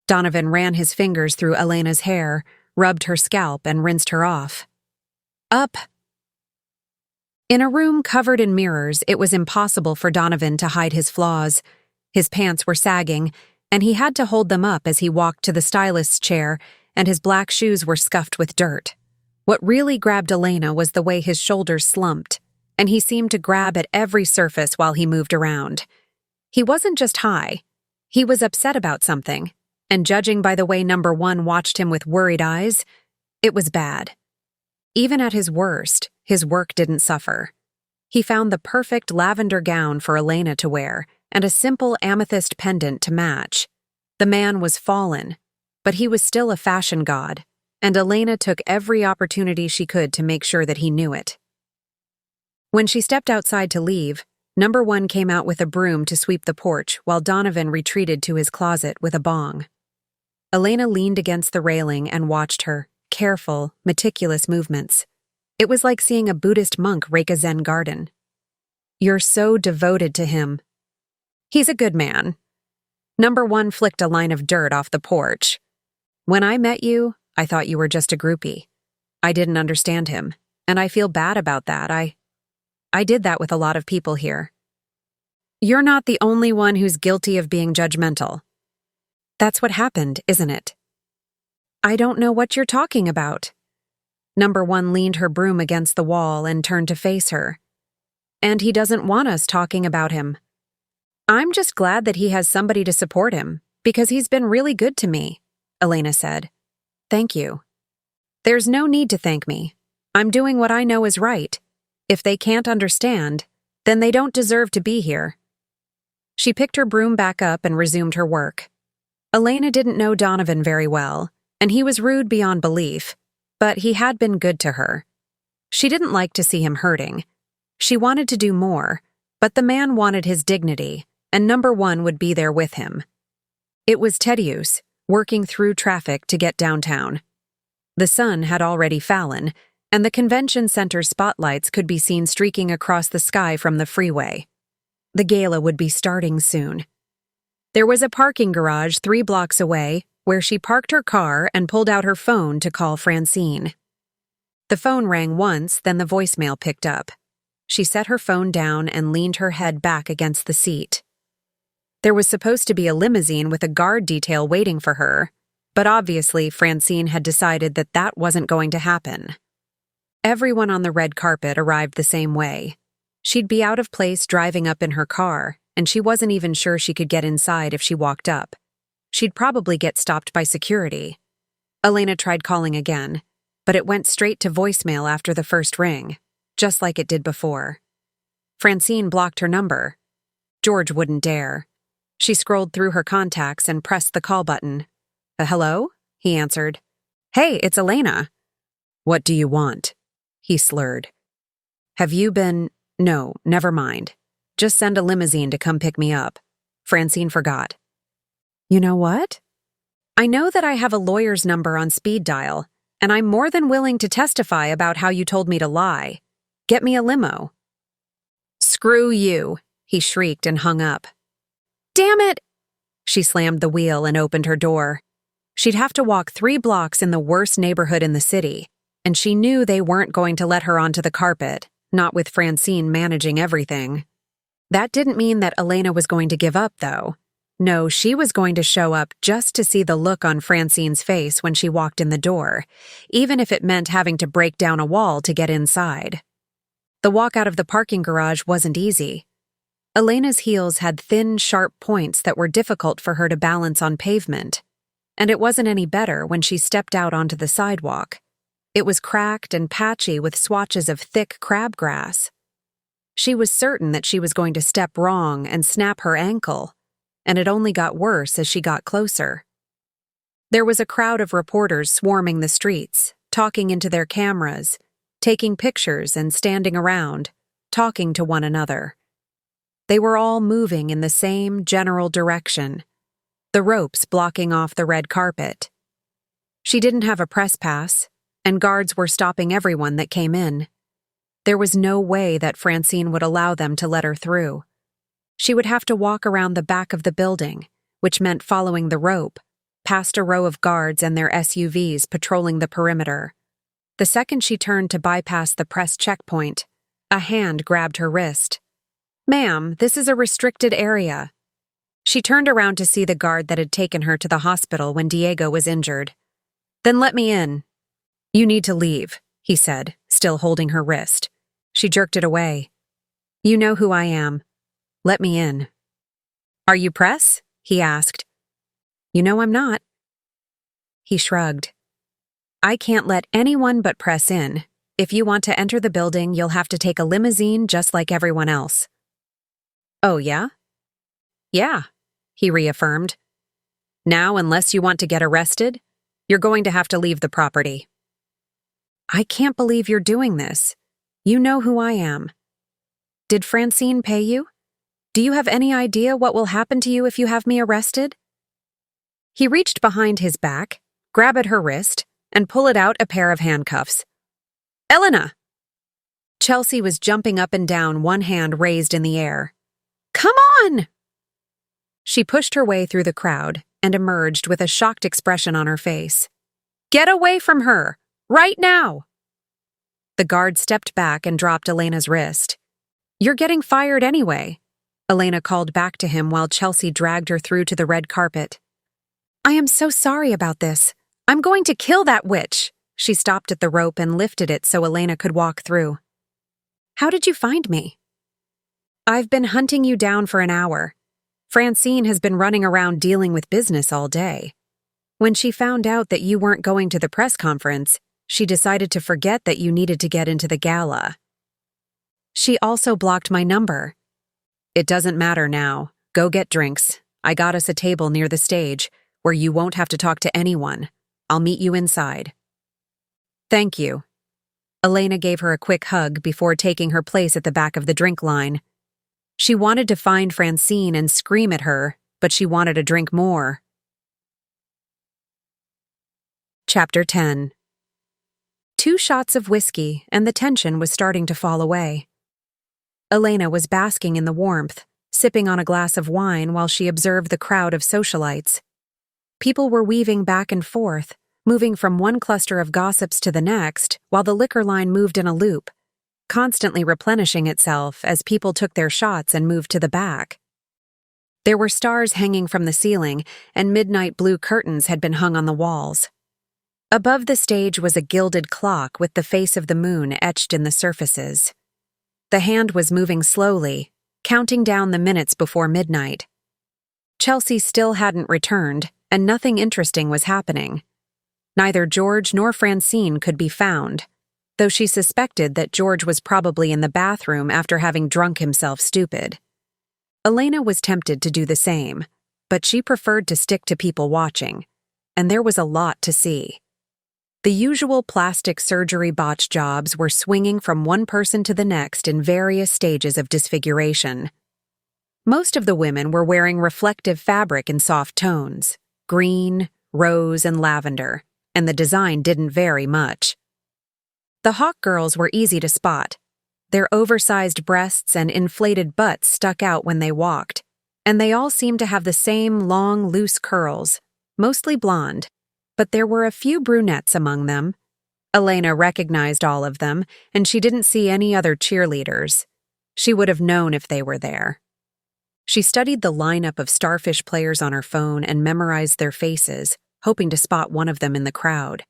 C: Donovan ran his fingers through Elena's hair, rubbed her scalp, and rinsed her off. Up. In a room covered in mirrors, it was impossible for Donovan to hide his flaws. His pants were sagging, and he had to hold them up as he walked to the stylist's chair, and his black shoes were scuffed with dirt. What really grabbed Elena was the way his shoulders slumped, and he seemed to grab at every surface while he moved around. He wasn't just high. He was upset about something, and judging by the way Number 1 watched him with worried eyes, it was bad. Even at his worst, his work didn't suffer. He found the perfect lavender gown for Elena to wear and a simple amethyst pendant to match. The man was fallen, but he was still a fashion god, and Elena took every opportunity she could to make sure that he knew it. When she stepped outside to leave, Number 1 came out with a broom to sweep the porch while Donovan retreated to his closet with a bong. Elena leaned against the railing and watched her, careful, meticulous movements. It was like seeing a Buddhist monk rake a Zen garden. You're so devoted to him. He's a good man. Number 1 flicked a line of dirt off the porch. When I met you, I thought you were just a groupie. I didn't understand him, and I feel bad about that. I did that with a lot of people here. You're not the only one who's guilty of being judgmental. That's what happened, isn't it? I don't know what you're talking about. Number 1 leaned her broom against the wall and turned to face her. And he doesn't want us talking about him. I'm just glad that he has somebody to support him, because he's been really good to me, Elena said. Thank you. There's no need to thank me. I'm doing what I know is right. If they can't understand, then they don't deserve to be here. She picked her broom back up and resumed her work. Elena didn't know Donovan very well, and he was rude beyond belief, but he had been good to her. She didn't like to see him hurting. She wanted to do more, but the man wanted his dignity, and Number 1 would be there with him. It was tedious, working through traffic to get downtown. The sun had already fallen, and the convention center's spotlights could be seen streaking across the sky from the freeway. The gala would be starting soon. There was a parking garage 3 blocks away, where she parked her car and pulled out her phone to call Francine. The phone rang once, then the voicemail picked up. She set her phone down and leaned her head back against the seat. There was supposed to be a limousine with a guard detail waiting for her, but obviously Francine had decided that that wasn't going to happen. Everyone on the red carpet arrived the same way. She'd be out of place driving up in her car, and she wasn't even sure she could get inside if she walked up. She'd probably get stopped by security. Elena tried calling again, but it went straight to voicemail after the first ring, just like it did before. Francine blocked her number. George wouldn't dare. She scrolled through her contacts and pressed the call button. Hello? He answered. Hey, it's Elena. What do you want? He slurred. Have you been... No, never mind. Just send a limousine to come pick me up. Francine forgot. You know what? I know that I have a lawyer's number on speed dial, and I'm more than willing to testify about how you told me to lie. Get me a limo. Screw you, he shrieked and hung up. Damn it! She slammed the wheel and opened her door. She'd have to walk 3 blocks in the worst neighborhood in the city, and she knew they weren't going to let her onto the carpet, not with Francine managing everything. That didn't mean that Elena was going to give up, though. No, she was going to show up just to see the look on Francine's face when she walked in the door, even if it meant having to break down a wall to get inside. The walk out of the parking garage wasn't easy. Elena's heels had thin, sharp points that were difficult for her to balance on pavement, and it wasn't any better when she stepped out onto the sidewalk. It was cracked and patchy with swatches of thick crabgrass. She was certain that she was going to step wrong and snap her ankle, and it only got worse as she got closer. There was a crowd of reporters swarming the streets, talking into their cameras, taking pictures and standing around, talking to one another. They were all moving in the same general direction, the ropes blocking off the red carpet. She didn't have a press pass, and guards were stopping everyone that came in. There was no way that Francine would allow them to let her through. She would have to walk around the back of the building, which meant following the rope, past a row of guards and their SUVs patrolling the perimeter. The second she turned to bypass the press checkpoint, a hand grabbed her wrist. "Ma'am, this is a restricted area." She turned around to see the guard that had taken her to the hospital when Diego was injured. "Then let me in." "You need to leave," he said, still holding her wrist. She jerked it away. "You know who I am. Let me in." "Are you press?" he asked. "You know I'm not." He shrugged. "I can't let anyone but press in. If you want to enter the building, you'll have to take a limousine just like everyone else." "Oh, yeah?" "Yeah," he reaffirmed. "Now, unless you want to get arrested, you're going to have to leave the property." "I can't believe you're doing this. You know who I am." "Did Francine pay you? Do you have any idea what will happen to you if you have me arrested?" He reached behind his back, grabbed her wrist, and pulled out a pair of handcuffs. "Elena!" Chelsea was jumping up and down, one hand raised in the air. "Come on!" She pushed her way through the crowd and emerged with a shocked expression on her face. "Get away from her! Right now!" The guard stepped back and dropped Elena's wrist. "You're getting fired anyway," Elena called back to him while Chelsea dragged her through to the red carpet. "I am so sorry about this. I'm going to kill that witch." She stopped at the rope and lifted it so Elena could walk through. "How did you find me?" "I've been hunting you down for an hour. Francine has been running around dealing with business all day. When she found out that you weren't going to the press conference, she decided to forget that you needed to get into the gala. She also blocked my number." "It doesn't matter now. Go get drinks. I got us a table near the stage, where you won't have to talk to anyone. I'll meet you inside." "Thank you." Elena gave her a quick hug before taking her place at the back of the drink line. She wanted to find Francine and scream at her, but she wanted a drink more. Chapter 10. 2 shots of whiskey, and the tension was starting to fall away. Elena was basking in the warmth, sipping on a glass of wine while she observed the crowd of socialites. People were weaving back and forth, moving from one cluster of gossips to the next, while the liquor line moved in a loop, constantly replenishing itself as people took their shots and moved to the back. There were stars hanging from the ceiling, and midnight blue curtains had been hung on the walls. Above the stage was a gilded clock with the face of the moon etched in the surfaces. The hand was moving slowly, counting down the minutes before midnight. Chelsea still hadn't returned, and nothing interesting was happening. Neither George nor Francine could be found, though she suspected that George was probably in the bathroom after having drunk himself stupid. Elena was tempted to do the same, but she preferred to stick to people watching, and there was a lot to see. The usual plastic surgery botch jobs were swinging from one person to the next in various stages of disfiguration. Most of the women were wearing reflective fabric in soft tones, green, rose, and lavender, and the design didn't vary much. The hawk girls were easy to spot. Their oversized breasts and inflated butts stuck out when they walked, and they all seemed to have the same long, loose curls, mostly blonde, but there were a few brunettes among them. Elena recognized all of them, and she didn't see any other cheerleaders. She would have known if they were there. She studied the lineup of Starfish players on her phone and memorized their faces, hoping to spot one of them in the crowd.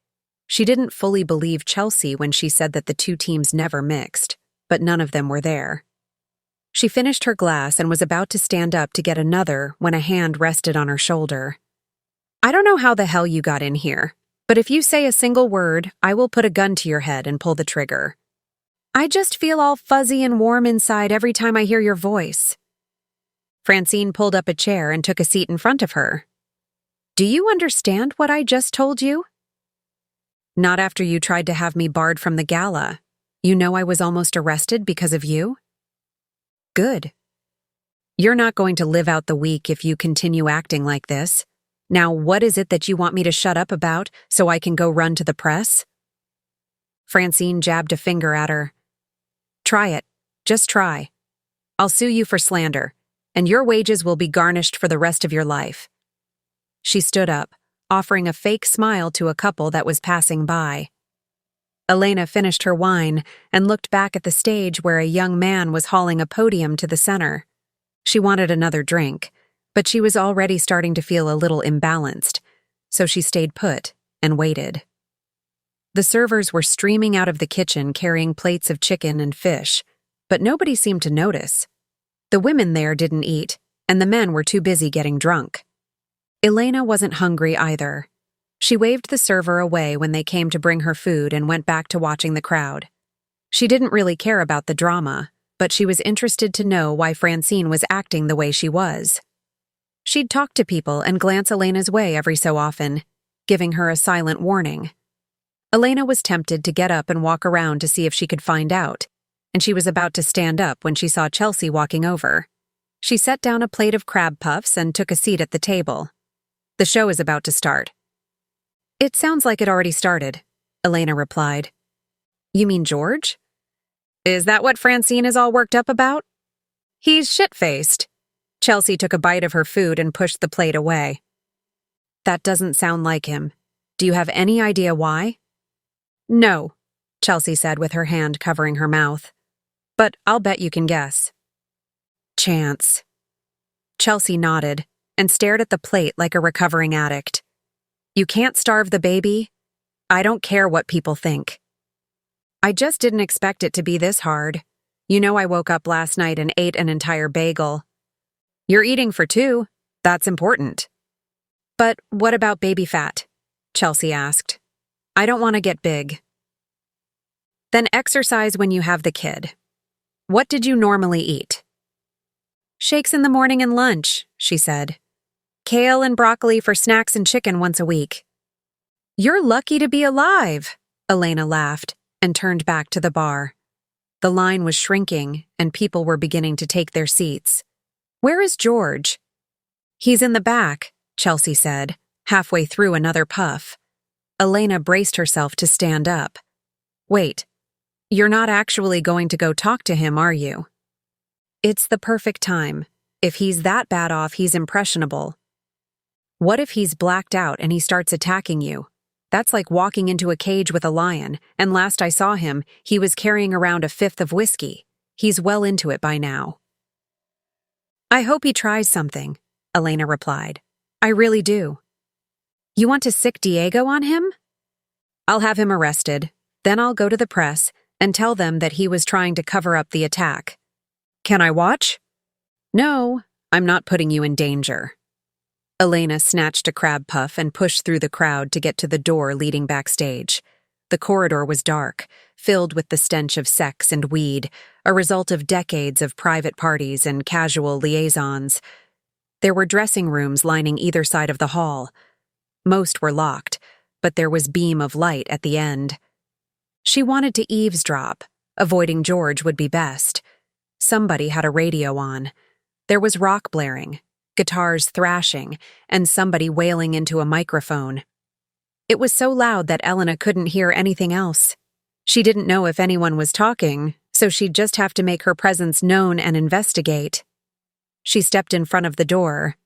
C: She didn't fully believe Chelsea when she said that the 2 teams never mixed, but none of them were there. She finished her glass and was about to stand up to get another when a hand rested on her shoulder. "I don't know how the hell you got in here, but if you say a single word, I will put a gun to your head and pull the trigger." I just feel all fuzzy and warm inside every time I hear your voice. Francine pulled up a chair and took a seat in front of her. Do you understand what I just told you? Not after you tried to have me barred from the gala. You know I was almost arrested because of you? Good. You're not going to live out the week if you continue acting like this. Now, what is it that you want me to shut up about so I can go run to the press? Francine jabbed a finger at her. Try it. Just try. I'll sue you for slander, and your wages will be garnished for the rest of your life. She stood up, offering a fake smile to a couple that was passing by. Elena finished her wine and looked back at the stage where a young man was hauling a podium to the center. She wanted another drink, but she was already starting to feel a little imbalanced, so she stayed put and waited. The servers were streaming out of the kitchen carrying plates of chicken and fish, but nobody seemed to notice. The women there didn't eat, and the men were too busy getting drunk. Elena wasn't hungry either. She waved the server away when they came to bring her food and went back to watching the crowd. She didn't really care about the drama, but she was interested to know why Francine was acting the way she was. She'd talk to people and glance Elena's way every so often, giving her a silent warning. Elena was tempted to get up and walk around to see if she could find out, and she was about to stand up when she saw Chelsea walking over. She set down a plate of crab puffs and took a seat at the table. The show is about to start. It sounds like it already started, Elena replied. You mean George? Is that what Francine is all worked up about? He's shit-faced. Chelsea took a bite of her food and pushed the plate away. That doesn't sound like him. Do you have any idea why? No, Chelsea said with her hand covering her mouth. But I'll bet you can guess. Chance. Chelsea nodded and stared at the plate like a recovering addict. You can't starve the baby. I don't care what people think. I just didn't expect it to be this hard. You know I woke up last night and ate an entire bagel. You're eating for two. That's important. But what about baby fat? Chelsea asked. I don't want to get big. Then exercise when you have the kid. What did you normally eat? Shakes in the morning and lunch, she said. Kale and broccoli for snacks and chicken once a week. You're lucky to be alive, Elena laughed and turned back to the bar. The line was shrinking and people were beginning to take their seats. Where is George? He's in the back, Chelsea said, halfway through another puff. Elena braced herself to stand up. Wait, you're not actually going to go talk to him, are you? It's the perfect time. If he's that bad off, he's impressionable. What if he's blacked out and he starts attacking you? That's like walking into a cage with a lion, and last I saw him, he was carrying around a fifth of whiskey. He's well into it by now. I hope he tries something, Elena replied. I really do. You want to sick Diego on him? I'll have him arrested. Then I'll go to the press and tell them that he was trying to cover up the attack. Can I watch? No, I'm not putting you in danger. Elena snatched a crab puff and pushed through the crowd to get to the door leading backstage. The corridor was dark, filled with the stench of sex and weed, a result of decades of private parties and casual liaisons. There were dressing rooms lining either side of the hall. Most were locked, but there was beam of light at the end. She wanted to eavesdrop. Avoiding George would be best. Somebody had a radio on. There was rock blaring, guitars thrashing, and somebody wailing into a microphone. It was so loud that Elena couldn't hear anything else. She didn't know if anyone was talking, so she'd just have to make her presence known and investigate. She stepped in front of the door.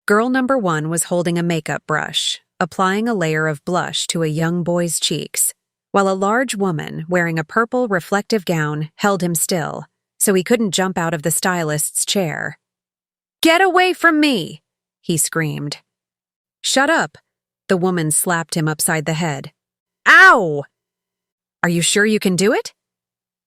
C: Girl number 1 was holding a makeup brush, applying a layer of blush to a young boy's cheeks, while a large woman wearing a purple reflective gown held him still, so he couldn't jump out of the stylist's chair. Get away from me! He screamed. Shut up! The woman slapped him upside the head. Ow! Are you sure you can do it?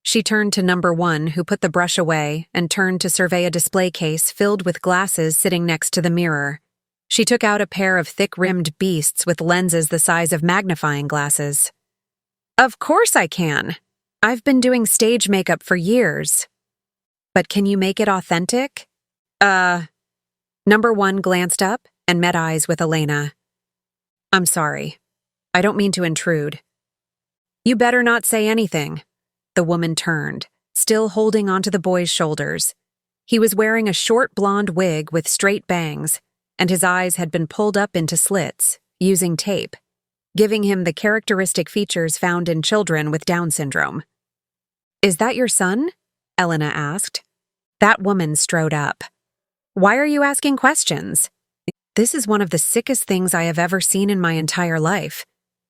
C: She turned to number 1, who put the brush away and turned to survey a display case filled with glasses sitting next to the mirror. She took out a pair of thick-rimmed beasts with lenses the size of magnifying glasses. Of course I can. I've been doing stage makeup for years. But can you make it authentic? Number one glanced up and met eyes with Elena. I'm sorry. I don't mean to intrude. You better not say anything. The woman turned, still holding onto the boy's shoulders. He was wearing a short blonde wig with straight bangs, and his eyes had been pulled up into slits, using tape, giving him the characteristic features found in children with Down syndrome. Is that your son? Elena asked. That woman strode up. Why are you asking questions? This is one of the sickest things I have ever seen in my entire life.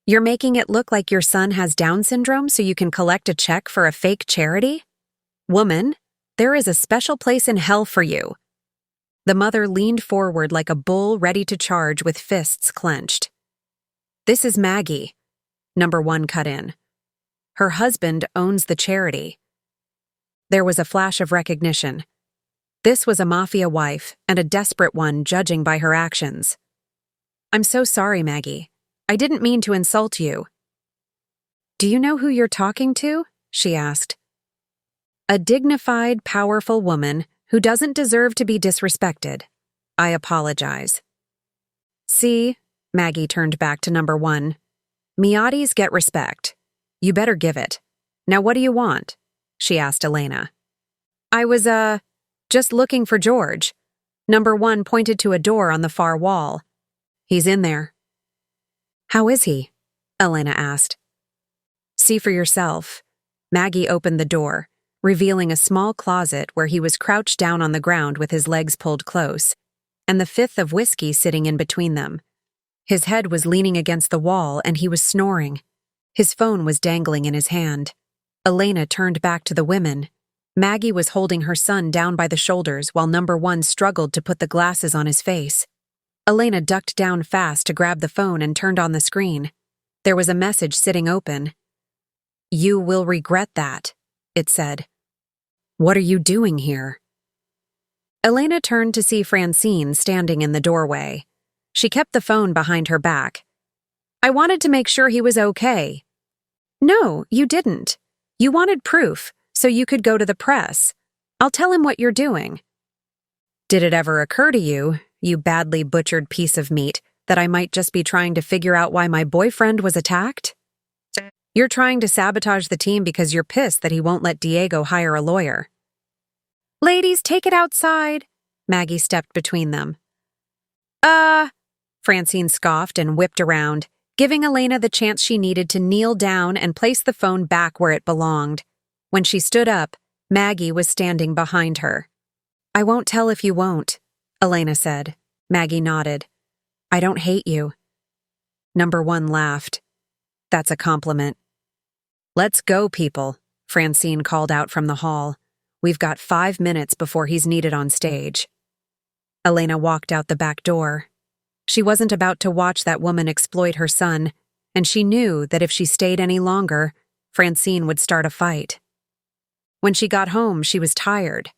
C: You're making it look like your son has Down syndrome so you can collect a check for a fake charity? Woman, there is a special place in hell for you. The mother leaned forward like a bull ready to charge with fists clenched. This is Maggie, number one cut in. Her husband owns the charity. There was a flash of recognition. This was a mafia wife, and a desperate one judging by her actions. I'm so sorry, Maggie. I didn't mean to insult you. Do you know who you're talking to? She asked. A dignified, powerful woman who doesn't deserve to be disrespected. I apologize. See, Maggie turned back to number one. Miatis get respect. You better give it. Now what do you want? She asked Elena. I was, just looking for George. Number one pointed to a door on the far wall. He's in there. How is he? Elena asked. See for yourself. Maggie opened the door, revealing a small closet where he was crouched down on the ground with his legs pulled close, and the fifth of whiskey sitting in between them. His head was leaning against the wall and he was snoring. His phone was dangling in his hand. Elena turned back to the women. Maggie was holding her son down by the shoulders while number one struggled to put the glasses on his face. Elena ducked down fast to grab the phone and turned on the screen. There was a message sitting open. You will regret that, it said. What are you doing here? Elena turned to see Francine standing in the doorway. She kept the phone behind her back. I wanted to make sure he was okay. No, you didn't. You wanted proof, so you could go to the press. I'll tell him what you're doing. Did it ever occur to you, you badly butchered piece of meat, that I might just be trying to figure out why my boyfriend was attacked? You're trying to sabotage the team because you're pissed that he won't let Diego hire a lawyer. Ladies, take it outside. Maggie stepped between them. Francine scoffed and whipped around, giving Elena the chance she needed to kneel down and place the phone back where it belonged. When she stood up, Maggie was standing behind her. I won't tell if you won't, Elena said. Maggie nodded. I don't hate you. Number one laughed. That's a compliment. Let's go, people, Francine called out from the hall. We've got 5 minutes before he's needed on stage. Elena walked out the back door. She wasn't about to watch that woman exploit her son, and she knew that if she stayed any longer, Francine would start a fight. When she got home, she was tired.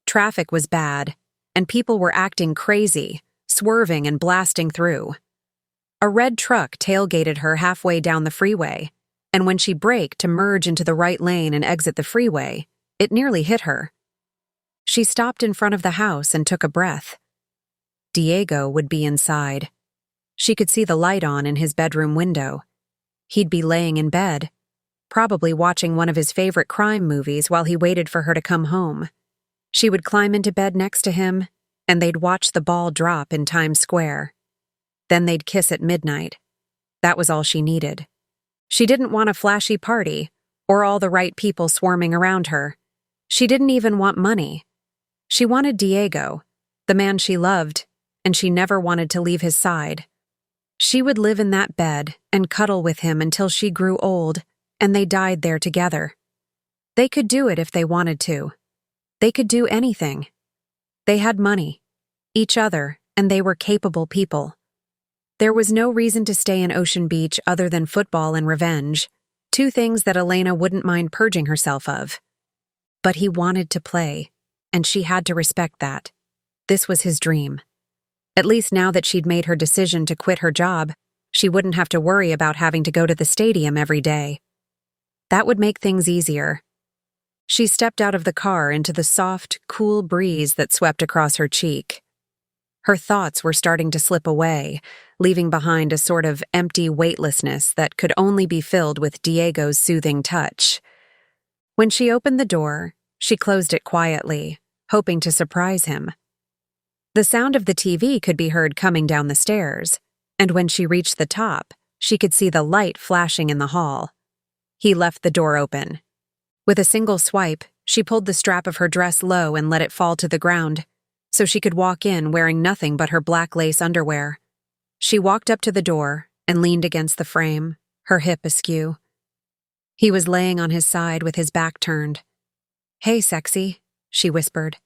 C: Traffic was bad, and people were acting crazy, swerving and blasting through. A red truck tailgated her halfway down the freeway, and when she braked to merge into the right lane and exit the freeway, it nearly hit her. She stopped in front of the house and took a breath. Diego would be inside. She could see the light on in his bedroom window. He'd be laying in bed, probably watching one of his favorite crime movies while he waited for her to come home. She would climb into bed next to him, and they'd watch the ball drop in Times Square. Then they'd kiss at midnight. That was all she needed. She didn't want a flashy party, or all the right people swarming around her. She didn't even want money. She wanted Diego, the man she loved, and she never wanted to leave his side. She would live in that bed and cuddle with him until she grew old, and they died there together. They could do it if they wanted to. They could do anything. They had money, each other, and they were capable people. There was no reason to stay in Ocean Beach other than football and revenge, two things that Elena wouldn't mind purging herself of. But he wanted to play, and she had to respect that. This was his dream. At least now that she'd made her decision to quit her job, she wouldn't have to worry about having to go to the stadium every day. That would make things easier. She stepped out of the car into the soft, cool breeze that swept across her cheek. Her thoughts were starting to slip away, leaving behind a sort of empty weightlessness that could only be filled with Diego's soothing touch. When she opened the door, she closed it quietly, hoping to surprise him. The sound of the TV could be heard coming down the stairs, and when she reached the top, she could see the light flashing in the hall. He left the door open. With a single swipe, she pulled the strap of her dress low and let it fall to the ground, so she could walk in wearing nothing but her black lace underwear. She walked up to the door and leaned against the frame, her hip askew. He was laying on his side with his back turned. "Hey, sexy," she whispered.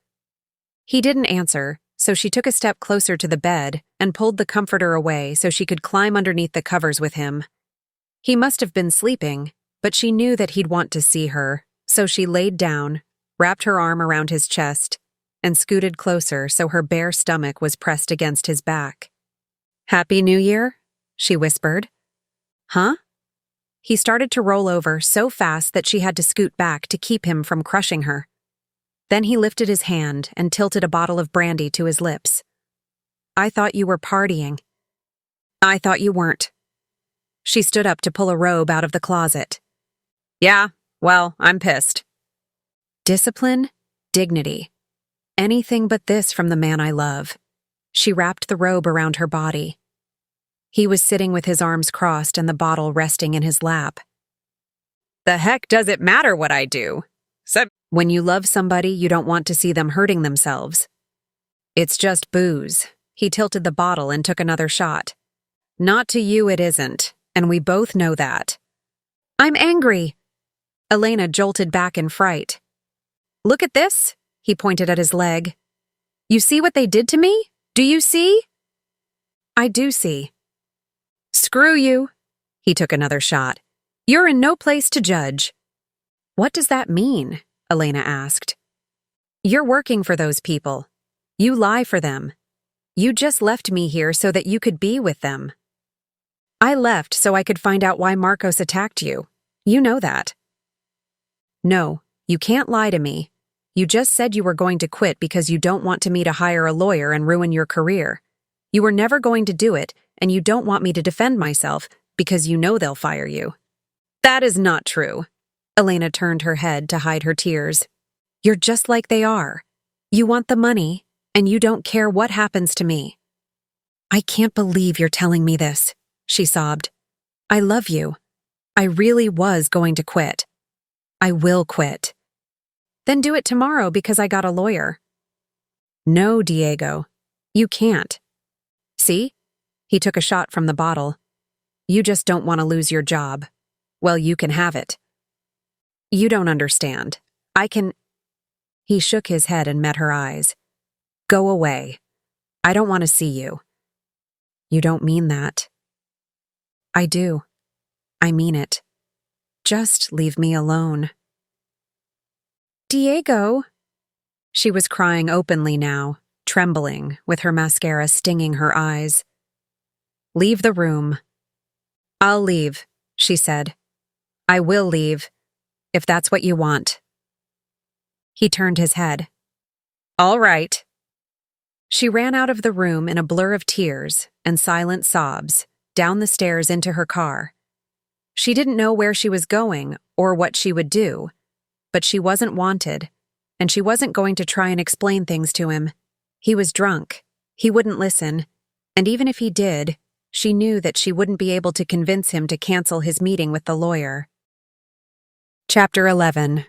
C: He didn't answer, so she took a step closer to the bed and pulled the comforter away so she could climb underneath the covers with him. He must have been sleeping, but she knew that he'd want to see her, so she laid down, wrapped her arm around his chest, and scooted closer so her bare stomach was pressed against his back. "Happy New Year?" she whispered. "Huh?" He started to roll over so fast that she had to scoot back to keep him from crushing her. Then he lifted his hand and tilted a bottle of brandy to his lips. "I thought you were partying." "I thought you weren't." She stood up to pull a robe out of the closet. "Yeah, well, I'm pissed." Discipline, dignity. Anything but this from the man I love. She wrapped the robe around her body. He was sitting with his arms crossed and the bottle resting in his lap. "The heck does it matter what I do?" When you love somebody, you don't want to see them hurting themselves. "It's just booze." He tilted the bottle and took another shot. "Not to you it isn't, and we both know that." "I'm angry." Elena jolted back in fright. "Look at this," he pointed at his leg. "You see what they did to me? Do you see?" "I do see." "Screw you." He took another shot. "You're in no place to judge." "What does that mean?" Elena asked. "You're working for those people. You lie for them. You just left me here so that you could be with them." "I left so I could find out why Marcos attacked you. You know that." "No, you can't lie to me. You just said you were going to quit because you don't want me to hire a lawyer and ruin your career. You were never going to do it, and you don't want me to defend myself because you know they'll fire you." "That is not true." Elena turned her head to hide her tears. "You're just like they are. You want the money, and you don't care what happens to me." "I can't believe you're telling me this," she sobbed. "I love you. I really was going to quit. I will quit." "Then do it tomorrow because I got a lawyer." "No, Diego. You can't. See?" He took a shot from the bottle. "You just don't want to lose your job. Well, you can have it." "You don't understand. I can—" He shook his head and met her eyes. "Go away. I don't want to see you." "You don't mean that." "I do. I mean it. Just leave me alone." "Diego." She was crying openly now, trembling, with her mascara stinging her eyes. "Leave the room." "I'll leave," she said. "I will leave, if that's what you want." He turned his head. "All right." She ran out of the room in a blur of tears and silent sobs, down the stairs into her car. She didn't know where she was going or what she would do, but she wasn't wanted, and she wasn't going to try and explain things to him. He was drunk. He wouldn't listen, and even if he did, she knew that she wouldn't be able to convince him to cancel his meeting with the lawyer. Chapter 11.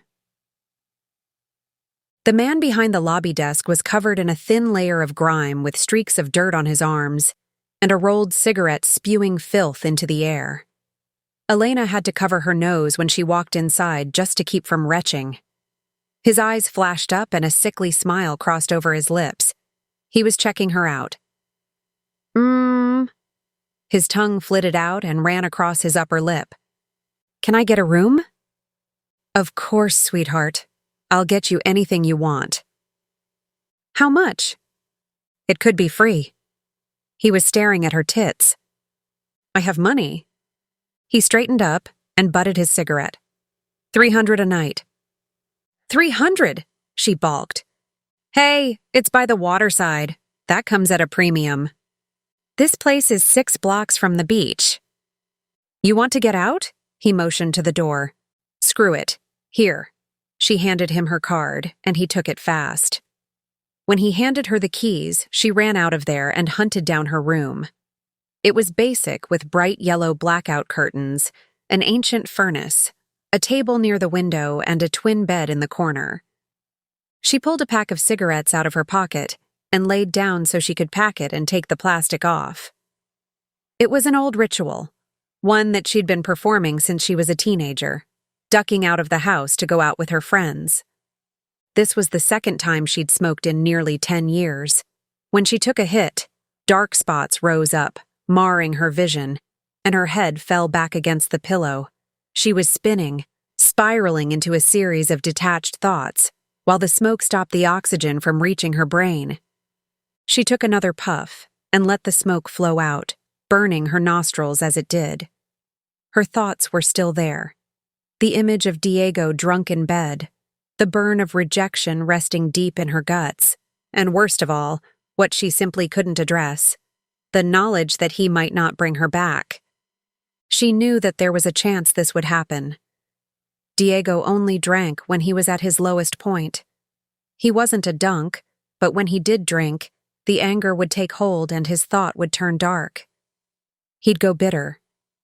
C: The man behind the lobby desk was covered in a thin layer of grime with streaks of dirt on his arms, and a rolled cigarette spewing filth into the air. Elena had to cover her nose when she walked inside just to keep from retching. His eyes flashed up and a sickly smile crossed over his lips. He was checking her out. His tongue flitted out and ran across his upper lip. "Can I get a room?" "Of course, sweetheart. I'll get you anything you want." "How much?" "It could be free." He was staring at her tits. "I have money." He straightened up and butted his cigarette. $300 a night. 300, she balked. Hey, it's by the waterside. That comes at a premium. This place is 6 blocks from the beach. You want to get out? He motioned to the door. Screw it. Here. She handed him her card, and he took it fast. When he handed her the keys, she ran out of there and hunted down her room. It was basic with bright yellow blackout curtains, an ancient furnace, a table near the window, and a twin bed in the corner. She pulled a pack of cigarettes out of her pocket and laid down so she could pack it and take the plastic off. It was an old ritual, one that she'd been performing since she was a teenager, ducking out of the house to go out with her friends. This was the second time she'd smoked in nearly 10 years. When she took a hit, dark spots rose up, marring her vision, and her head fell back against the pillow. She was spinning, spiraling into a series of detached thoughts, while the smoke stopped the oxygen from reaching her brain. She took another puff and let the smoke flow out, burning her nostrils as it did. Her thoughts were still there. The image of Diego drunk in bed, the burn of rejection resting deep in her guts, and worst of all, what she simply couldn't address, the knowledge that he might not bring her back. She knew that there was a chance this would happen. Diego only drank when he was at his lowest point. He wasn't a dunk, but when he did drink, the anger would take hold and his thought would turn dark. He'd go bitter,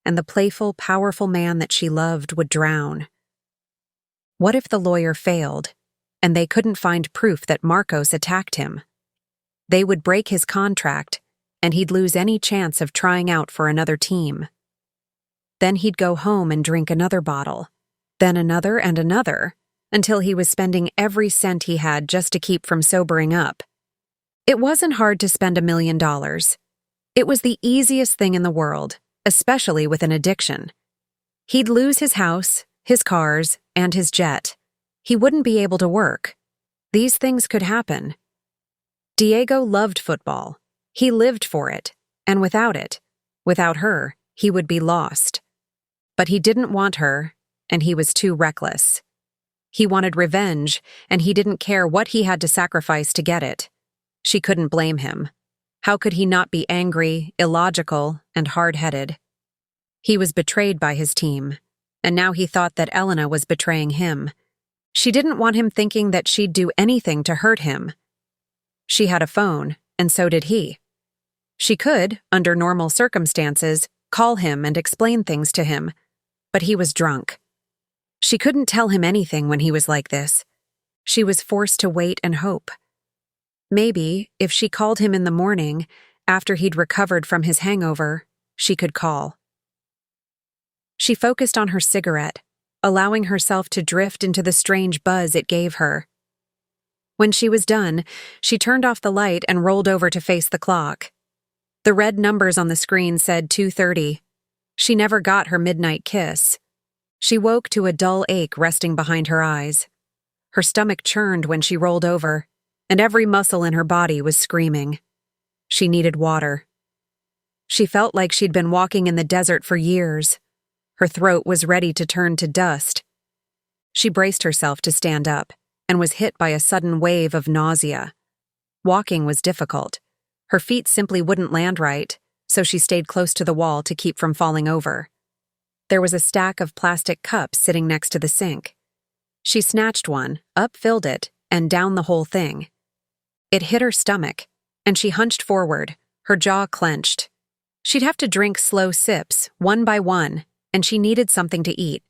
C: and the playful, powerful man that she loved would drown. What if the lawyer failed, and they couldn't find proof that Marcos attacked him? They would break his contract, and he'd lose any chance of trying out for another team. Then he'd go home and drink another bottle, then another and another, until he was spending every cent he had just to keep from sobering up. It wasn't hard to spend $1 million. It was the easiest thing in the world, especially with an addiction. He'd lose his house, his cars, and his jet. He wouldn't be able to work. These things could happen. Diego loved football. He lived for it, and without her, he would be lost. But he didn't want her, and he was too reckless. He wanted revenge, and he didn't care what he had to sacrifice to get it. She couldn't blame him. How could he not be angry, illogical, and hard-headed? He was betrayed by his team, and now he thought that Elena was betraying him. She didn't want him thinking that she'd do anything to hurt him. She had a phone, and so did he. She could, under normal circumstances, call him and explain things to him, but he was drunk. She couldn't tell him anything when he was like this. She was forced to wait and hope. Maybe, if she called him in the morning, after he'd recovered from his hangover, she could call. She focused on her cigarette, allowing herself to drift into the strange buzz it gave her. When she was done, she turned off the light and rolled over to face the clock. The red numbers on the screen said 2:30. She never got her midnight kiss. She woke to a dull ache resting behind her eyes. Her stomach churned when she rolled over, and every muscle in her body was screaming. She needed water. She felt like she'd been walking in the desert for years. Her throat was ready to turn to dust. She braced herself to stand up and was hit by a sudden wave of nausea. Walking was difficult. Her feet simply wouldn't land right, so she stayed close to the wall to keep from falling over. There was a stack of plastic cups sitting next to the sink. She snatched one, up-filled it, and downed the whole thing. It hit her stomach, and she hunched forward, her jaw clenched. She'd have to drink slow sips, one by one, and she needed something to eat.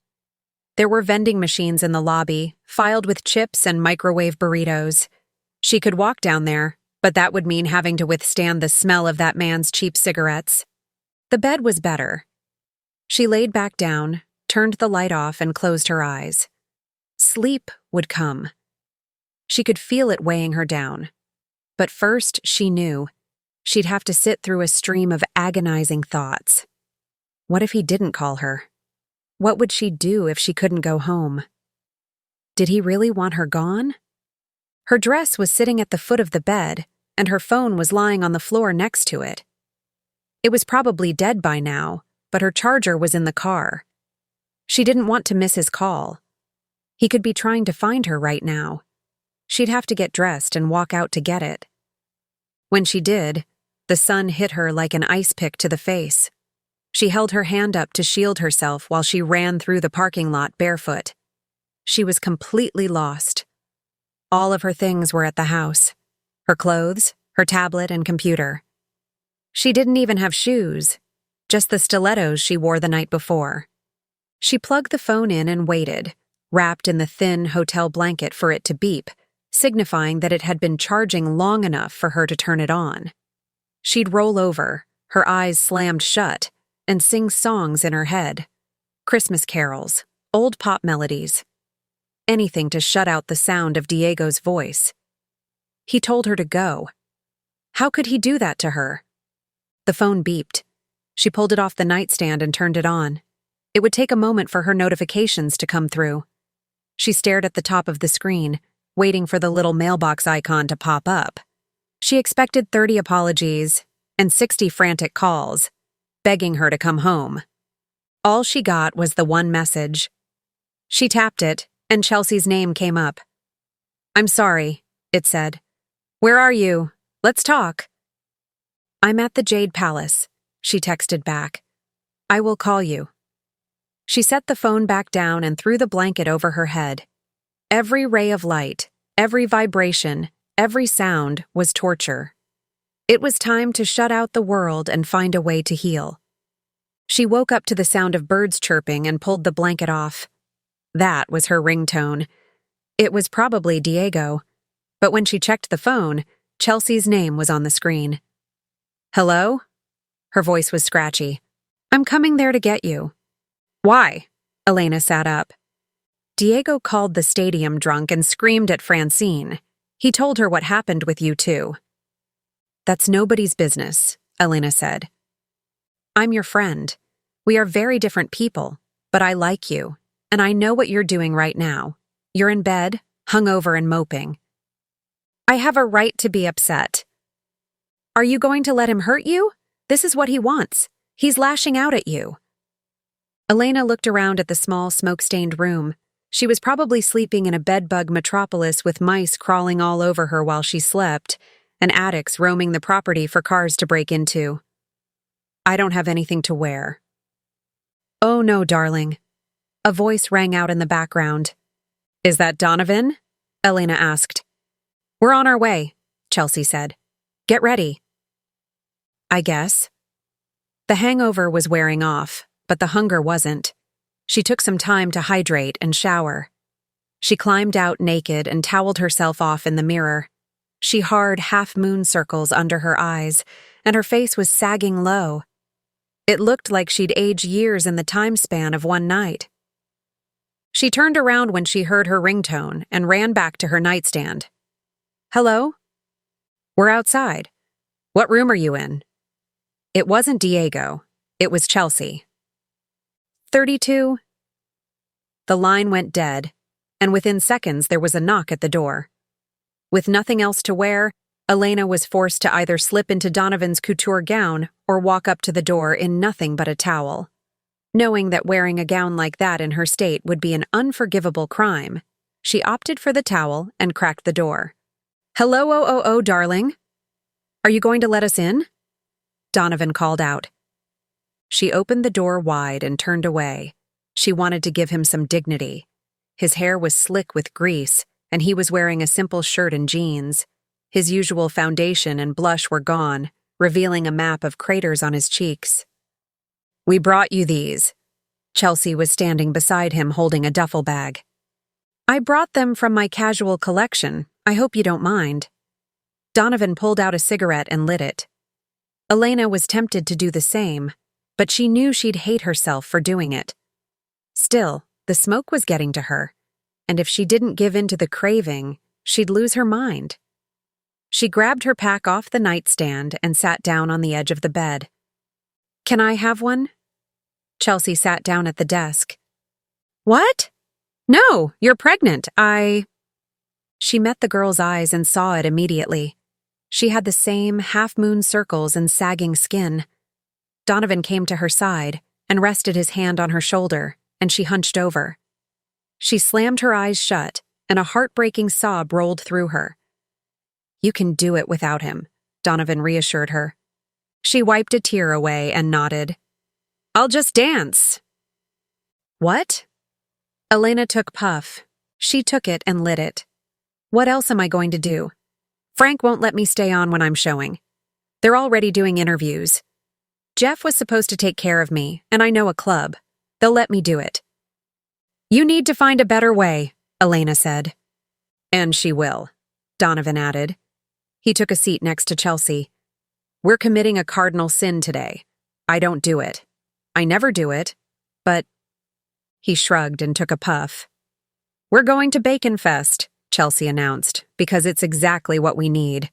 C: There were vending machines in the lobby, filed with chips and microwave burritos. She could walk down there, but that would mean having to withstand the smell of that man's cheap cigarettes. The bed was better. She laid back down, turned the light off, and closed her eyes. Sleep would come. She could feel it weighing her down. But first, she knew she'd have to sit through a stream of agonizing thoughts. What if he didn't call her? What would she do if she couldn't go home? Did he really want her gone? Her dress was sitting at the foot of the bed, and her phone was lying on the floor next to it. It was probably dead by now, but her charger was in the car. She didn't want to miss his call. He could be trying to find her right now. She'd have to get dressed and walk out to get it. When she did, the sun hit her like an ice pick to the face. She held her hand up to shield herself while she ran through the parking lot barefoot. She was completely lost. All of her things were at the house. Her clothes, her tablet, and computer. She didn't even have shoes, just the stilettos she wore the night before. She plugged the phone in and waited, wrapped in the thin hotel blanket for it to beep, signifying that it had been charging long enough for her to turn it on. She'd roll over, her eyes slammed shut, and sing songs in her head. Christmas carols, old pop melodies. Anything to shut out the sound of Diego's voice. He told her to go. How could he do that to her? The phone beeped. She pulled it off the nightstand and turned it on. It would take a moment for her notifications to come through. She stared at the top of the screen, waiting for the little mailbox icon to pop up. She expected 30 apologies and 60 frantic calls, begging her to come home. All she got was the one message. She tapped it, and Chelsea's name came up. "I'm sorry," it said. "Where are you? Let's talk." "I'm at the Jade Palace," she texted back. "I will call you." She set the phone back down and threw the blanket over her head. Every ray of light, every vibration, every sound was torture. It was time to shut out the world and find a way to heal. She woke up to the sound of birds chirping and pulled the blanket off. That was her ringtone. It was probably Diego, but when she checked the phone, Chelsea's name was on the screen. "Hello?" Her voice was scratchy. "I'm coming there to get you." "Why?" Elena sat up. "Diego called the stadium drunk and screamed at Francine. He told her what happened with you two." "That's nobody's business," Elena said. "I'm your friend. We are very different people, but I like you, and I know what you're doing right now. You're in bed, hungover and moping. I have a right to be upset. Are you going to let him hurt you? This is what he wants. He's lashing out at you." Elena looked around at the small, smoke-stained room. She was probably sleeping in a bedbug metropolis with mice crawling all over her while she slept, and addicts roaming the property for cars to break into. "I don't have anything to wear." "Oh no, darling." A voice rang out in the background. "Is that Donovan?" Elena asked. "We're on our way," Chelsea said. "Get ready." "I guess." The hangover was wearing off, but the hunger wasn't. She took some time to hydrate and shower. She climbed out naked and toweled herself off in the mirror. She hard half-moon circles under her eyes, and her face was sagging low. It looked like she'd aged years in the time span of one night. She turned around when she heard her ringtone and ran back to her nightstand. "Hello?" "We're outside. What room are you in?" It wasn't Diego. It was Chelsea. 32. The line went dead, and within seconds there was a knock at the door. With nothing else to wear, Elena was forced to either slip into Donovan's couture gown or walk up to the door in nothing but a towel. Knowing that wearing a gown like that in her state would be an unforgivable crime, she opted for the towel and cracked the door. "Hello, darling. Are you going to let us in?" Donovan called out. She opened the door wide and turned away. She wanted to give him some dignity. His hair was slick with grease, and he was wearing a simple shirt and jeans. His usual foundation and blush were gone, revealing a map of craters on his cheeks. "We brought you these." Chelsea was standing beside him holding a duffel bag. "I brought them from my casual collection. I hope you don't mind." Donovan pulled out a cigarette and lit it. Elena was tempted to do the same, but she knew she'd hate herself for doing it. Still, the smoke was getting to her, and if she didn't give in to the craving, she'd lose her mind. She grabbed her pack off the nightstand and sat down on the edge of the bed. "Can I have one?" Chelsea sat down at the desk. "What? No, you're pregnant. She met the girl's eyes and saw it immediately. She had the same half-moon circles and sagging skin. Donovan came to her side and rested his hand on her shoulder, and she hunched over. She slammed her eyes shut, and a heartbreaking sob rolled through her. "You can do it without him," Donovan reassured her. She wiped a tear away and nodded. "I'll just dance." "What?" Elena took puff. She took it and lit it. "What else am I going to do? Frank won't let me stay on when I'm showing. They're already doing interviews. Jeff was supposed to take care of me, and I know a club. They'll let me do it." "You need to find a better way," Elena said. "And she will," Donovan added. He took a seat next to Chelsea. "We're committing a cardinal sin today. I don't do it. I never do it, but—" He shrugged and took a puff. "We're going to Bacon Fest," Chelsea announced, "because it's exactly what we need."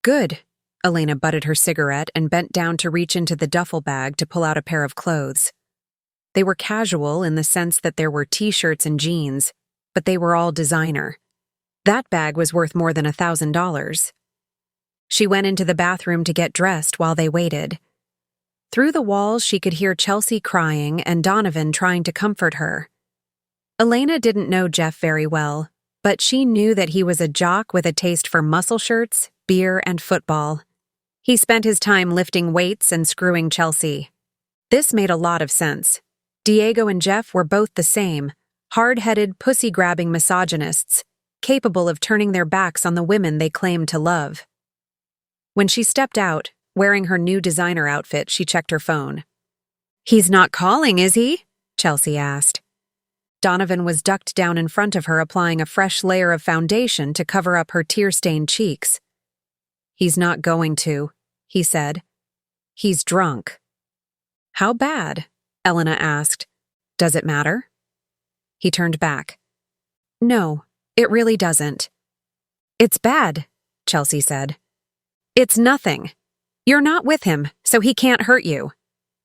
C: "Good." Elena butted her cigarette and bent down to reach into the duffel bag to pull out a pair of clothes. They were casual in the sense that there were t-shirts and jeans, but they were all designer. That bag was worth more than $1,000. She went into the bathroom to get dressed while they waited. Through the walls, she could hear Chelsea crying and Donovan trying to comfort her. Elena didn't know Jeff very well, but she knew that he was a jock with a taste for muscle shirts, beer, and football. He spent his time lifting weights and screwing Chelsea. This made a lot of sense. Diego and Jeff were both the same, hard-headed, pussy-grabbing misogynists, capable of turning their backs on the women they claimed to love. When she stepped out, wearing her new designer outfit, she checked her phone. "He's not calling, is he?" Chelsea asked. Donovan was ducked down in front of her, applying a fresh layer of foundation to cover up her tear-stained cheeks. "He's not going to," he said. "He's drunk." "How bad?" Elena asked. "Does it matter?" He turned back. "No, it really doesn't." "It's bad," Chelsea said. "It's nothing. You're not with him, so he can't hurt you."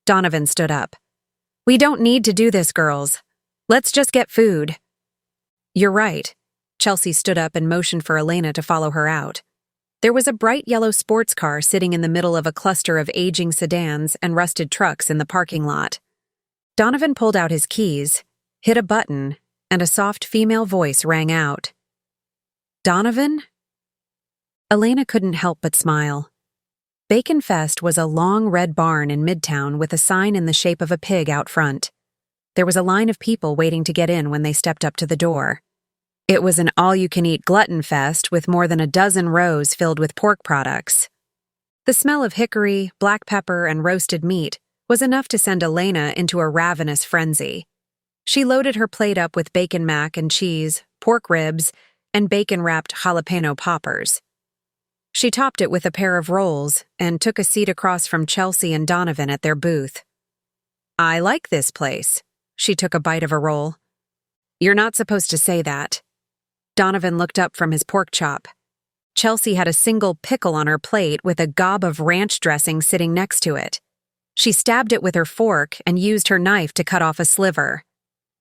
C: Donovan stood up. "We don't need to do this, girls. Let's just get food." "You're right." Chelsea stood up and motioned for Elena to follow her out. There was a bright yellow sports car sitting in the middle of a cluster of aging sedans and rusted trucks in the parking lot. Donovan pulled out his keys, hit a button, and a soft female voice rang out. "Donovan?" Elena couldn't help but smile. Bacon Fest was a long red barn in Midtown with a sign in the shape of a pig out front. There was a line of people waiting to get in when they stepped up to the door. It was an all-you-can-eat glutton fest with more than a dozen rows filled with pork products. The smell of hickory, black pepper, and roasted meat was enough to send Elena into a ravenous frenzy. She loaded her plate up with bacon mac and cheese, pork ribs, and bacon-wrapped jalapeno poppers. She topped it with a pair of rolls and took a seat across from Chelsea and Donovan at their booth. "I like this place." She took a bite of a roll. "You're not supposed to say that." Donovan looked up from his pork chop. Chelsea had a single pickle on her plate with a gob of ranch dressing sitting next to it. She stabbed it with her fork and used her knife to cut off a sliver.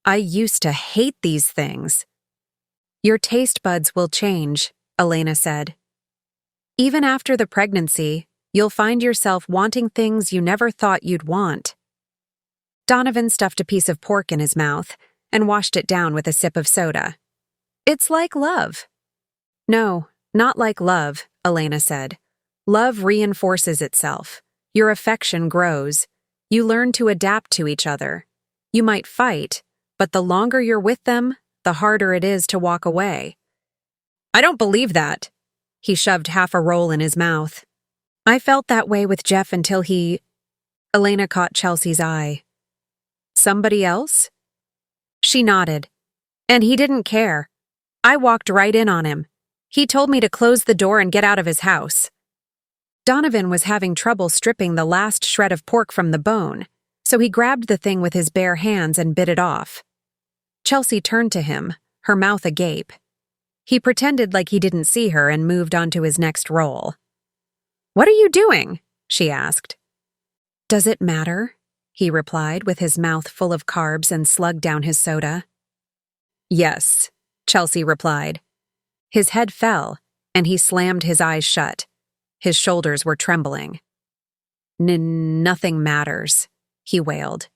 C: "I used to hate these things." "Your taste buds will change," Elena said. "Even after the pregnancy, you'll find yourself wanting things you never thought you'd want." Donovan stuffed a piece of pork in his mouth and washed it down with a sip of soda. "It's like love." "No, not like love," Elena said. "Love reinforces itself. Your affection grows. You learn to adapt to each other. You might fight, but the longer you're with them, the harder it is to walk away." "I don't believe that." He shoved half a roll in his mouth. "I felt that way with Jeff until he—" Elena caught Chelsea's eye. "Somebody else?" She nodded. "And he didn't care. I walked right in on him. He told me to close the door and get out of his house." Donovan was having trouble stripping the last shred of pork from the bone, so he grabbed the thing with his bare hands and bit it off. Chelsea turned to him, her mouth agape. He pretended like he didn't see her and moved on to his next roll. "What are you doing?" she asked. "Does it matter?" he replied with his mouth full of carbs and slugged down his soda. "Yes," Chelsea replied. His head fell, and he slammed his eyes shut. His shoulders were trembling. Nothing matters," he wailed.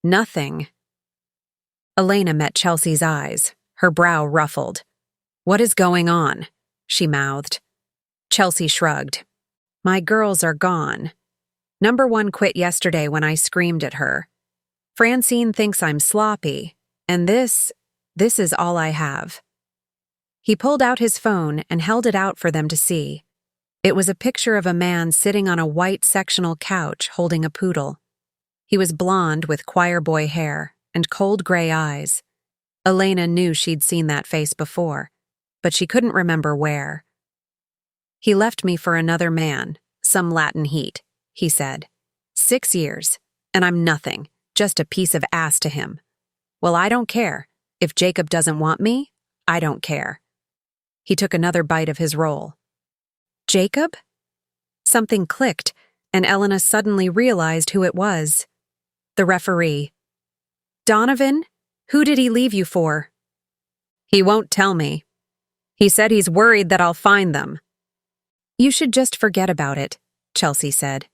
C: "Nothing." Elena met Chelsea's eyes, her brow ruffled. "What is going on?" she mouthed. Chelsea shrugged. "My girls are gone. Number 1 quit yesterday when I screamed at her. Francine thinks I'm sloppy, and this is all I have." He pulled out his phone and held it out for them to see. It was a picture of a man sitting on a white sectional couch holding a poodle. He was blonde with choir boy hair and cold gray eyes. Elena knew she'd seen that face before, but she couldn't remember where. "He left me for another man, some Latin heat," he said. 6 years, and I'm nothing, just a piece of ass to him. Well, I don't care. If Jacob doesn't want me, I don't care." He took another bite of his roll. Jacob? Something clicked, and Elena suddenly realized who it was. The referee. "Donovan, who did he leave you for?" "He won't tell me. He said he's worried that I'll find them." "You should just forget about it," Chelsea said.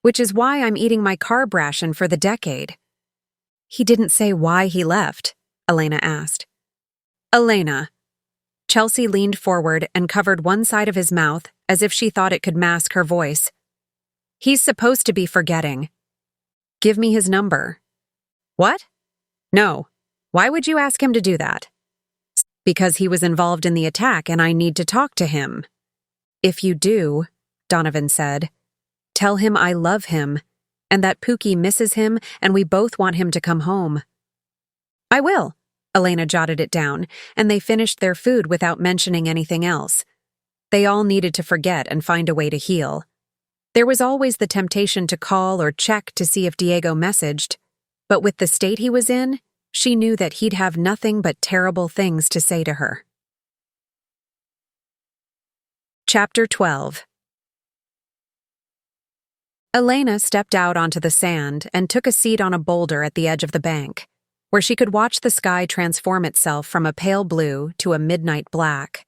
C: "Which is why I'm eating my carb ration for the decade." "He didn't say why he left," Elena asked. "Elena." Chelsea leaned forward and covered one side of his mouth as if she thought it could mask her voice. "He's supposed to be forgetting." "Give me his number." "What?" "No. Why would you ask him to do that?" "Because he was involved in the attack and I need to talk to him." "If you do," Donovan said, "tell him I love him and that Pookie misses him and we both want him to come home." "I will." Elena jotted it down, and they finished their food without mentioning anything else. They all needed to forget and find a way to heal. There was always the temptation to call or check to see if Diego messaged, but with the state he was in, she knew that he'd have nothing but terrible things to say to her. Chapter 12. Elena stepped out onto the sand and took a seat on a boulder at the edge of the bank, where she could watch the sky transform itself from a pale blue to a midnight black.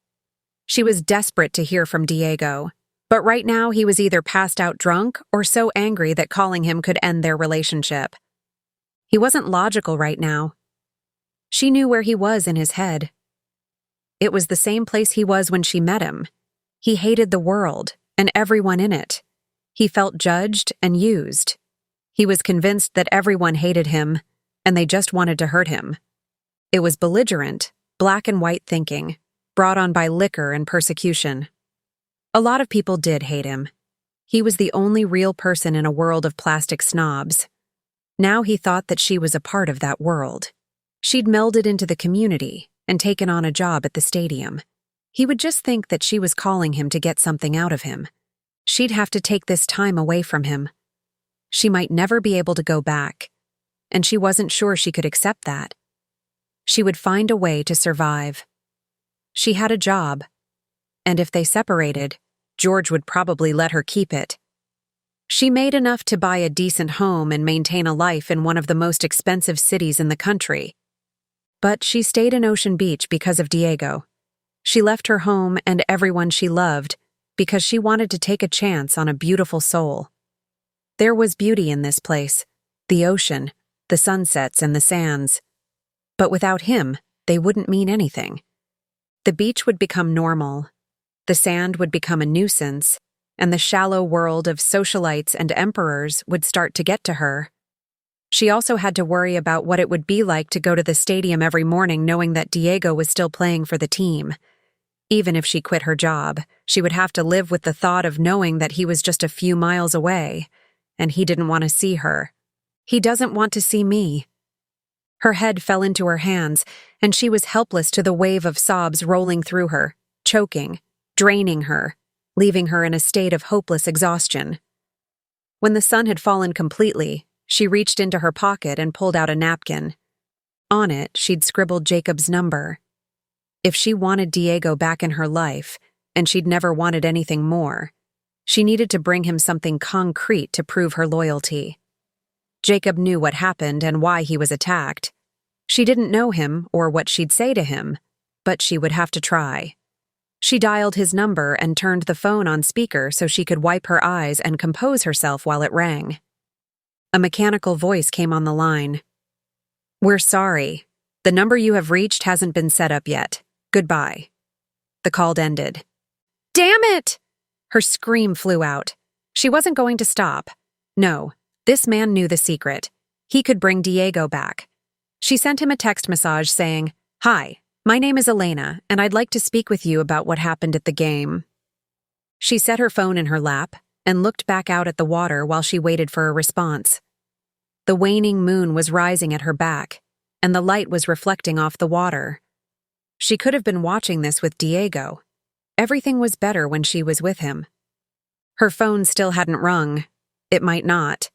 C: She was desperate to hear from Diego, but right now he was either passed out drunk or so angry that calling him could end their relationship. He wasn't logical right now. She knew where he was in his head. It was the same place he was when she met him. He hated the world and everyone in it. He felt judged and used. He was convinced that everyone hated him, and they just wanted to hurt him. It was belligerent, black and white thinking, brought on by liquor and persecution. A lot of people did hate him. He was the only real person in a world of plastic snobs. Now he thought that she was a part of that world. She'd melded into the community and taken on a job at the stadium. He would just think that she was calling him to get something out of him. She'd have to take this time away from him. She might never be able to go back, and she wasn't sure she could accept that. She would find a way to survive. She had a job, and if they separated, George would probably let her keep it. She made enough to buy a decent home and maintain a life in one of the most expensive cities in the country. But she stayed in Ocean Beach because of Diego. She left her home and everyone she loved because she wanted to take a chance on a beautiful soul. There was beauty in this place, the ocean, the sunsets and the sands. But without him, they wouldn't mean anything. The beach would become normal. The sand would become a nuisance, and the shallow world of socialites and emperors would start to get to her. She also had to worry about what it would be like to go to the stadium every morning knowing that Diego was still playing for the team. Even if she quit her job, she would have to live with the thought of knowing that he was just a few miles away, and he didn't want to see her. "He doesn't want to see me." Her head fell into her hands, and she was helpless to the wave of sobs rolling through her, choking, draining her, leaving her in a state of hopeless exhaustion. When the sun had fallen completely, she reached into her pocket and pulled out a napkin. On it, she'd scribbled Jacob's number. If she wanted Diego back in her life, and she'd never wanted anything more, she needed to bring him something concrete to prove her loyalty. Jacob knew what happened and why he was attacked. She didn't know him or what she'd say to him, but she would have to try. She dialed his number and turned the phone on speaker so she could wipe her eyes and compose herself while it rang. A mechanical voice came on the line. "We're sorry. The number you have reached hasn't been set up yet. Goodbye. The call ended. Damn it! Her scream flew out. She wasn't going to stop. No, this man knew the secret. He could bring Diego back. She sent him a text message saying, "Hi, my name is Elena, and I'd like to speak with you about what happened at the game." She set her phone in her lap and looked back out at the water while she waited for a response. The waning moon was rising at her back, and the light was reflecting off the water. She could have been watching this with Diego. Everything was better when she was with him. Her phone still hadn't rung. It might not.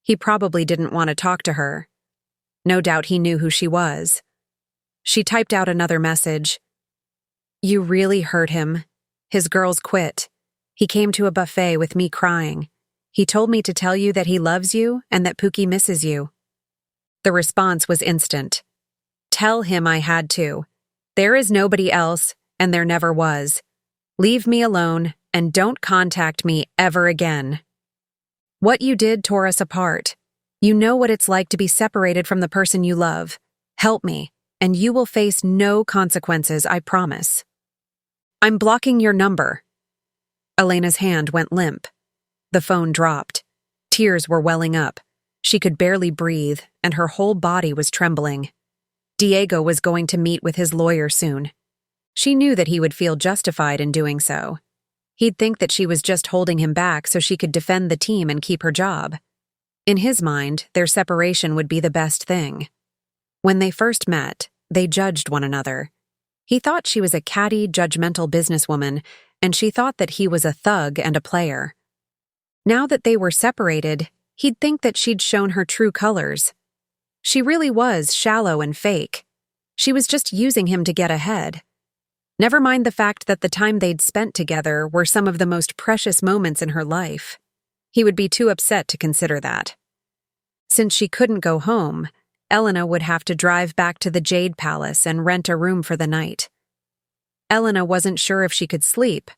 C: He probably didn't want to talk to her. No doubt he knew who she was. She typed out another message. "You really hurt him. His girls quit. He came to a buffet with me crying. He told me to tell you that he loves you and that Pookie misses you." The response was instant. "Tell him I had to. There is nobody else, and there never was. Leave me alone and don't contact me ever again. What you did tore us apart. You know what it's like to be separated from the person you love. Help me, and you will face no consequences, I promise. I'm blocking your number." Elena's hand went limp. The phone dropped. Tears were welling up. She could barely breathe, and her whole body was trembling. Diego was going to meet with his lawyer soon. She knew that he would feel justified in doing so. He'd think that she was just holding him back so she could defend the team and keep her job. In his mind, their separation would be the best thing. When they first met, they judged one another. He thought she was a catty, judgmental businesswoman, and she thought that he was a thug and a player. Now that they were separated, he'd think that she'd shown her true colors. She really was shallow and fake. She was just using him to get ahead. Never mind the fact that the time they'd spent together were some of the most precious moments in her life. He would be too upset to consider that. Since she couldn't go home, Elena would have to drive back to the Jade Palace and rent a room for the night. Elena wasn't sure if she could sleep,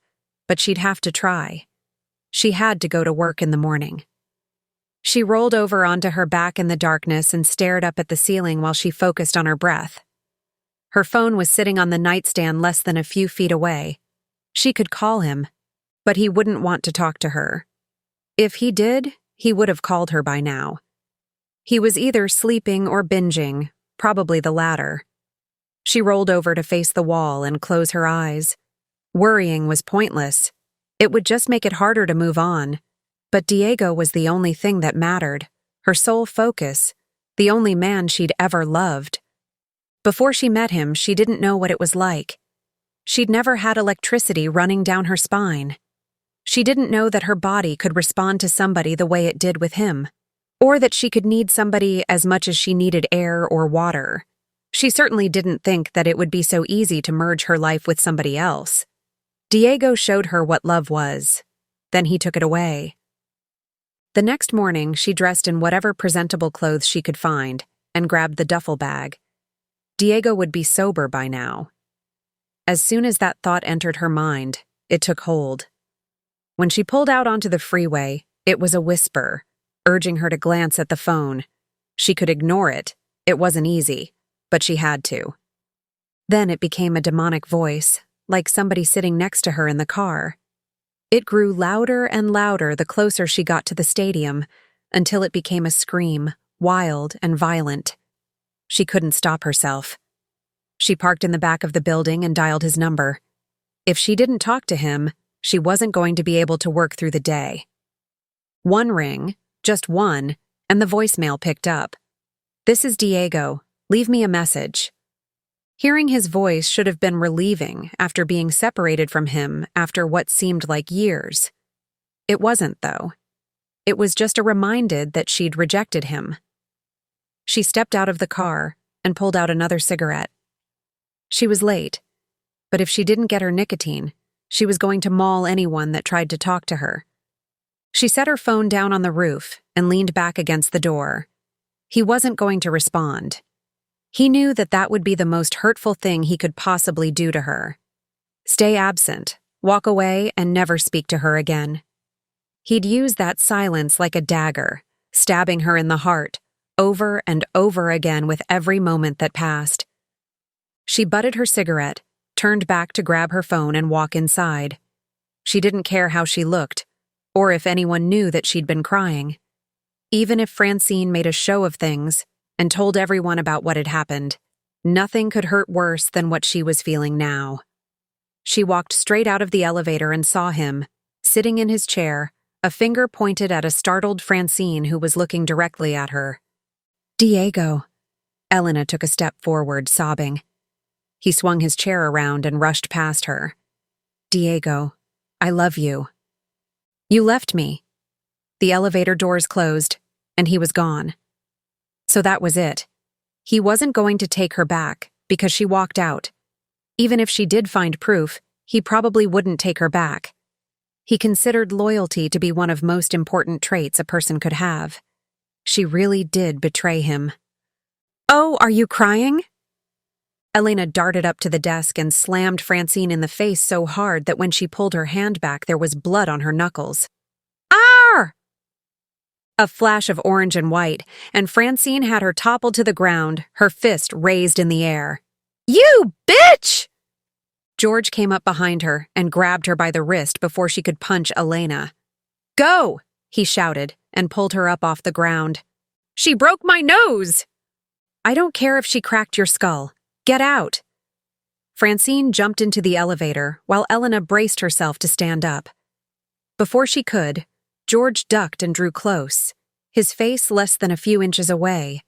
C: but she'd have to try. She had to go to work in the morning. She rolled over onto her back in the darkness and stared up at the ceiling while she focused on her breath. Her phone was sitting on the nightstand less than a few feet away. She could call him, but he wouldn't want to talk to her. If he did, he would have called her by now. He was either sleeping or binging, probably the latter. She rolled over to face the wall and close her eyes. Worrying was pointless. It would just make it harder to move on. But Diego was the only thing that mattered, her sole focus, the only man she'd ever loved. Before she met him, she didn't know what it was like. She'd never had electricity running down her spine. She didn't know that her body could respond to somebody the way it did with him, or that she could need somebody as much as she needed air or water. She certainly didn't think that it would be so easy to merge her life with somebody else. Diego showed her what love was. Then he took it away. The next morning, she dressed in whatever presentable clothes she could find and grabbed the duffel bag. Diego would be sober by now. As soon as that thought entered her mind, it took hold. When she pulled out onto the freeway, it was a whisper, urging her to glance at the phone. She could ignore it. It wasn't easy, but she had to. Then it became a demonic voice, like somebody sitting next to her in the car. It grew louder and louder the closer she got to the stadium, until it became a scream, wild and violent. She couldn't stop herself. She parked in the back of the building and dialed his number. If she didn't talk to him, she wasn't going to be able to work through the day. One ring, just one, and the voicemail picked up. "This is Diego. Leave me a message." Hearing his voice should have been relieving after being separated from him after what seemed like years. It wasn't, though. It was just a reminder that she'd rejected him. She stepped out of the car and pulled out another cigarette. She was late, but if she didn't get her nicotine, she was going to maul anyone that tried to talk to her. She set her phone down on the roof and leaned back against the door. He wasn't going to respond. He knew that that would be the most hurtful thing he could possibly do to her. Stay absent, walk away, and never speak to her again. He'd use that silence like a dagger, stabbing her in the heart, over and over again with every moment that passed. She butted her cigarette, turned back to grab her phone and walk inside. She didn't care how she looked, or if anyone knew that she'd been crying. Even if Francine made a show of things and told everyone about what had happened, nothing could hurt worse than what she was feeling now. She walked straight out of the elevator and saw him, sitting in his chair, a finger pointed at a startled Francine who was looking directly at her. "Diego." Elena took a step forward, sobbing. He swung his chair around and rushed past her. "Diego, I love you." "You left me." The elevator doors closed, and he was gone. So that was it. He wasn't going to take her back, because she walked out. Even if she did find proof, he probably wouldn't take her back. He considered loyalty to be one of most important traits a person could have. She really did betray him. "Oh, are you crying?" Elena darted up to the desk and slammed Francine in the face so hard that when she pulled her hand back, there was blood on her knuckles. "Arr!" A flash of orange and white, and Francine had her toppled to the ground, her fist raised in the air. "You bitch!" George came up behind her and grabbed her by the wrist before she could punch Elena. "Go!" he shouted and pulled her up off the ground. "She broke my nose!" "I don't care if she cracked your skull. Get out!" Francine jumped into the elevator while Elena braced herself to stand up. Before she could, George ducked and drew close, his face less than a few inches away.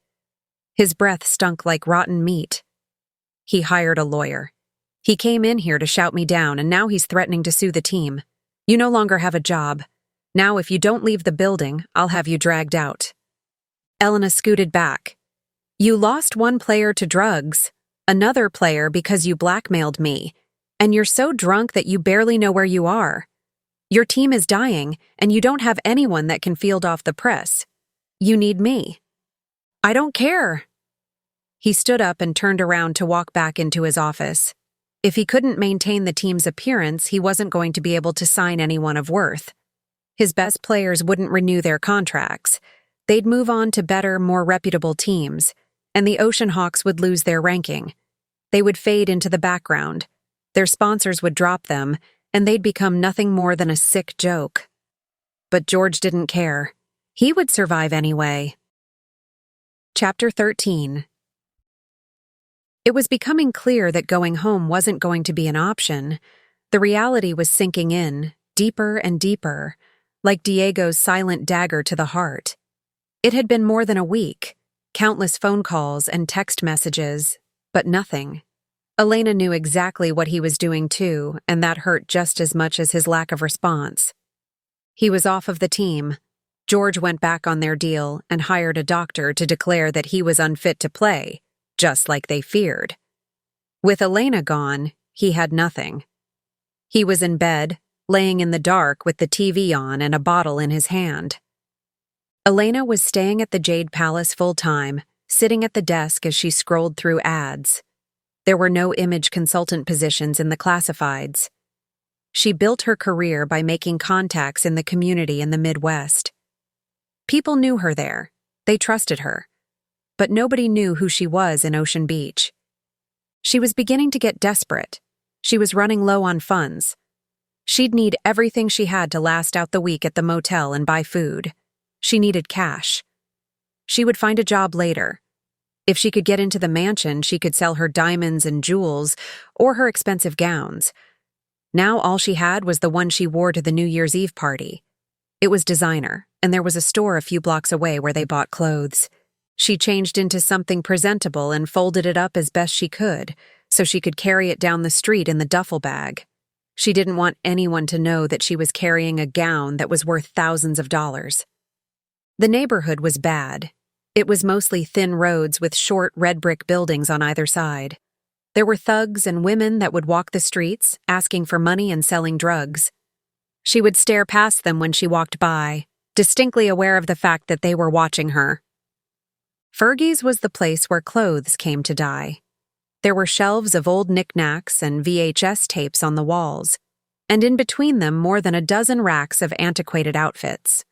C: His breath stunk like rotten meat. "He hired a lawyer. He came in here to shout me down, and now he's threatening to sue the team. You no longer have a job. Now, if you don't leave the building, I'll have you dragged out." Elena scooted back. "You lost one player to drugs, another player because you blackmailed me, and you're so drunk that you barely know where you are. Your team is dying, and you don't have anyone that can field off the press. You need me." "I don't care." He stood up and turned around to walk back into his office. If he couldn't maintain the team's appearance, he wasn't going to be able to sign anyone of worth. His best players wouldn't renew their contracts. They'd move on to better, more reputable teams, and the Ocean Hawks would lose their ranking. They would fade into the background. Their sponsors would drop them, and they'd become nothing more than a sick joke. But George didn't care. He would survive anyway. Chapter 13. It was becoming clear that going home wasn't going to be an option. The reality was sinking in, deeper and deeper, like Diego's silent dagger to the heart. It had been more than a week, countless phone calls and text messages, but nothing. Elena knew exactly what he was doing too, and that hurt just as much as his lack of response. He was off of the team. George went back on their deal and hired a doctor to declare that he was unfit to play, just like they feared. With Elena gone, he had nothing. He was in bed, laying in the dark with the TV on and a bottle in his hand. Elena was staying at the Jade Palace full-time, sitting at the desk as she scrolled through ads. There were no image consultant positions in the classifieds. She built her career by making contacts in the community in the Midwest. People knew her there. They trusted her. But nobody knew who she was in Ocean Beach. She was beginning to get desperate. She was running low on funds. She'd need everything she had to last out the week at the motel and buy food. She needed cash. She would find a job later. If she could get into the mansion, she could sell her diamonds and jewels or her expensive gowns. Now all she had was the one she wore to the New Year's Eve party. It was designer, and there was a store a few blocks away where they bought clothes. She changed into something presentable and folded it up as best she could, so she could carry it down the street in the duffel bag. She didn't want anyone to know that she was carrying a gown that was worth thousands of dollars. The neighborhood was bad. It was mostly thin roads with short red brick buildings on either side. There were thugs and women that would walk the streets, asking for money and selling drugs. She would stare past them when she walked by, distinctly aware of the fact that they were watching her. Fergie's was the place where clothes came to die. There were shelves of old knickknacks and VHS tapes on the walls, and in between them more than a dozen racks of antiquated outfits.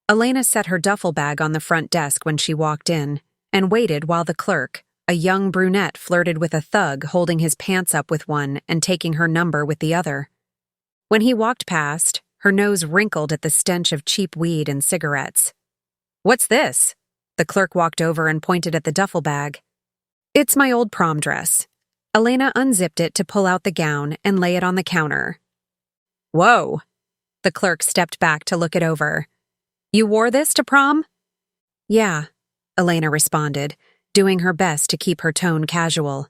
C: Elena set her duffel bag on the front desk when she walked in and waited while the clerk, a young brunette, flirted with a thug holding his pants up with one and taking her number with the other. When he walked past, her nose wrinkled at the stench of cheap weed and cigarettes. "What's this?" The clerk walked over and pointed at the duffel bag. "It's my old prom dress." Elena unzipped it to pull out the gown and lay it on the counter. "Whoa." The clerk stepped back to look it over. "You wore this to prom?" "Yeah," Elena responded, doing her best to keep her tone casual.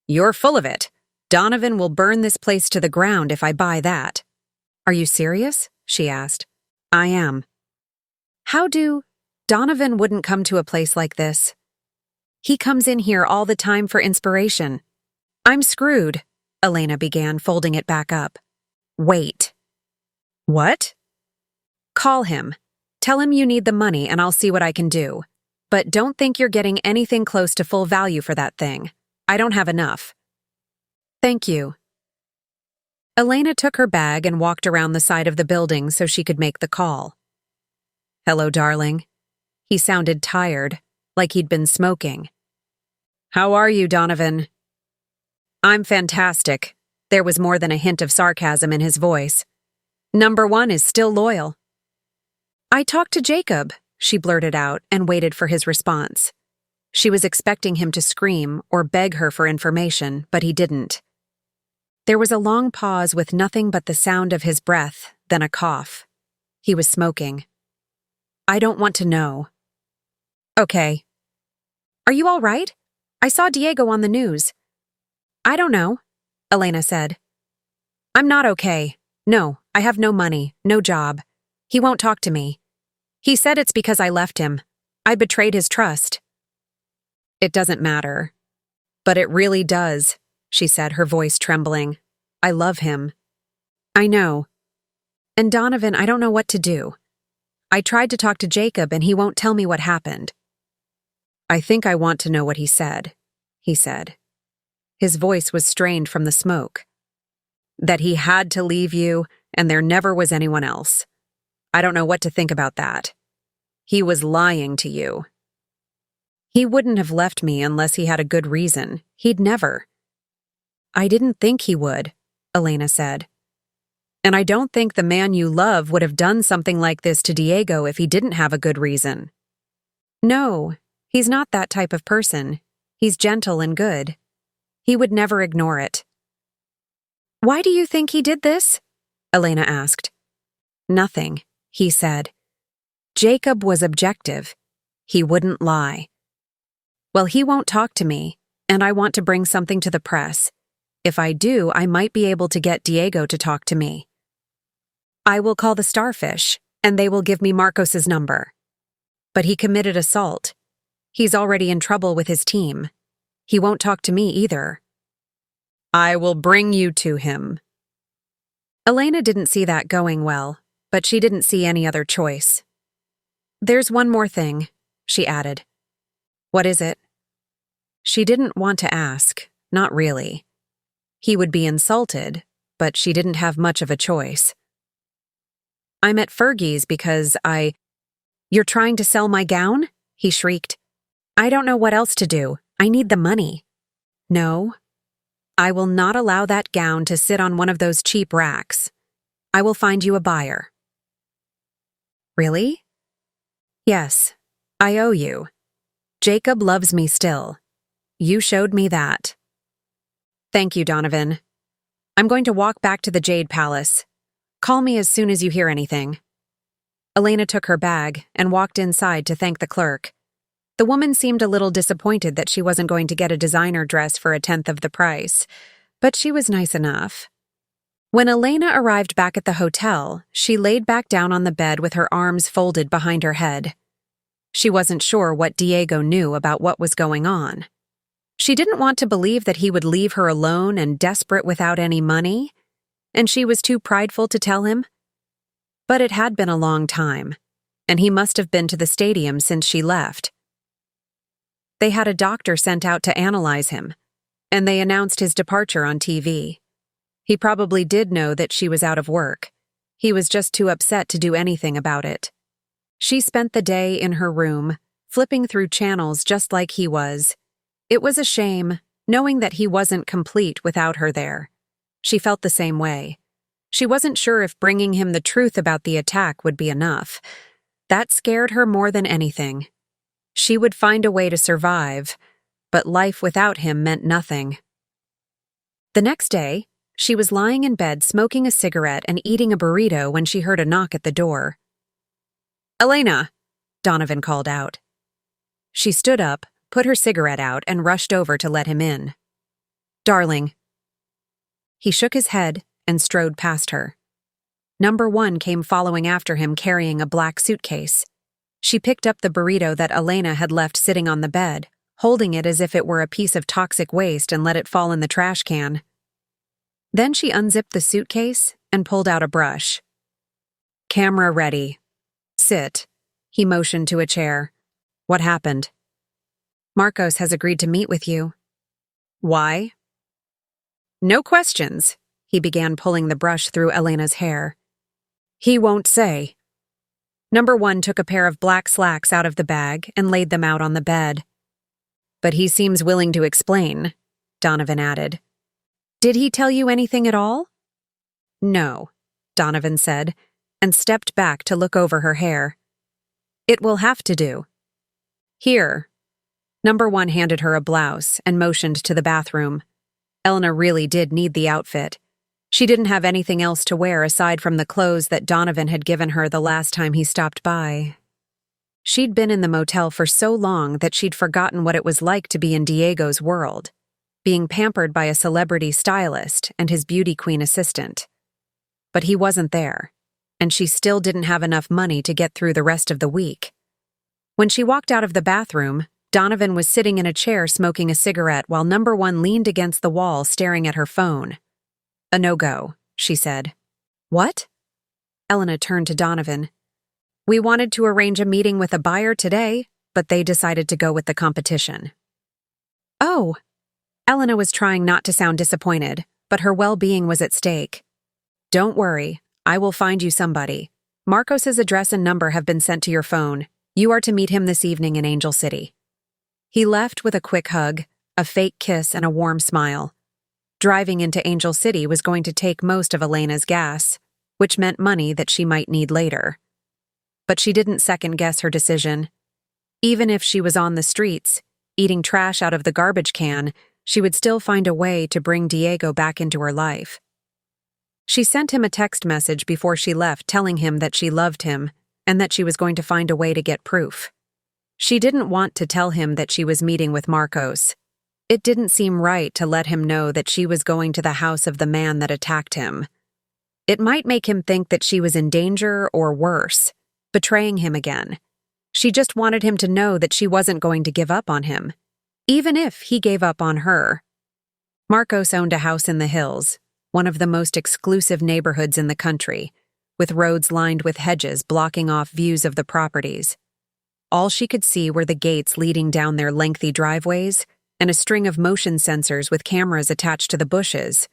C: "You're full of it. Donovan will burn this place to the ground if I buy that." "Are you serious?" she asked. "I am." Donovan wouldn't come to a place like this. He comes in here all the time for inspiration. "I'm screwed," Elena began, folding it back up. "Wait." "What?" "Call him. Tell him you need the money and I'll see what I can do. But don't think you're getting anything close to full value for that thing. I don't have enough." "Thank you." Elena took her bag and walked around the side of the building so she could make the call. "Hello, darling." He sounded tired, like he'd been smoking. "How are you, Donovan?" "I'm fantastic." There was more than a hint of sarcasm in his voice. "Number one is still loyal." "I talked to Jacob," she blurted out and waited for his response. She was expecting him to scream or beg her for information, but he didn't. There was a long pause with nothing but the sound of his breath, then a cough. He was smoking. "I don't want to know." "Okay." "Are you all right? I saw Diego on the news." "I don't know," Elena said. "I'm not okay. No, I have no money, no job. He won't talk to me. He said it's because I left him. I betrayed his trust." "It doesn't matter." "But it really does," she said, her voice trembling. "I love him." "I know. And Donovan, I don't know what to do. I tried to talk to Jacob and he won't tell me what happened." "I think I want to know what he said," he said. His voice was strained from the smoke. "That he had to leave you and there never was anyone else. I don't know what to think about that. He was lying to you." "He wouldn't have left me unless he had a good reason. He'd never." "I didn't think he would," Elena said. "And I don't think the man you love would have done something like this to Diego if he didn't have a good reason." "No, he's not that type of person. He's gentle and good. He would never ignore it." "Why do you think he did this?" Elena asked. "Nothing," he said. "Jacob was objective. He wouldn't lie." "Well, he won't talk to me, and I want to bring something to the press. If I do, I might be able to get Diego to talk to me. I will call the Starfish, and they will give me Marcos's number. But he committed assault. He's already in trouble with his team. He won't talk to me either." "I will bring you to him." Elena didn't see that going well, but she didn't see any other choice. "There's one more thing," she added. "What is it?" She didn't want to ask, not really. He would be insulted, but she didn't have much of a choice. "I'm at Fergie's because You're trying to sell my gown?" he shrieked. "I don't know what else to do. I need the money." "No. I will not allow that gown to sit on one of those cheap racks. I will find you a buyer." "Really?" "Yes. I owe you. Jacob loves me still. You showed me that." "Thank you, Donovan. I'm going to walk back to the Jade Palace. Call me as soon as you hear anything." Elena took her bag and walked inside to thank the clerk. The woman seemed a little disappointed that she wasn't going to get a designer dress for 1/10 of the price, but she was nice enough. When Elena arrived back at the hotel, she laid back down on the bed with her arms folded behind her head. She wasn't sure what Diego knew about what was going on. She didn't want to believe that he would leave her alone and desperate without any money, and she was too prideful to tell him. But it had been a long time, and he must have been to the stadium since she left. They had a doctor sent out to analyze him, and they announced his departure on TV. He probably did know that she was out of work. He was just too upset to do anything about it. She spent the day in her room, flipping through channels just like he was. It was a shame, knowing that he wasn't complete without her there. She felt the same way. She wasn't sure if bringing him the truth about the attack would be enough. That scared her more than anything. She would find a way to survive, but life without him meant nothing. The next day, she was lying in bed smoking a cigarette and eating a burrito when she heard a knock at the door. "Elena!" Donovan called out. She stood up, put her cigarette out, and rushed over to let him in. "Darling." He shook his head and strode past her. Number 1 came following after him carrying a black suitcase. She picked up the burrito that Elena had left sitting on the bed, holding it as if it were a piece of toxic waste, and let it fall in the trash can. Then she unzipped the suitcase and pulled out a brush. "Camera ready. Sit." He motioned to a chair. "What happened?" "Marcos has agreed to meet with you." "Why?" "No questions." He began pulling the brush through Elena's hair. "He won't say." Number 1 took a pair of black slacks out of the bag and laid them out on the bed. "But he seems willing to explain," Donovan added. "Did he tell you anything at all?" "No," Donovan said, and stepped back to look over her hair. "It will have to do." "Here." Number 1 handed her a blouse and motioned to the bathroom. Elena really did need the outfit. She didn't have anything else to wear aside from the clothes that Donovan had given her the last time he stopped by. She'd been in the motel for so long that she'd forgotten what it was like to be in Diego's world, being pampered by a celebrity stylist and his beauty queen assistant. But he wasn't there, and she still didn't have enough money to get through the rest of the week. When she walked out of the bathroom, Donovan was sitting in a chair smoking a cigarette while Number 1 leaned against the wall staring at her phone. "A no-go," she said. "What?" Elena turned to Donovan. "We wanted to arrange a meeting with a buyer today, but they decided to go with the competition." "Oh." Elena was trying not to sound disappointed, but her well-being was at stake. "Don't worry, I will find you somebody. Marcos's address and number have been sent to your phone. You are to meet him this evening in Angel City." He left with a quick hug, a fake kiss, and a warm smile. Driving into Angel City was going to take most of Elena's gas, which meant money that she might need later. But she didn't second-guess her decision. Even if she was on the streets, eating trash out of the garbage can, she would still find a way to bring Diego back into her life. She sent him a text message before she left telling him that she loved him and that she was going to find a way to get proof. She didn't want to tell him that she was meeting with Marcos. It didn't seem right to let him know that she was going to the house of the man that attacked him. It might make him think that she was in danger or worse, betraying him again. She just wanted him to know that she wasn't going to give up on him, even if he gave up on her. Marcos owned a house in the hills, one of the most exclusive neighborhoods in the country, with roads lined with hedges blocking off views of the properties. All she could see were the gates leading down their lengthy driveways and a string of motion sensors with cameras attached to the bushes.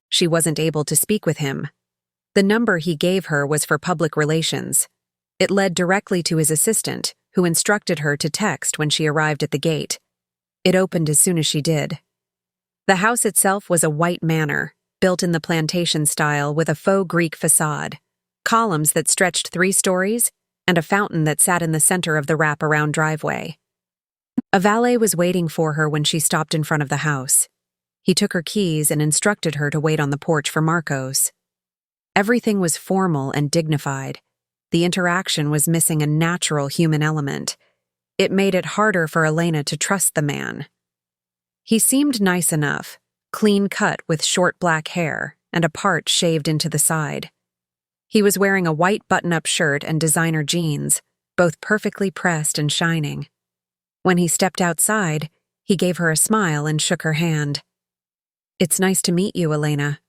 C: She wasn't able to speak with him. The number he gave her was for public relations. It led directly to his assistant, who instructed her to text when she arrived at the gate. It opened as soon as she did. The house itself was a white manor, built in the plantation style with a faux Greek facade, columns that stretched 3 stories, and a fountain that sat in the center of the wrap-around driveway. A valet was waiting for her when she stopped in front of the house. He took her keys and instructed her to wait on the porch for Marcos. Everything was formal and dignified. The interaction was missing a natural human element. It made it harder for Elena to trust the man. He seemed nice enough, clean-cut with short black hair and a part shaved into the side. He was wearing a white button-up shirt and designer jeans, both perfectly pressed and shining. When he stepped outside, he gave her a smile and shook her hand. "It's nice to meet you, Elena."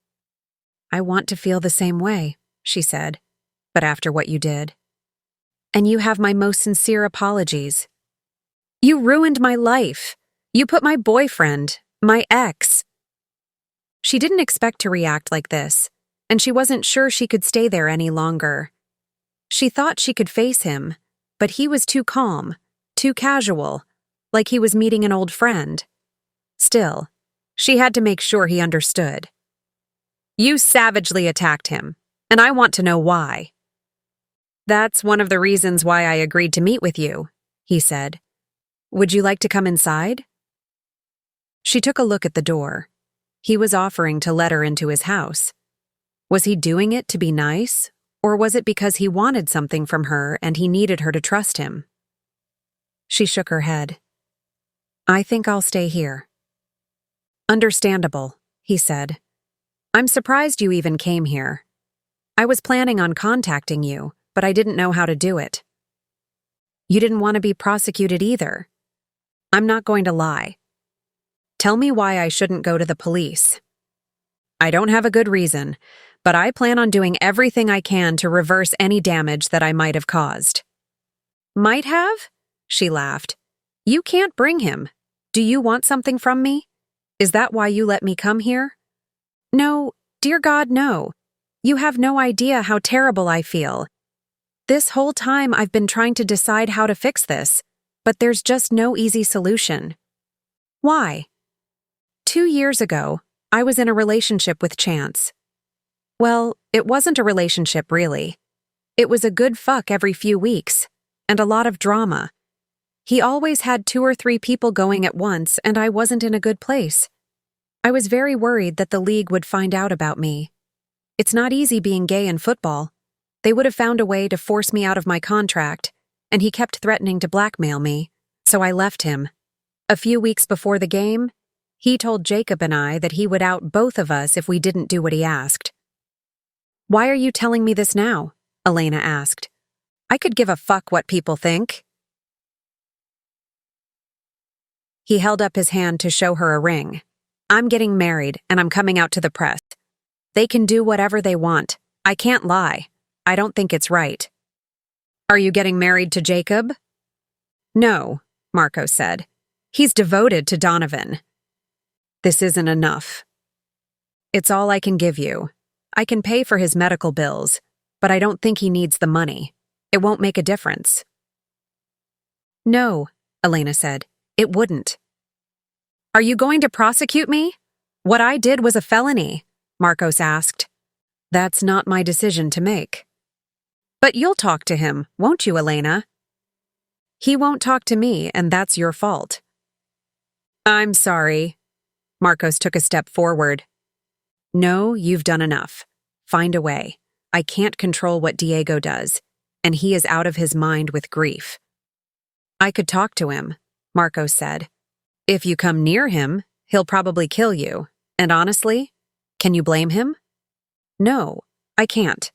C: "I want to feel the same way," she said, "but after what you did. And you have my most sincere apologies. You ruined my life. You put my boyfriend, my ex." She didn't expect to react like this, and she wasn't sure she could stay there any longer. She thought she could face him, but he was too calm, too casual, like he was meeting an old friend. Still, she had to make sure he understood. You savagely attacked him, and I want to know why. That's one of the reasons why I agreed to meet with you, he said. Would you like to come inside? She took a look at the door. He was offering to let her into his house. Was he doing it to be nice, or was it because he wanted something from her and he needed her to trust him? She shook her head. I think I'll stay here. Understandable, he said. I'm surprised you even came here. I was planning on contacting you, but I didn't know how to do it. You didn't want to be prosecuted either. I'm not going to lie. Tell me why I shouldn't go to the police. I don't have a good reason, but I plan on doing everything I can to reverse any damage that I might have caused. Might have? She laughed. You can't bring him. Do you want something from me? Is that why you let me come here? No, dear God, no. You have no idea how terrible I feel. This whole time I've been trying to decide how to fix this, but there's just no easy solution. Why? 2 years ago, I was in a relationship with Chance. Well, it wasn't a relationship, really. It was a good fuck every few weeks, and a lot of drama. He always had 2 or 3 people going at once, and I wasn't in a good place. I was very worried that the league would find out about me. It's not easy being gay in football. They would have found a way to force me out of my contract, and he kept threatening to blackmail me, so I left him. A few weeks before the game, he told Jacob and I that he would out both of us if we didn't do what he asked. Why are you telling me this now? Elena asked. I could give a fuck what people think. He held up his hand to show her a ring. I'm getting married, and I'm coming out to the press. They can do whatever they want. I can't lie. I don't think it's right. Are you getting married to Jacob? No, Marco said. He's devoted to Donovan. This isn't enough. It's all I can give you. I can pay for his medical bills, but I don't think he needs the money. It won't make a difference. No, Elena said. It wouldn't. Are you going to prosecute me? What I did was a felony, Marcos asked. That's not my decision to make. But you'll talk to him, won't you, Elena? He won't talk to me, and that's your fault. I'm sorry. Marcos took a step forward. No, you've done enough. Find a way. I can't control what Diego does, and he is out of his mind with grief. I could talk to him, Marcos said. If you come near him, he'll probably kill you. And honestly, can you blame him? No, I can't.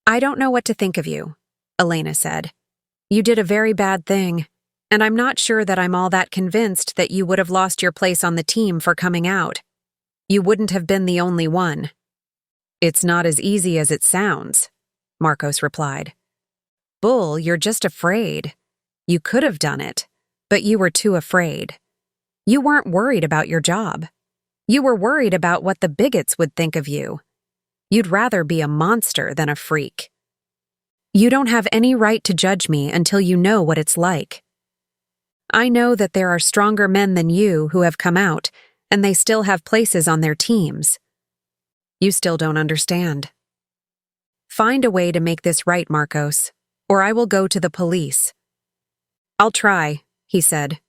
C: I don't know what to think of you, Elena said. You did a very bad thing, and I'm not sure that I'm all that convinced that you would have lost your place on the team for coming out. You wouldn't have been the only one. It's not as easy as it sounds, Marcos replied. Bull, you're just afraid. You could have done it, but you were too afraid. You weren't worried about your job. You were worried about what the bigots would think of you. You'd rather be a monster than a freak. You don't have any right to judge me until you know what it's like. I know that there are stronger men than you who have come out, and they still have places on their teams. You still don't understand. Find a way to make this right, Marcos, or I will go to the police. I'll try, he said.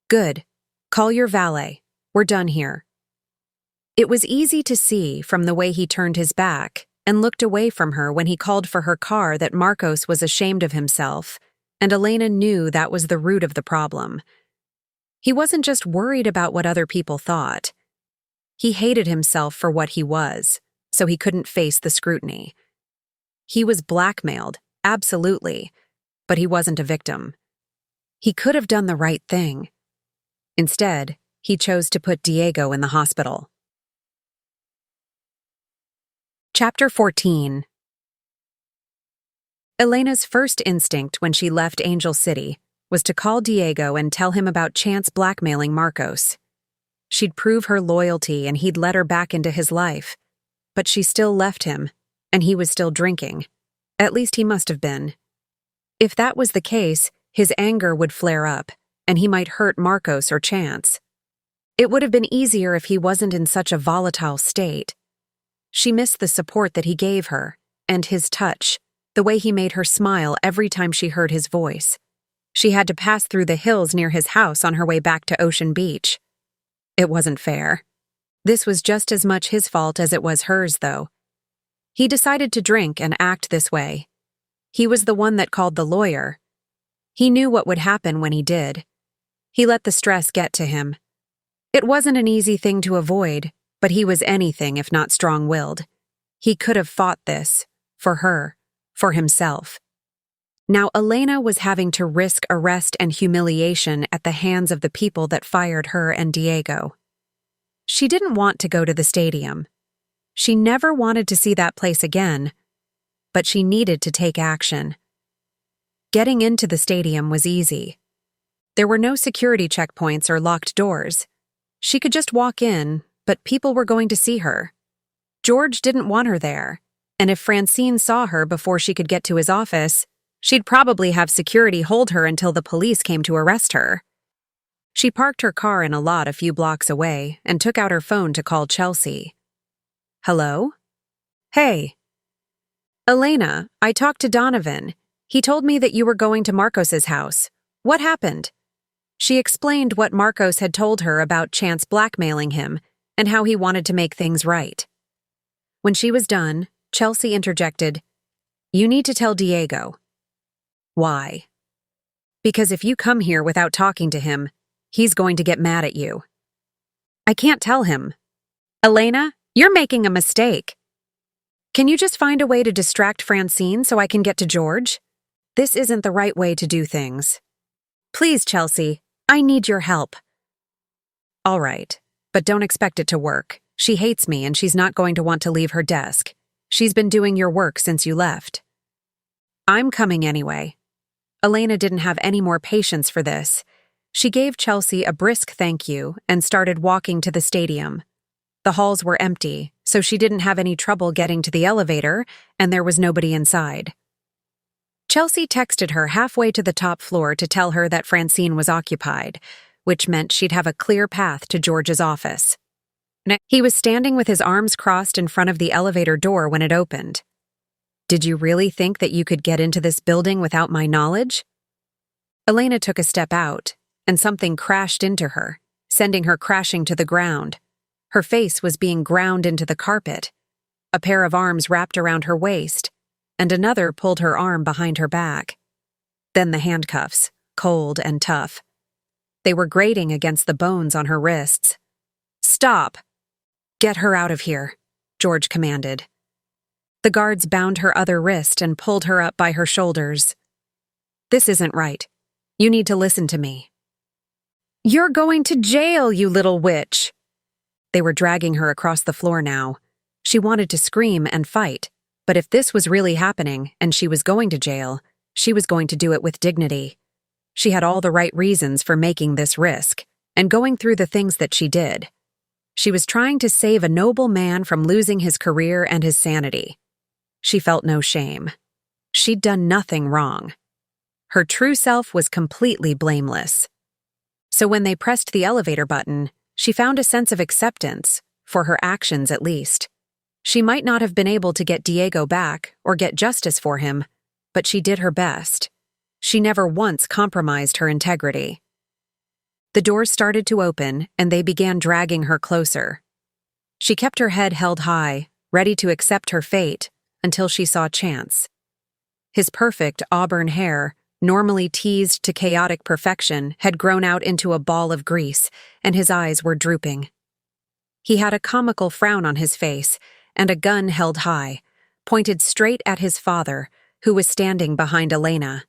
C: Good. Call your valet. We're done here. It was easy to see from the way he turned his back and looked away from her when he called for her car that Marcos was ashamed of himself, and Elena knew that was the root of the problem. He wasn't just worried about what other people thought. He hated himself for what he was, so he couldn't face the scrutiny. He was blackmailed, absolutely, but he wasn't a victim. He could have done the right thing. Instead, he chose to put Diego in the hospital. Chapter 14. Elena's first instinct when she left Angel City was to call Diego and tell him about Chance blackmailing Marcos. She'd prove her loyalty and he'd let her back into his life. But she still left him, and he was still drinking. At least he must have been. If that was the case, his anger would flare up, and he might hurt Marcos or Chance. It would have been easier if he wasn't in such a volatile state. She missed the support that he gave her, and his touch, the way he made her smile every time she heard his voice. She had to pass through the hills near his house on her way back to Ocean Beach. It wasn't fair. This was just as much his fault as it was hers, though. He decided to drink and act this way. He was the one that called the lawyer. He knew what would happen when he did. He let the stress get to him. It wasn't an easy thing to avoid, but he was anything if not strong-willed. He could have fought this, for her, for himself. Now Elena was having to risk arrest and humiliation at the hands of the people that fired her and Diego. She didn't want to go to the stadium. She never wanted to see that place again, but she needed to take action. Getting into the stadium was easy. There were no security checkpoints or locked doors. She could just walk in, but people were going to see her. George didn't want her there, and if Francine saw her before she could get to his office, she'd probably have security hold her until the police came to arrest her. She parked her car in a lot a few blocks away and took out her phone to call Chelsea. Hello? Hey. Elena, I talked to Donovan. He told me that you were going to Marcos's house. What happened? She explained what Marcos had told her about Chance blackmailing him and how he wanted to make things right. When she was done, Chelsea interjected, "You need to tell Diego." Why? Because if you come here without talking to him, he's going to get mad at you. I can't tell him. Elena, you're making a mistake. Can you just find a way to distract Francine so I can get to George? This isn't the right way to do things. Please, Chelsea, I need your help. All right, but don't expect it to work. She hates me and she's not going to want to leave her desk. She's been doing your work since you left. I'm coming anyway. Elena didn't have any more patience for this. She gave Chelsea a brisk thank you and started walking to the stadium. The halls were empty, so she didn't have any trouble getting to the elevator, and there was nobody inside. Chelsea texted her halfway to the top floor to tell her that Francine was occupied, which meant she'd have a clear path to George's office. He was standing with his arms crossed in front of the elevator door when it opened. Did you really think that you could get into this building without my knowledge? Elena took a step out, and something crashed into her, sending her crashing to the ground. Her face was being ground into the carpet. A pair of arms wrapped around her waist, and another pulled her arm behind her back. Then the handcuffs, cold and tough. They were grating against the bones on her wrists. Stop! Get her out of here, George commanded. The guards bound her other wrist and pulled her up by her shoulders. This isn't right. You need to listen to me. You're going to jail, you little witch! They were dragging her across the floor now. She wanted to scream and fight, but if this was really happening and she was going to jail, she was going to do it with dignity. She had all the right reasons for making this risk and going through the things that she did. She was trying to save a noble man from losing his career and his sanity. She felt no shame. She'd done nothing wrong. Her true self was completely blameless. So when they pressed the elevator button, she found a sense of acceptance, for her actions at least. She might not have been able to get Diego back or get justice for him, but she did her best. She never once compromised her integrity. The doors started to open, and they began dragging her closer. She kept her head held high, ready to accept her fate, until she saw Chance. His perfect auburn hair, normally teased to chaotic perfection, had grown out into a ball of grease, and his eyes were drooping. He had a comical frown on his face, and a gun held high, pointed straight at his father, who was standing behind Elena.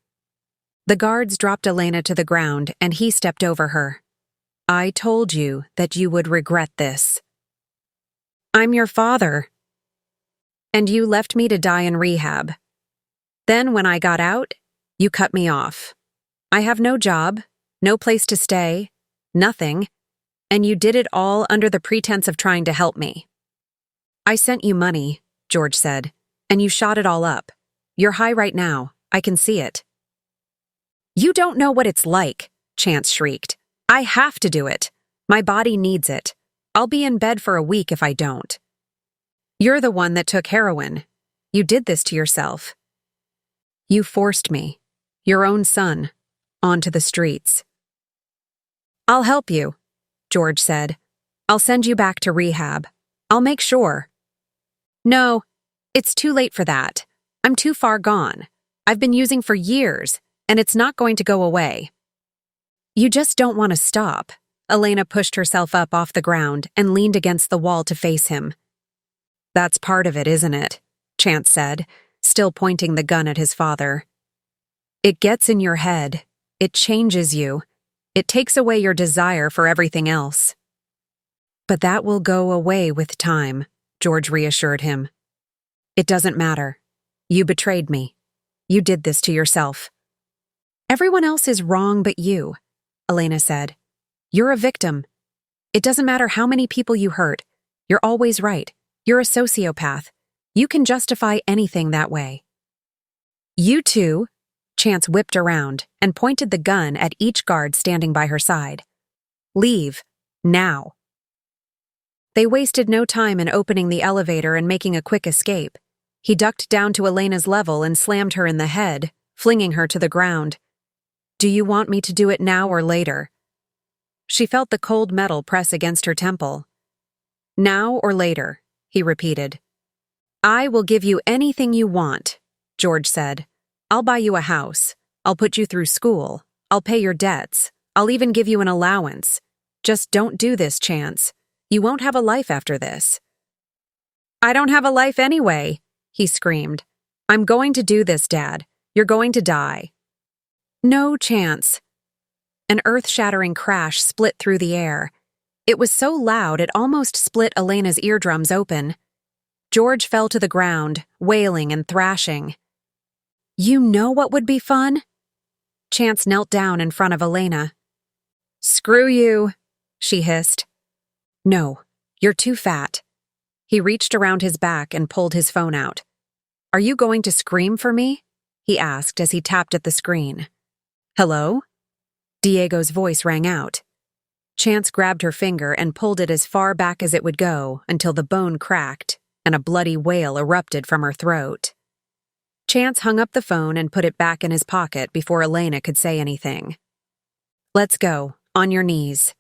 C: The guards dropped Elena to the ground, and he stepped over her. I told you that you would regret this. I'm your father. And you left me to die in rehab. Then when I got out, you cut me off. I have no job, no place to stay, nothing, and you did it all under the pretense of trying to help me. I sent you money, George said, and you shot it all up. You're high right now. I can see it. You don't know what it's like, Chance shrieked. I have to do it. My body needs it. I'll be in bed for a week if I don't. You're the one that took heroin. You did this to yourself. You forced me, your own son, onto the streets. I'll help you, George said. I'll send you back to rehab. I'll make sure. No, it's too late for that. I'm too far gone. I've been using for years, and it's not going to go away. You just don't want to stop. Elena pushed herself up off the ground and leaned against the wall to face him. That's part of it, isn't it? Chance said, still pointing the gun at his father. It gets in your head. It changes you. It takes away your desire for everything else. But that will go away with time, George reassured him. It doesn't matter. You betrayed me. You did this to yourself. Everyone else is wrong but you, Elena said. You're a victim. It doesn't matter how many people you hurt. You're always right. You're a sociopath. You can justify anything that way. You two, Chance whipped around and pointed the gun at each guard standing by her side. Leave, now. They wasted no time in opening the elevator and making a quick escape. He ducked down to Elena's level and slammed her in the head, flinging her to the ground. Do you want me to do it now or later? She felt the cold metal press against her temple. Now or later, he repeated. I will give you anything you want, George said. I'll buy you a house. I'll put you through school. I'll pay your debts. I'll even give you an allowance. Just don't do this, Chance. You won't have a life after this. I don't have a life anyway, he screamed. I'm going to do this, Dad. You're going to die. No chance. An earth-shattering crash split through the air. It was so loud it almost split Elena's eardrums open. George fell to the ground, wailing and thrashing. You know what would be fun? Chance knelt down in front of Elena. Screw you, she hissed. No, you're too fat. He reached around his back and pulled his phone out. Are you going to scream for me? He asked as he tapped at the screen. Hello? Diego's voice rang out. Chance grabbed her finger and pulled it as far back as it would go until the bone cracked and a bloody wail erupted from her throat. Chance hung up the phone and put it back in his pocket before Elena could say anything. Let's go, on your knees.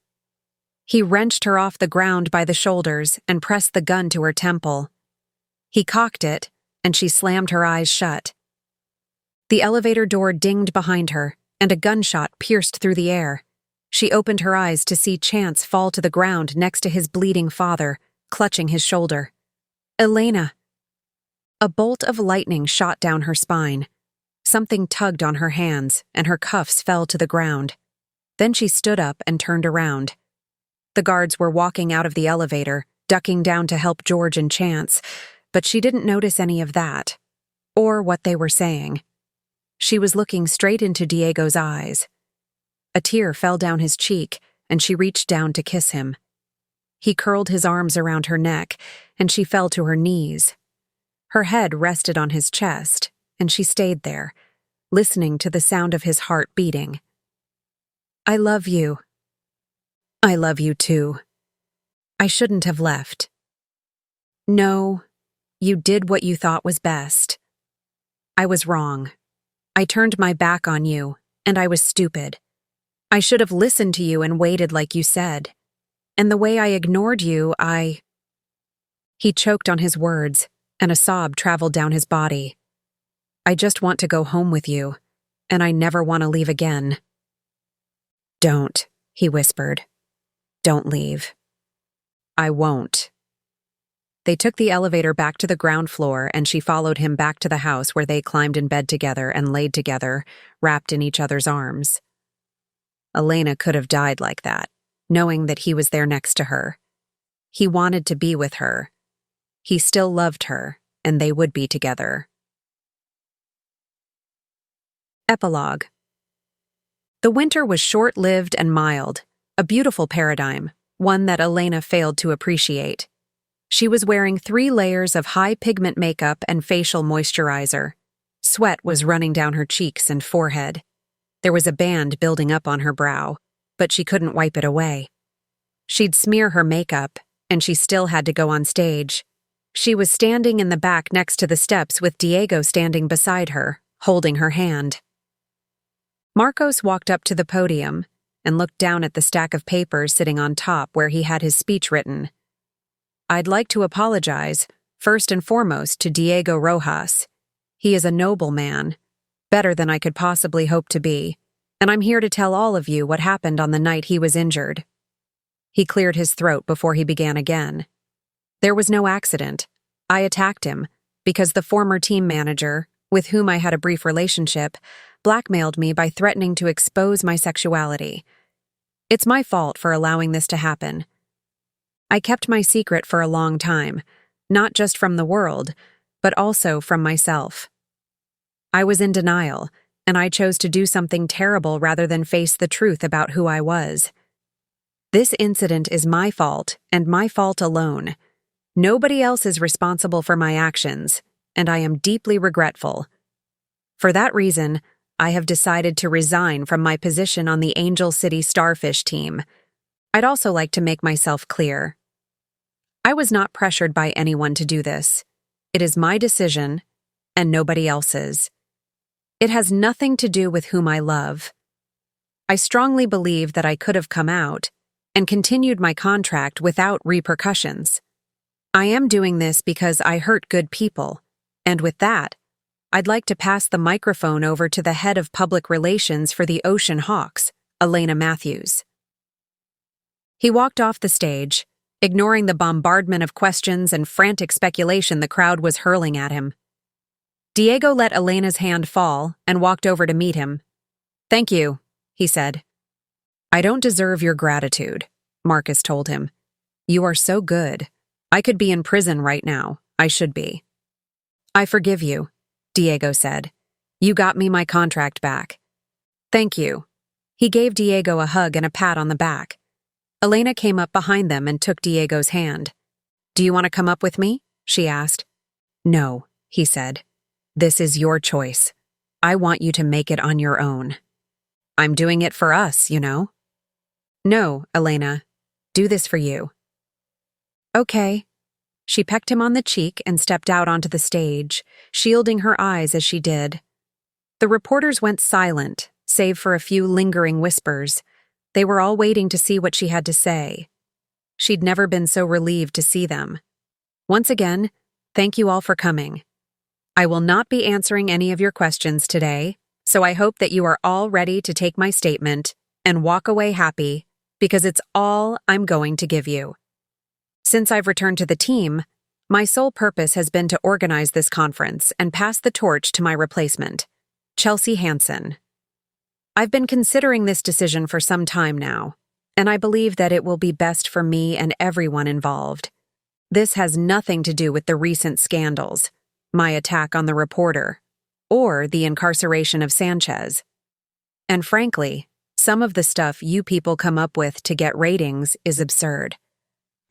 C: He wrenched her off the ground by the shoulders and pressed the gun to her temple. He cocked it, and she slammed her eyes shut. The elevator door dinged behind her, and a gunshot pierced through the air. She opened her eyes to see Chance fall to the ground next to his bleeding father, clutching his shoulder. Elena! A bolt of lightning shot down her spine. Something tugged on her hands, and her cuffs fell to the ground. Then she stood up and turned around. The guards were walking out of the elevator, ducking down to help George and Chance, but she didn't notice any of that, or what they were saying. She was looking straight into Diego's eyes. A tear fell down his cheek, and she reached down to kiss him. He curled his arms around her neck, and she fell to her knees. Her head rested on his chest, and she stayed there, listening to the sound of his heart beating. I love you. I love you too. I shouldn't have left. No, you did what you thought was best. I was wrong. I turned my back on you, and I was stupid. I should have listened to you and waited like you said. And the way I ignored you, He choked on his words, and a sob traveled down his body. I just want to go home with you, and I never want to leave again. Don't, he whispered. Don't leave. I won't. They took the elevator back to the ground floor, and she followed him back to the house where they climbed in bed together and laid together, wrapped in each other's arms. Elena could have died like that, knowing that he was there next to her. He wanted to be with her. He still loved her, and they would be together. Epilogue. The winter was short-lived and mild, a beautiful paradigm, one that Elena failed to appreciate. She was wearing 3 layers of high-pigment makeup and facial moisturizer. Sweat was running down her cheeks and forehead. There was a band building up on her brow, but she couldn't wipe it away. She'd smear her makeup, and she still had to go on stage. She was standing in the back next to the steps with Diego standing beside her, holding her hand. Marcos walked up to the podium and looked down at the stack of papers sitting on top where he had his speech written. "I'd like to apologize, first and foremost, to Diego Rojas. He is a noble man, better than I could possibly hope to be, and I'm here to tell all of you what happened on the night he was injured." He cleared his throat before he began again. "There was no accident. I attacked him because the former team manager, with whom I had a brief relationship, blackmailed me by threatening to expose my sexuality. It's my fault for allowing this to happen. I kept my secret for a long time, not just from the world, but also from myself. I was in denial, and I chose to do something terrible rather than face the truth about who I was. This incident is my fault, and my fault alone. Nobody else is responsible for my actions, and I am deeply regretful. For that reason, I have decided to resign from my position on the Angel City Starfish team. I'd also like to make myself clear. I was not pressured by anyone to do this. It is my decision, and nobody else's. It has nothing to do with whom I love. I strongly believe that I could have come out and continued my contract without repercussions. I am doing this because I hurt good people, and with that, I'd like to pass the microphone over to the head of public relations for the Ocean Hawks, Elena Matthews. He walked off the stage, ignoring the bombardment of questions and frantic speculation the crowd was hurling at him. Diego let Elena's hand fall and walked over to meet him. "Thank you," he said. "I don't deserve your gratitude," Marcus told him. "You are so good. I could be in prison right now. I should be." "I forgive you," Diego said. "You got me my contract back." "Thank you." He gave Diego a hug and a pat on the back. Elena came up behind them and took Diego's hand. "Do you want to come up with me?" she asked. "No," he said. "This is your choice. I want you to make it on your own. I'm doing it for us, you know." "No, Elena. Do this for you." "Okay." She pecked him on the cheek and stepped out onto the stage, shielding her eyes as she did. The reporters went silent, save for a few lingering whispers. They were all waiting to see what she had to say. She'd never been so relieved to see them. "Once again, thank you all for coming. I will not be answering any of your questions today, so I hope that you are all ready to take my statement and walk away happy, because it's all I'm going to give you. Since I've returned to the team, my sole purpose has been to organize this conference and pass the torch to my replacement, Chelsea Hansen. I've been considering this decision for some time now, and I believe that it will be best for me and everyone involved. This has nothing to do with the recent scandals, my attack on the reporter, or the incarceration of Sanchez. And frankly, some of the stuff you people come up with to get ratings is absurd.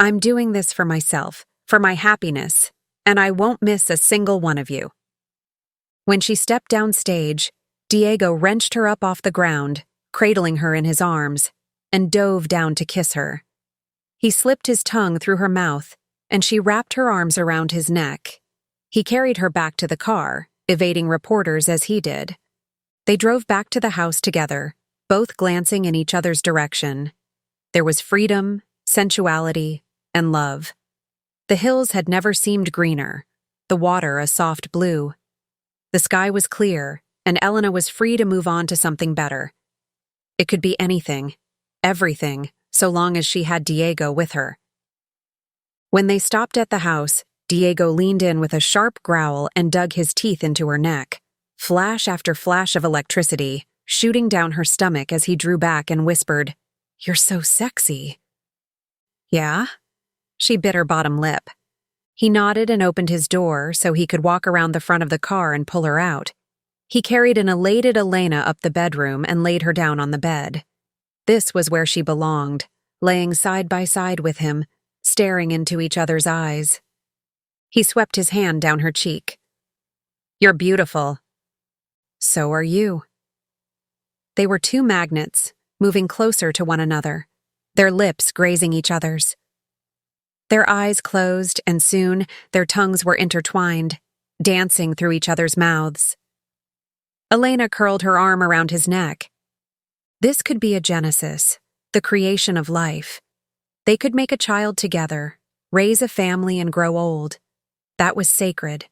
C: I'm doing this for myself, for my happiness, and I won't miss a single one of you." When she stepped downstage, Diego wrenched her up off the ground, cradling her in his arms, and dove down to kiss her. He slipped his tongue through her mouth, and she wrapped her arms around his neck. He carried her back to the car, evading reporters as he did. They drove back to the house together, both glancing in each other's direction. There was freedom, sensuality, and love. The hills had never seemed greener, the water a soft blue. The sky was clear, and Elena was free to move on to something better. It could be anything, everything, so long as she had Diego with her. When they stopped at the house, Diego leaned in with a sharp growl and dug his teeth into her neck, flash after flash of electricity, shooting down her stomach as he drew back and whispered, "You're so sexy." "Yeah?" She bit her bottom lip. He nodded and opened his door so he could walk around the front of the car and pull her out. He carried an elated Elena up the bedroom and laid her down on the bed. This was where she belonged, laying side by side with him, staring into each other's eyes. He swept his hand down her cheek. "You're beautiful." "So are you." They were two magnets, moving closer to one another, their lips grazing each other's. Their eyes closed, and soon their tongues were intertwined, dancing through each other's mouths. Elena curled her arm around his neck. This could be a genesis, the creation of life. They could make a child together, raise a family, and grow old. That was sacred.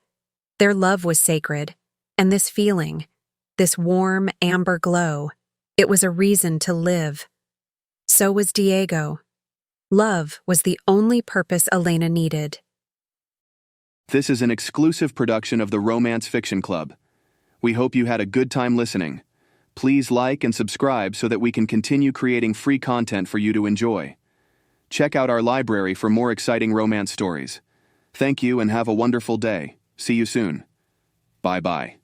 C: Their love was sacred, and this feeling, this warm, amber glow, it was a reason to live. So was Diego. Love was the only purpose Elena needed.
B: This is an exclusive production of the Romance Fiction Club. We hope you had a good time listening. Please like and subscribe so that we can continue creating free content for you to enjoy. Check out our library for more exciting romance stories. Thank you and have a wonderful day. See you soon. Bye-bye.